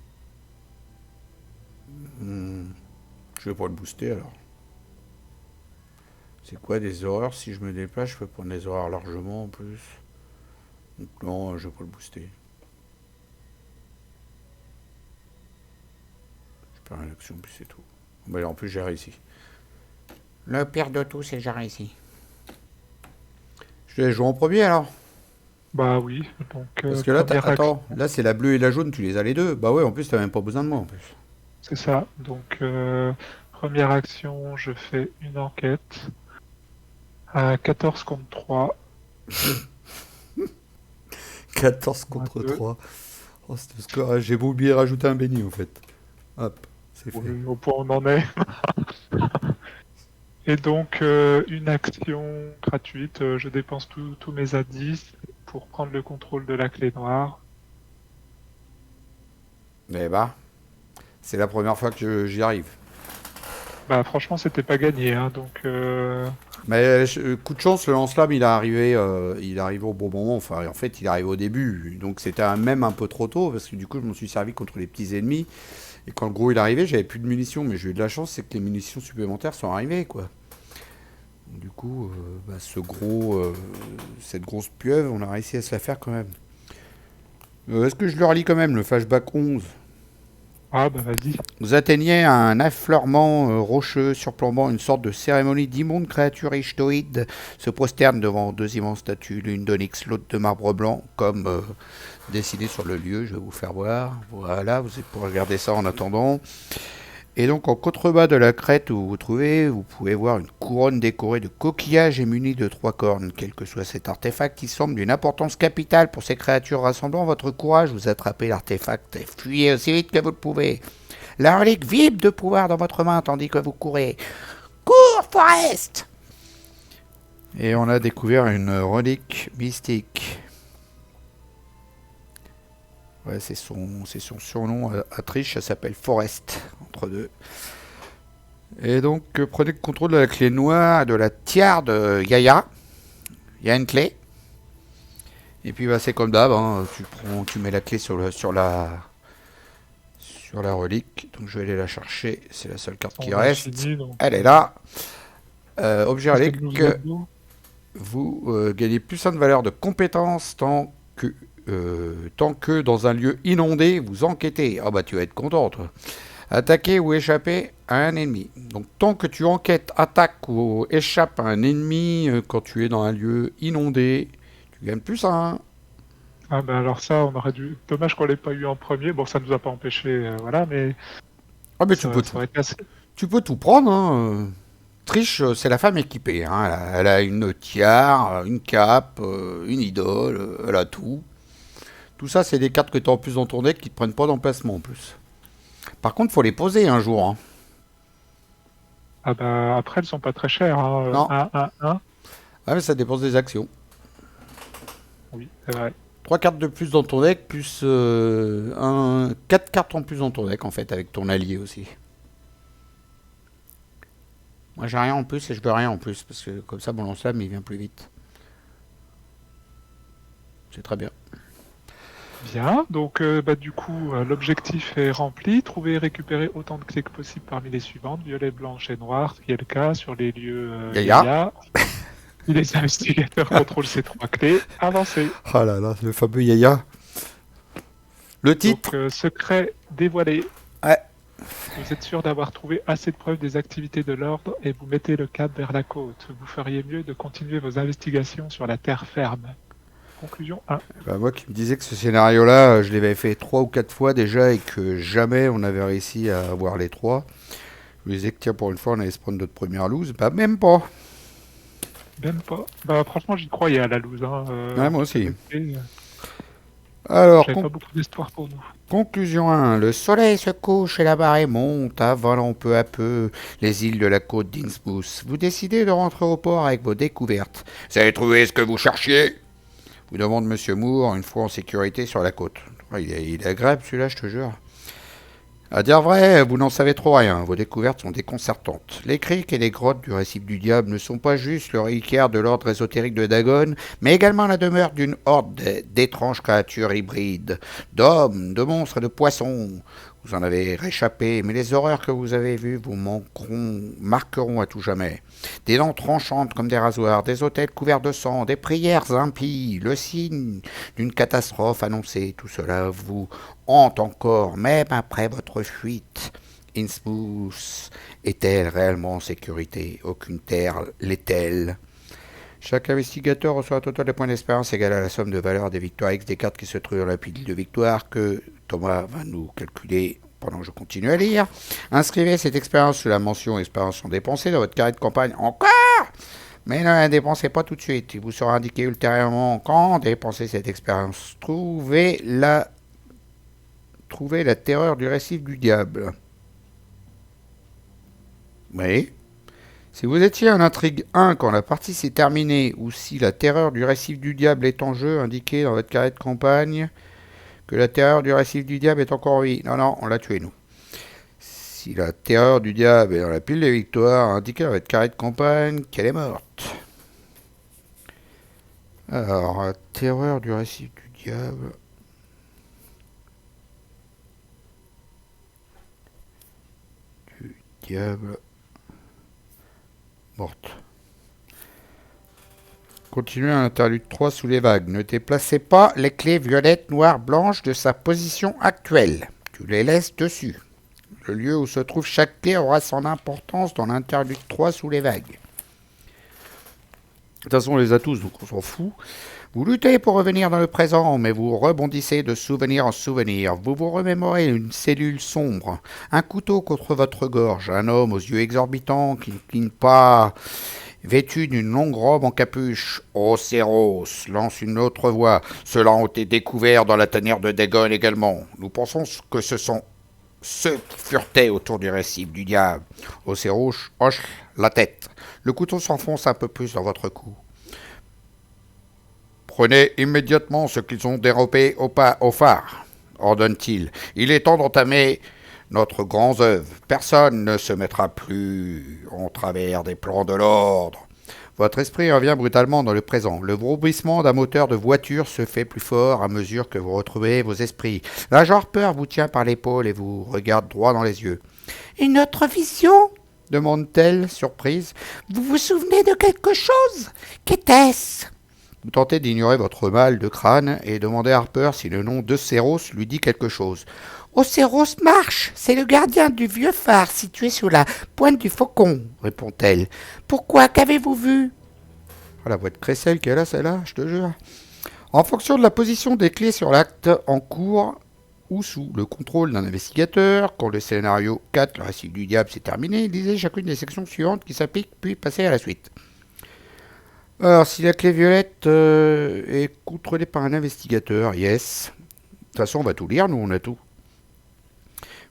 je vais pas le booster alors. C'est quoi des horreurs? Si je me déplace, je peux prendre des horreurs largement en plus. Donc non, je vais pas le booster. Je perds une action, puis c'est tout. Bah, en plus, j'ai réussi. Le pire de tout, c'est que j'ai réussi. Je te laisse jouer en premier alors. Bah oui, donc Parce que là, première action, attends, là c'est la bleue et la jaune, tu les as les deux. Bah ouais, en plus, t'as même pas besoin de moi en plus. c'est ça. Donc première action, je fais une enquête à 14 contre 3. 14 Un contre peu. 3. Oh, c'était parce que j'ai oublié de rajouter un béni en fait. Hop, c'est fait. Oui, au point où on en est. Et donc, une action gratuite, je dépense tous mes indices pour prendre le contrôle de la clé noire. Mais bah, c'est la première fois que j'y arrive. Bah franchement, c'était pas gagné, hein, donc Mais coup de chance, le lance-flamme il est arrivé au bon moment. Enfin, en fait, il est arrivé au début. Donc c'était même un peu trop tôt parce que du coup, je m'en suis servi contre les petits ennemis. Et quand le gros il est arrivé, j'avais plus de munitions. Mais j'ai eu de la chance, c'est que les munitions supplémentaires sont arrivées, quoi. Du coup, bah, cette grosse pieuvre, on a réussi à se la faire quand même. Est-ce que je leur lis quand même le flashback 11? ah bah vas-y. Vous atteignez un affleurement rocheux surplombant une sorte de cérémonie d'immondes créatures ichtoïdes se prosternent devant deux immenses statues, l'une d'onyx, l'autre de marbre blanc, comme dessiné sur le lieu. Je vais vous faire voir. Voilà, vous pouvez regarder ça en attendant. Et donc en contrebas de la crête où vous vous trouvez, vous pouvez voir une couronne décorée de coquillages et munie de 3 cornes. Quel que soit cet artefact qui semble d'une importance capitale pour ces créatures rassemblant votre courage, vous attrapez l'artefact et fuyez aussi vite que vous le pouvez. La relique vibre de pouvoir dans votre main tandis que vous courez. Cours, Forest! Et on a découvert une relique mystique. Ouais, c'est son surnom à Trish, ça s'appelle Forest, entre deux. Et donc, prenez le contrôle de la clé noire de la tiare de Gaïa. Il y a une clé. Et puis, bah, c'est comme d'hab, hein, tu mets la clé sur la relique. Donc, je vais aller la chercher. C'est la seule carte qui On a reste. fini, donc Elle est là. Objet c'était le relique. Loup. Vous gagnez plus 1 de valeur de compétence tant que dans un lieu inondé, vous enquêtez. Ah bah tu vas être content, toi. Attaquer ou échapper à un ennemi. Donc tant que tu enquêtes, attaques ou échappes à un ennemi quand tu es dans un lieu inondé, tu gagnes plus 1. Ah bah alors ça, on aurait dû. Dommage qu'on l'ait pas eu en premier. Bon, ça nous a pas empêché, voilà, mais Ah mais ça aurait été assez. tu peux tout prendre. Hein. Trish, c'est la femme équipée. Hein. Elle a une tiare, une cape, une idole, elle a tout. Tout ça, c'est des cartes que tu as en plus dans ton deck qui ne te prennent pas d'emplacement en plus. Par contre, faut les poser un jour. Hein. Ah bah après, elles sont pas très chères. Hein. Non. 1, 1, 1. Ah, mais ça dépense des actions. Oui, c'est vrai. 3 cartes de plus dans ton deck, plus 4 cartes en plus dans ton deck, en fait, avec ton allié aussi. Moi, j'ai rien en plus et je veux rien en plus, parce que comme ça, mon lance-flamme, il vient plus vite. C'est très bien. Bien, donc du coup, l'objectif est rempli. Trouver et récupérer autant de clés que possible parmi les suivantes, violet, blanche et noire, ce qui est le cas sur les lieux Yaya. Yaya. Les investigateurs contrôlent ces 3 clés. Avancez. Oh là là, le fameux Yaya. Le Donc, titre. secret dévoilé. Ouais. Vous êtes sûr d'avoir trouvé assez de preuves des activités de l'ordre et vous mettez le cap vers la côte. Vous feriez mieux de continuer vos investigations sur la terre ferme. Conclusion 1. Bah, moi qui me disais que ce scénario-là, je l'avais fait 3 ou 4 fois déjà et que jamais on avait réussi à avoir les 3. Je me disais que tiens, pour une fois, on allait se prendre notre première loose. Bah, même pas. Même pas. Bah, franchement, j'y croyais à la loose. Hein, Ouais, moi aussi. et, Alors, j'avais pas beaucoup d'espoir pour nous. conclusion 1. Le soleil se couche et la marée monte, avalant peu à peu les îles de la côte d'Innsbruck. Vous décidez de rentrer au port avec vos découvertes. Vous avez trouvé ce que vous cherchiez? Vous demande Monsieur Moore, une fois en sécurité sur la côte. Ouais, il est agréable celui-là, je te jure. À dire vrai, vous n'en savez trop rien, vos découvertes sont déconcertantes. Les criques et les grottes du récif du diable ne sont pas juste le reliquaire de l'ordre ésotérique de Dagon, mais également la demeure d'une horde d'étranges créatures hybrides, d'hommes, de monstres et de poissons. Vous en avez réchappé, mais les horreurs que vous avez vues vous marqueront à tout jamais. Des dents tranchantes comme des rasoirs, des autels couverts de sang, des prières impies, le signe d'une catastrophe annoncée, tout cela vous hante encore, même après votre fuite. Innsmouth est-elle réellement en sécurité? Aucune terre l'est-elle? Chaque investigateur reçoit un total de points d'expérience égal à la somme de valeur des victoires X des cartes qui se trouvent dans la pile de victoire que Thomas va nous calculer pendant que je continue à lire. Inscrivez cette expérience sous la mention expérience non dépensée dans votre carnet de campagne encore, mais ne la dépensez pas tout de suite. Il vous sera indiqué ultérieurement quand dépenser cette expérience. Trouvez la terreur du récif du diable. Oui. Si vous étiez en intrigue 1 quand la partie s'est terminée, ou si la terreur du récif du diable est en jeu, indiquez dans votre carnet de campagne que la terreur du récif du diable est encore en vie. Non, on l'a tué, nous. Si la terreur du diable est dans la pile des victoires, indiquez dans votre carnet de campagne qu'elle est morte. Alors, la terreur du récif du diable... Diable... morte. Continuez à l'interlude 3 sous les vagues. Ne déplacez pas les clés violettes, noires, blanches de sa position actuelle. Tu les laisses dessus. Le lieu où se trouve chaque clé aura son importance dans l'interlude 3 sous les vagues. De toute façon, on les a tous, donc on s'en fout. Vous luttez pour revenir dans le présent, mais vous rebondissez de souvenir en souvenir. Vous vous remémorez une cellule sombre, un couteau contre votre gorge, un homme aux yeux exorbitants qui ne cligne pas, vêtu d'une longue robe en capuche. Océros lance une autre voix. Ceux-là ont été découverts dans la tanière de Dagon également. Nous pensons que ce sont ceux qui furetaient autour du récif du diable. Océros hoche la tête. Le couteau s'enfonce un peu plus dans votre cou. Prenez immédiatement ce qu'ils ont dérobé au phare, ordonne-t-il. Il est temps d'entamer notre grand œuvre. Personne ne se mettra plus en travers des plans de l'ordre. Votre esprit revient brutalement dans le présent. Le bruissement d'un moteur de voiture se fait plus fort à mesure que vous retrouvez vos esprits. L'agent Harper vous tient par l'épaule et vous regarde droit dans les yeux. « Une autre vision ?» demande-t-elle, surprise. « Vous vous souvenez de quelque chose? Qu'était-ce » Vous tentez d'ignorer votre mal de crâne et demandez à Harper si le nom d'Océros lui dit quelque chose. « Océros marche, c'est le gardien du vieux phare situé sous la pointe du Faucon, répond-elle. Pourquoi, qu'avez-vous vu? Oh, la voix de crécelle qu'elle a, celle-là, je te jure. En fonction de la position des clés sur l'acte en cours ou sous le contrôle d'un investigateur, quand le scénario 4, le récif du diable, s'est terminé, lisez chacune des sections suivantes qui s'appliquent, puis passez à la suite. Alors, si la clé violette est contrôlée par un investigateur, yes. De toute façon, on va tout lire, nous, on a tout.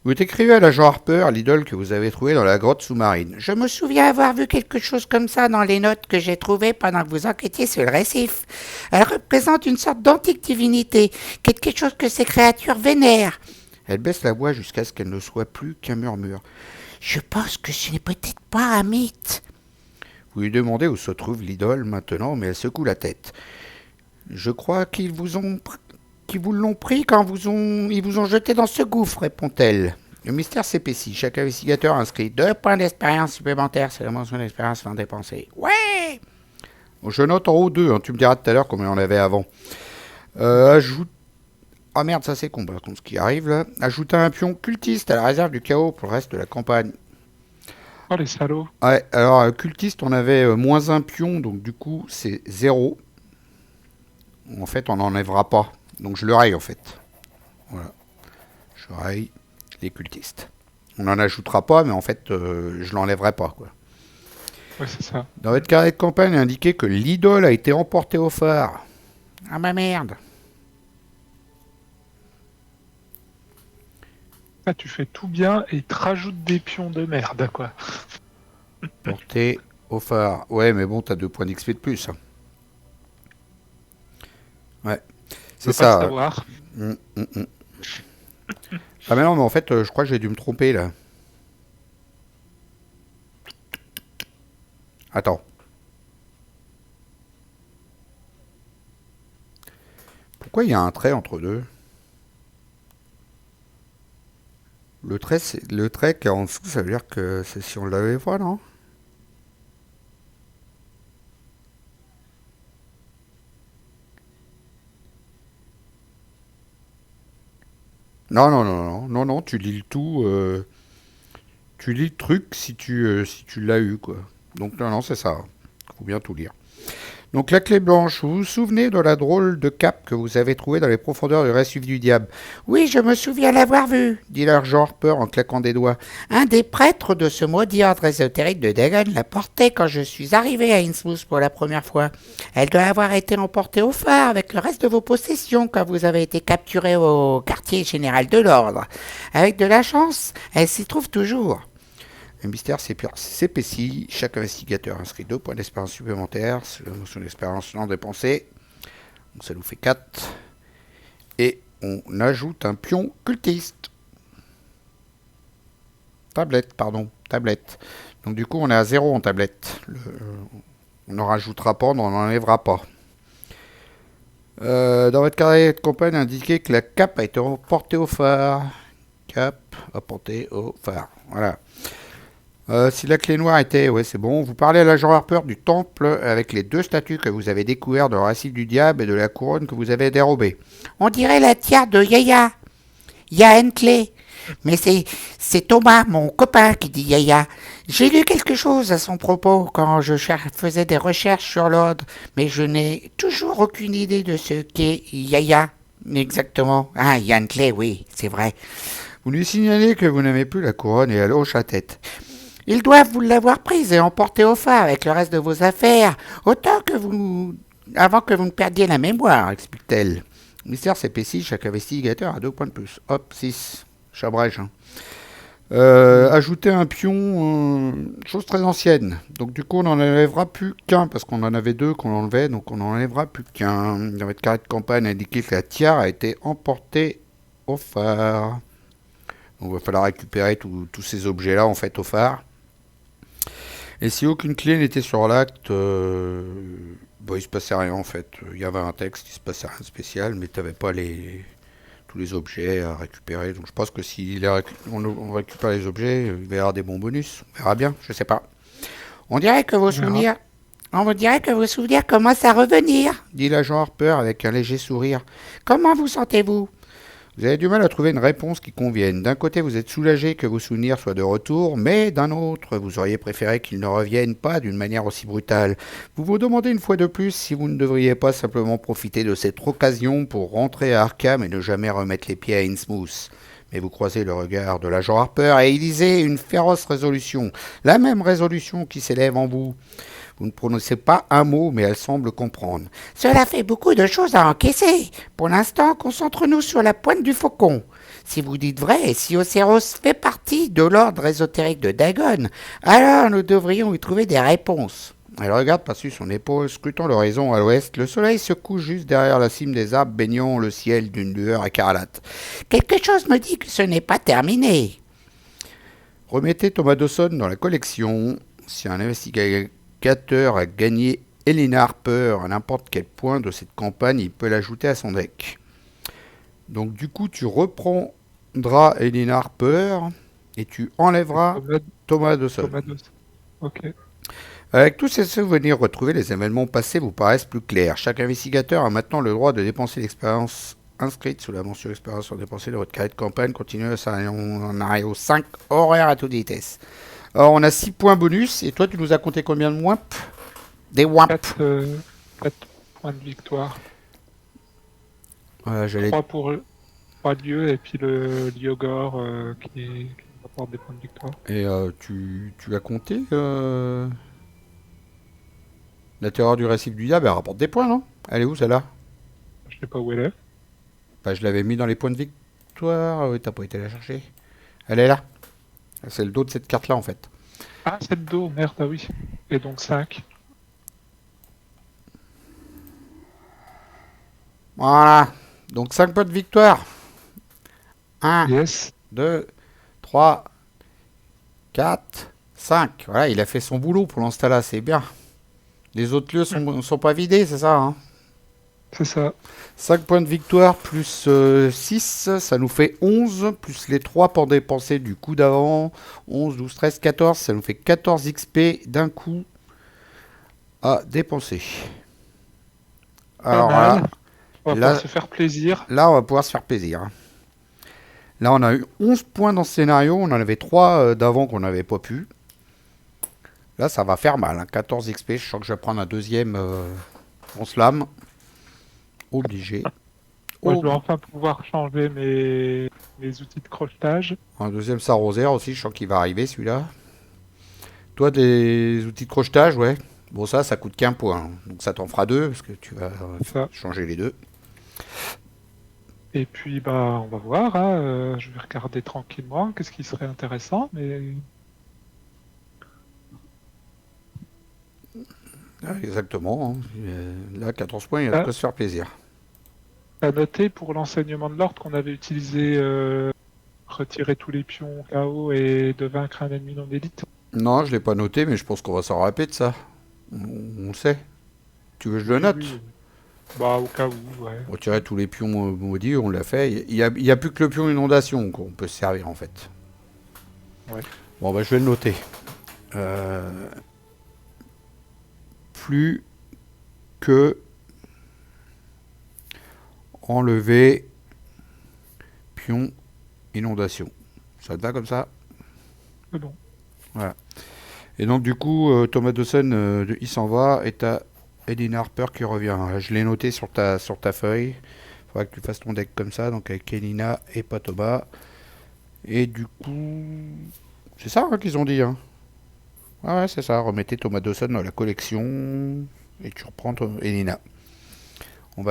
Vous écrivez à l'agent Harper l'idole que vous avez trouvée dans la grotte sous-marine. Je me souviens avoir vu quelque chose comme ça dans les notes que j'ai trouvées pendant que vous enquêtiez sur le récif. Elle représente une sorte d'antique divinité, quelque chose que ces créatures vénèrent. Elle baisse la voix jusqu'à ce qu'elle ne soit plus qu'un murmure. Je pense que ce n'est peut-être pas un mythe. Vous lui demandez où se trouve l'idole maintenant, mais elle secoue la tête. Je crois qu'ils vous l'ont pris quand ils vous ont jeté dans ce gouffre, répond-elle. Le mystère s'épaissit. Chaque investigateur inscrit 2 points d'expérience supplémentaires. C'est la mention d'expérience non dépensée. Ouais. Je note en haut 2, tu me diras tout à l'heure combien on avait avant. Ajoute... Ah merde, ça c'est con, par contre, ce qui arrive là. Ajouter un pion cultiste à la réserve du chaos pour le reste de la campagne. Oh, les salauds. Ouais, alors cultiste, on avait moins un pion, donc du coup c'est 0. En fait, on n'enlèvera pas. Donc je le raye en fait. Voilà. Je raye les cultistes. On n'en ajoutera pas, mais en fait, je l'enlèverai pas, quoi. Ouais, c'est ça. Dans votre carnet de campagne, indiqué que l'idole a été emportée au phare. Ah bah merde. Ah, tu fais tout bien et il te rajoute des pions de merde, quoi. Portée au phare. Ouais, mais bon, t'as 2 points d'XP de plus. Hein. Ouais. C'est ça. Pas savoir. Ah mais non, mais en fait, je crois que j'ai dû me tromper, là. Attends. Pourquoi il y a un trait entre deux? Le trait qui est en dessous, ça veut dire que c'est si on l'avait pas, non? Non, non, non, non, non, non, tu lis le tout. Tu lis le truc si tu l'as eu, quoi. Donc, non, non, c'est ça. Faut bien tout lire. Donc, la clé blanche, vous vous souvenez de la drôle de cape que vous avez trouvée dans les profondeurs du récif du diable? Oui, je me souviens l'avoir vue, Dit l'agent Harper en claquant des doigts. Un des prêtres de ce maudit ordre ésotérique de Dagon la portait quand je suis arrivé à Innsmouth pour la première fois. Elle doit avoir été emportée au phare avec le reste de vos possessions quand vous avez été capturé au quartier général de l'ordre. Avec de la chance, elle s'y trouve toujours. Le mystère s'épaissit. Chaque investigateur inscrit 2 points d'expérience supplémentaires. C'est la notion d'expérience non dépensée. Donc ça nous fait 4. Et on ajoute un pion cultiste. Tablette. Donc du coup, on est à 0 en tablette. On n'en rajoutera pas, on n'en enlèvera pas. Dans votre carnet de campagne, indiquez que la cape a été emportée au phare. Cap emportée au phare. Voilà. Si la clé noire était... Ouais, c'est bon. Vous parlez à l'agent Harper du temple avec les 2 statues que vous avez découvertes dans le récif du diable et de la couronne que vous avez dérobée. On dirait la tiare de Yaya. Il y a une clé. Mais c'est Thomas, mon copain, qui dit Yaya. J'ai lu quelque chose à son propos quand je faisais des recherches sur l'ordre, mais je n'ai toujours aucune idée de ce qu'est Yaya. Exactement. Ah, il y a une clé, oui, c'est vrai. Vous lui signalez que vous n'avez plus la couronne et elle hoche la tête. Ils doivent vous l'avoir prise et emportée au phare avec le reste de vos affaires, avant que vous ne perdiez la mémoire, explique-t-elle. Le mystère s'épaissit, chaque investigateur a 2 points de plus. Hop, 6. Chabrèche. Hein. Ajouter un pion, chose très ancienne. Donc du coup, on n'en enlèvera plus qu'un, parce qu'on en avait 2 qu'on enlevait, donc on n'en enlèvera plus qu'un. Dans votre carnet de campagne, indiqué que la tiare a été emportée au phare. Donc il va falloir récupérer tous ces objets-là, en fait, au phare. Et si aucune clé n'était sur l'acte, il se passait rien en fait. Il y avait un texte, il se passait rien de spécial, mais tu n'avais pas tous les objets à récupérer. Donc je pense que si on récupère les objets, il va y avoir des bons bonus. On verra bien, je sais pas. On dirait que vos souvenirs commencent à revenir, dit l'agent Harper avec un léger sourire. Comment vous sentez-vous? Vous avez du mal à trouver une réponse qui convienne. D'un côté, vous êtes soulagé que vos souvenirs soient de retour, mais d'un autre, vous auriez préféré qu'ils ne reviennent pas d'une manière aussi brutale. Vous vous demandez une fois de plus si vous ne devriez pas simplement profiter de cette occasion pour rentrer à Arkham et ne jamais remettre les pieds à Innsmouth. Mais vous croisez le regard de l'agent Harper et il lisait une féroce résolution, la même résolution qui s'élève en vous. Vous ne prononcez pas un mot, mais elle semble comprendre. Cela fait beaucoup de choses à encaisser. Pour l'instant, concentre-nous sur la pointe du faucon. Si vous dites vrai, et si Océros fait partie de l'ordre ésotérique de Dagon, alors nous devrions y trouver des réponses. Elle regarde par-dessus son épaule, scrutant l'horizon à l'ouest. Le soleil se couche juste derrière la cime des arbres, baignant le ciel d'une lueur écarlate. Quelque chose me dit que ce n'est pas terminé. Remettez Thomas Dawson dans la collection. Si un investigateur a gagné Elena Harper à n'importe quel point de cette campagne, il peut l'ajouter à son deck. Donc du coup, tu reprendras Elena Harper et tu enlèveras Thomas Dawson. Ok. Avec tous ces souvenirs retrouvés, les événements passés vous paraissent plus clairs. Chaque investigateur a maintenant le droit de dépenser l'expérience inscrite sous la mention expérience sur dépensée de votre carré de campagne. Continuez en scénario 5, horaire à toute vitesse. Alors on a 6 points bonus, et toi tu nous as compté combien de WAMP? Des WAMP. 4 points de victoire. J'allais 3 pour 3 lieux, et puis le Liogor qui apporte des points de victoire. Et tu as compté la terreur du récif du diable, elle rapporte des points, non? Elle est où celle-là? Je sais pas où elle est. Bah, je l'avais mis dans les points de victoire. Oui, t'as pas été la chercher. Elle est là. C'est le dos de cette carte-là, en fait. Ah, c'est le dos, merde, ah oui. Et donc 5. Voilà. Donc 5 points de victoire. 1, Yes. 2, 3, 4, 5. Voilà, il a fait son boulot pour l'instant, c'est bien. Les autres lieux sont pas vidés, c'est ça, hein? C'est ça. 5 points de victoire plus 6, ça nous fait 11, plus les 3 pour dépenser du coup d'avant. 11, 12, 13, 14, ça nous fait 14 XP d'un coup à dépenser. Alors mal. là, On va pouvoir se faire plaisir. Là, on va pouvoir se faire plaisir. Là, on a eu 11 points dans ce scénario, on en avait 3 d'avant qu'on n'avait pas pu. Là, ça va faire mal, hein. 14 XP, je sens que je vais prendre un deuxième en slam. Obligé. Moi, je vais enfin pouvoir changer mes outils de crochetage. Un deuxième Sarosaire aussi, je sens qu'il va arriver celui-là. Toi, des outils de crochetage, ouais. Bon, ça coûte qu'un point. Donc ça t'en fera 2, parce que tu vas changer les 2. Et puis, bah, on va voir. Hein. Je vais regarder tranquillement qu'est-ce qui serait intéressant. Mais Ah, exactement. Hein. Là, 14 points, il va se faire plaisir. à noter pour l'enseignement de l'ordre qu'on avait utilisé retirer tous les pions KO et de vaincre un ennemi non élite. Non, je l'ai pas noté, mais je pense qu'on va s'en rappeler de ça. On le sait. Tu veux que je le note? Oui. Bah, au cas où, ouais. Retirer tous les pions maudits, on l'a fait. Il y a plus que le pion inondation qu'on peut se servir, en fait. Ouais. Bon, bah, je vais le noter. Plus que enlever pion inondation. Ça te va comme ça? C'est bon. Voilà. Et donc du coup, Thomas Dawson, il s'en va, et t'as Elena Harper qui revient. Je l'ai noté sur ta feuille. Il faudra que tu fasses ton deck comme ça, donc avec Elena et pas Thomas. Et du coup, c'est ça hein, qu'ils ont dit. Hein. Ouais, c'est ça. Remettez Thomas Dawson dans la collection et tu reprends Elena.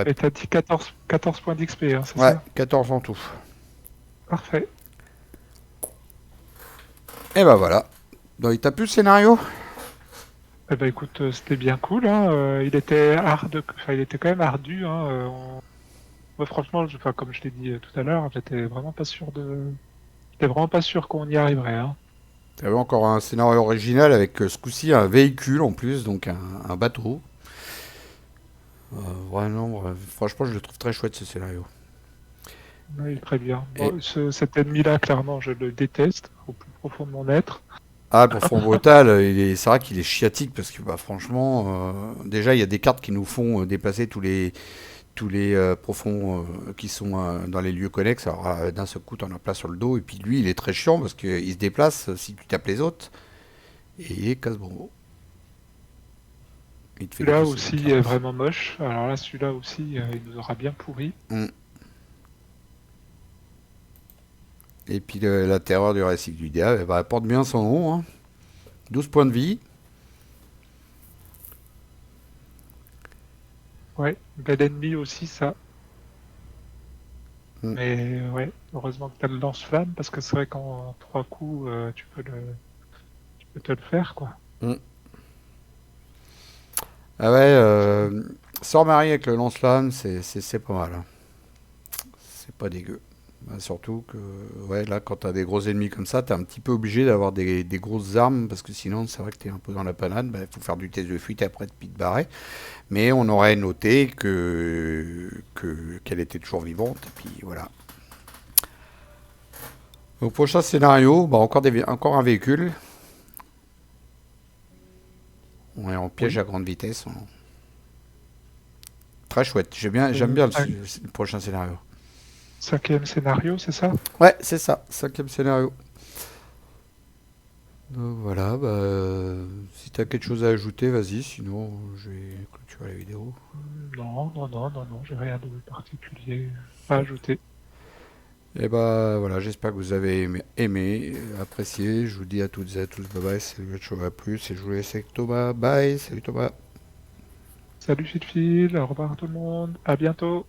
Et t'as dit 14 points d'XP, hein, c'est ouais, ça? 14 en tout. Parfait. Et bah voilà. Donc, il t'a plu le scénario? Eh ben écoute, c'était bien cool. Hein. Il était il était quand même ardu. Hein. Moi, franchement, comme je l'ai dit tout à l'heure, j'étais vraiment pas sûr qu'on y arriverait. Hein. T'avais encore un scénario original avec ce coup-ci un véhicule en plus, donc un bateau. Vraiment, franchement, je le trouve très chouette ce scénario. Oui, très bien. Bon, cet ennemi-là, clairement, je le déteste au plus profond de mon être. Ah, pour Front Brutal, c'est vrai qu'il est chiatique parce que, bah, franchement, déjà, il y a des cartes qui nous font déplacer tous les profonds qui sont dans les lieux connexes. Alors, d'un seul coup, t'en as plein sur le dos. Et puis, lui, il est très chiant parce qu'il se déplace si tu tapes les autres. Et il est casse-bonbon. Celui-là aussi est vraiment moche. Alors là, celui-là aussi, il nous aura bien pourri. Et puis la terreur du récif du diable, elle porte bien son nom. Hein. 12 points de vie. Ouais, bel ennemi aussi, ça. Mm. Mais ouais, heureusement que t'as le lance-flamme, parce que c'est vrai qu'en 3 coups, tu peux te le faire, quoi. Mm. Ah ouais, sort Marie avec le lance-flamme, c'est pas mal, hein. C'est pas dégueu. Bah, surtout que, ouais, là, quand t'as des gros ennemis comme ça, t'es un petit peu obligé d'avoir des grosses armes, parce que sinon, c'est vrai que t'es un peu dans la panade. Bah, faut faire du test de fuite après, puis te barrer. Mais on aurait noté qu'elle était toujours vivante, et puis voilà. Au prochain scénario, bah, encore un véhicule. On est en piège Oui. à grande vitesse. Très chouette. J'aime Euh, bien cin- le prochain scénario. 5e scénario, c'est ça? Ouais, c'est ça. Cinquième scénario. Donc voilà, bah, si t'as quelque chose à ajouter, vas-y. Sinon, je vais clôturer la vidéo. Non, non, non, non, non, j'ai rien de particulier à ajouter. Et bah voilà, j'espère que vous avez aimé, apprécié. Je vous dis à toutes et à tous, bye bye. Salut, à plus. Et je vous laisse avec Thomas. Bye. Salut Thomas. Salut Fil, au revoir tout le monde, à bientôt.